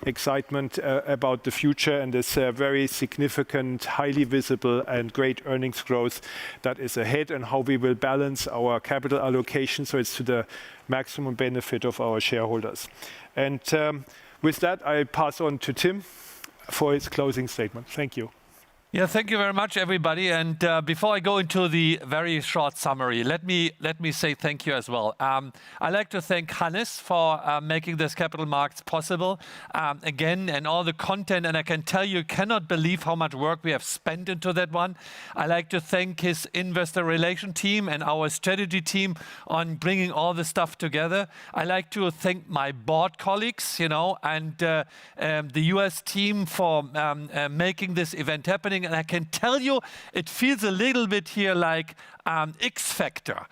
excitement about the future and this very significant, highly visible and great earnings growth that is ahead, and how we will balance our capital allocation so it's to the maximum benefit of our shareholders. And with that, I pass on to Tim for his closing statement. Thank you. Yeah, thank you very much, everybody. And before I go into the very short summary, let me say thank you as well. I'd like to thank Hannes for making this capital markets possible again, and all the content. And I can tell you, cannot believe how much work we have spent into that one. I'd like to thank his investor relation team and our strategy team on bringing all the stuff together. I'd like to thank my board colleagues, and the US team for making this event happening. And I can tell you, it feels a little bit here like X Factor,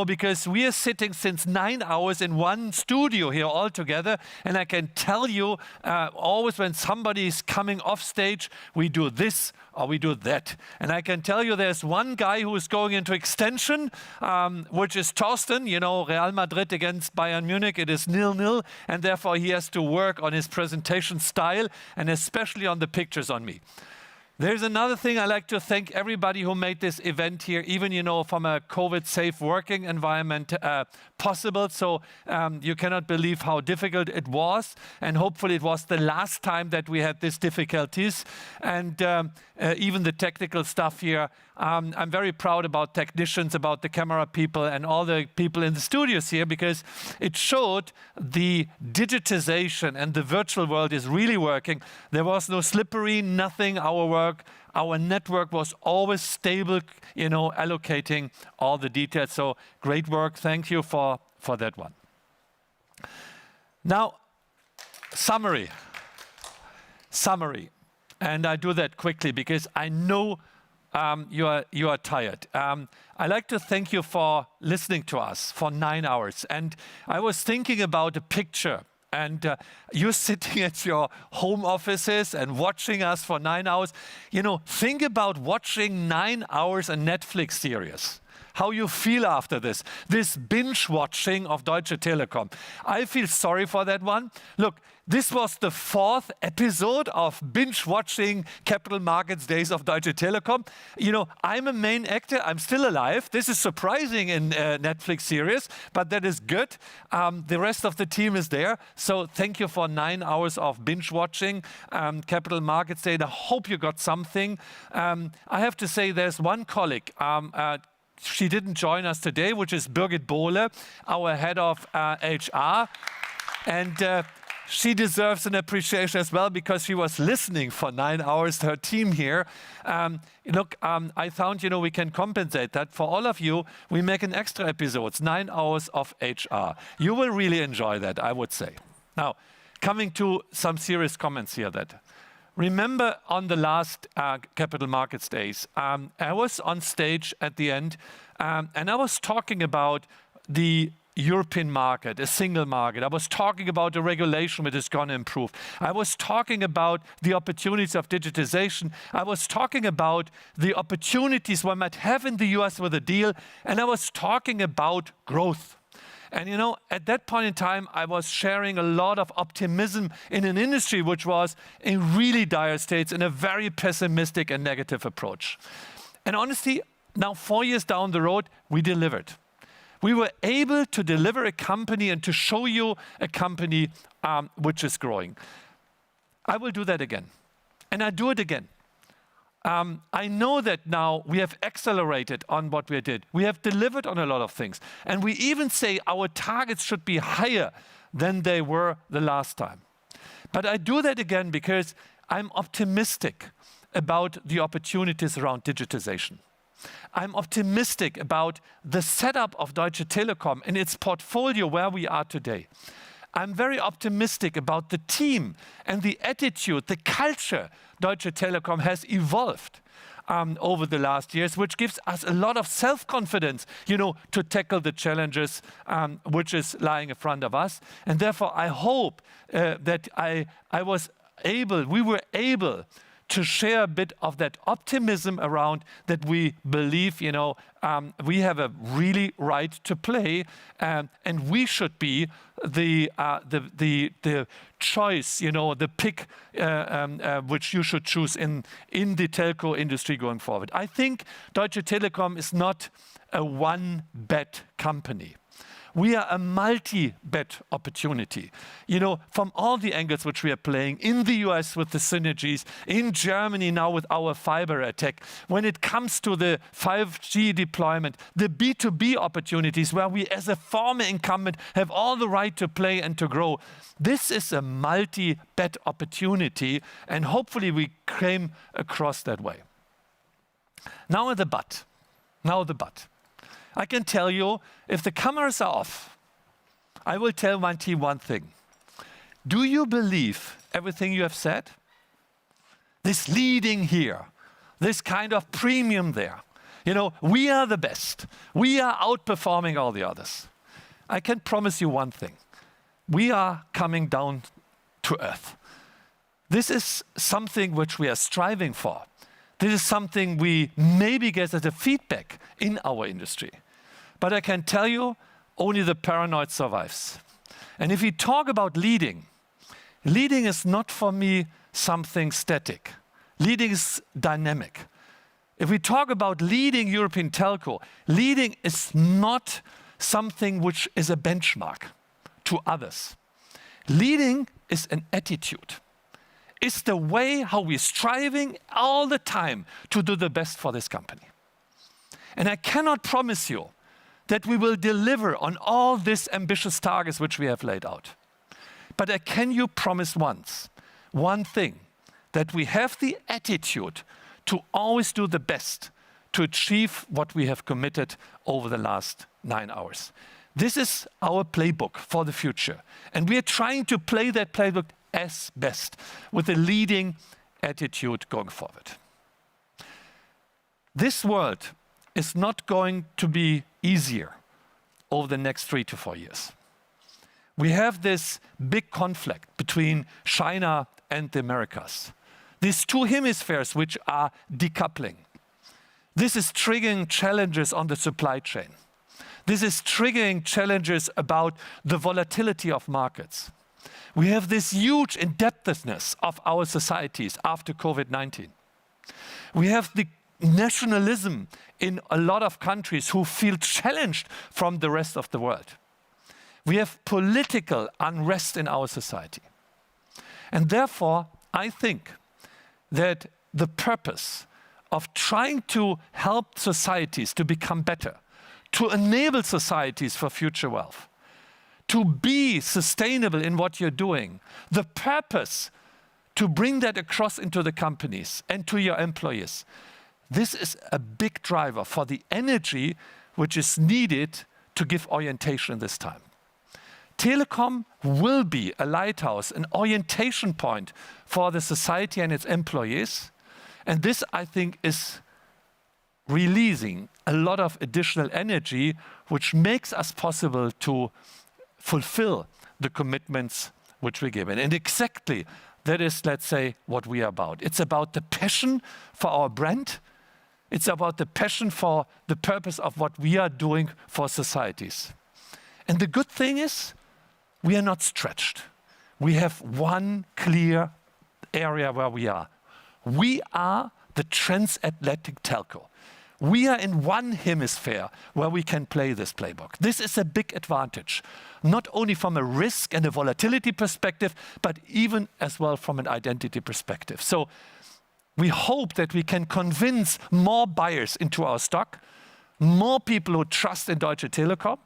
because we are sitting since 9 hours in one studio here all together. And I can tell you, always when somebody is coming off stage, we do this or we do that. And I can tell you there's one guy who is going into extension, which is Thorsten, Real Madrid against Bayern Munich. It is 0-0, and therefore he has to work on his presentation style and especially on the pictures on me. There's another thing I'd like to thank everybody who made this event here, even, from a COVID-safe working environment possible. So you cannot believe how difficult it was. And hopefully it was the last time that we had these difficulties. And even the technical stuff here, I'm very proud about technicians, about the camera people and all the people in the studios here, because it showed the digitization and the virtual world is really working. There was no slippery, nothing. Our network was always stable, allocating all the details. So great work. Thank you for that one. Now, summary. And I do that quickly because I know you are tired. I'd like to thank you for listening to us for 9 hours. And I was thinking about a picture. And you're sitting at your home offices and watching us for 9 hours. Think about watching 9 hours a Netflix series. How you feel after this binge watching of Deutsche Telekom. I feel sorry for that one. Look, this was the 4th episode of binge watching Capital Markets Days of Deutsche Telekom. I'm a main actor. I'm still alive. This is surprising in Netflix series, but that is good. The rest of the team is there. So thank you for 9 hours of binge watching Capital Markets Day. I hope you got something. I have to say there's one colleague, she didn't join us today, which is Birgit Bohle, our head of HR. And she deserves an appreciation as well because she was listening for 9 hours to her team here. I found, we can compensate that. For all of you, we make an extra episode, 9 hours of HR. You will really enjoy that, I would say. Now, coming to some serious comments here remember on the last Capital Markets Days, I was on stage at the end and I was talking about the European market, a single market. I was talking about the regulation which is going to improve. I was talking about the opportunities of digitization. I was talking about the opportunities one might have in the US with a deal. And I was talking about growth. And at that point in time, I was sharing a lot of optimism in an industry which was in really dire states, in a very pessimistic and negative approach. And honestly, now 4 years down the road, we delivered. We were able to deliver a company and to show you a company which is growing. I will do that again. And I do it again. I know that now we have accelerated on what we did. We have delivered on a lot of things. And we even say our targets should be higher than they were the last time. But I do that again because I'm optimistic about the opportunities around digitization. I'm optimistic about the setup of Deutsche Telekom and its portfolio where we are today. I'm very optimistic about the team and the attitude, the culture Deutsche Telekom has evolved over the last years, which gives us a lot of self-confidence, to tackle the challenges which is lying in front of us. And therefore, I hope that we were able to share a bit of that optimism around that we believe, we have a really right to play, and we should be the choice, the pick which you should choose in the telco industry going forward. I think Deutsche Telekom is not a one-bet company. We are a multi-bet opportunity. From all the angles which we are playing in the US with the synergies, in Germany now with our fiber attack, when it comes to the 5G deployment, the B2B opportunities where we as a former incumbent have all the right to play and to grow. This is a multi-bet opportunity, and hopefully we came across that way. Now the but. I can tell you, if the cameras are off, I will tell my team one thing. Do you believe everything you have said? This leading here, this kind of premium there. We are the best. We are outperforming all the others. I can promise you one thing. We are coming down to earth. This is something which we are striving for. This is something we maybe get as a feedback in our industry. But I can tell you, only the paranoid survives. And if we talk about leading is not for me something static. Leading is dynamic. If we talk about leading European telco, leading is not something which is a benchmark to others. Leading is an attitude. It's the way how we're striving all the time to do the best for this company. And I cannot promise you that we will deliver on all these ambitious targets which we have laid out. But I can promise one thing, that we have the attitude to always do the best to achieve what we have committed over the last 9 hours. This is our playbook for the future. And we are trying to play that playbook as best with a leading attitude going forward. This world is not going to be easier over the next 3 to 4 years. We have this big conflict between China and the Americas. These two hemispheres which are decoupling. This is triggering challenges on the supply chain. This is triggering challenges about the volatility of markets. We have this huge indebtedness of our societies after COVID-19. We have the nationalism in a lot of countries who feel challenged from the rest of the world. We have political unrest in our society. And therefore, I think that the purpose of trying to help societies to become better, to enable societies for future wealth, to be sustainable in what you're doing, the purpose to bring that across into the companies and to your employees, this is a big driver for the energy which is needed to give orientation this time. Telekom will be a lighthouse, an orientation point for the society and its employees. And this, I think, is releasing a lot of additional energy, which makes us possible to fulfill the commitments which we're given. And exactly that is, let's say, what we are about. It's about the passion for our brand. It's about the passion for the purpose of what we are doing for societies. And the good thing is, we are not stretched. We have one clear area where we are. We are the transatlantic telco. We are in one hemisphere where we can play this playbook. This is a big advantage, not only from a risk and a volatility perspective, but even as well from an identity perspective. So we hope that we can convince more buyers into our stock, more people who trust in Deutsche Telekom,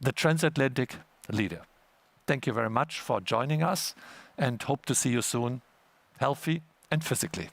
the transatlantic leader. Thank you very much for joining us and hope to see you soon, healthy and physically.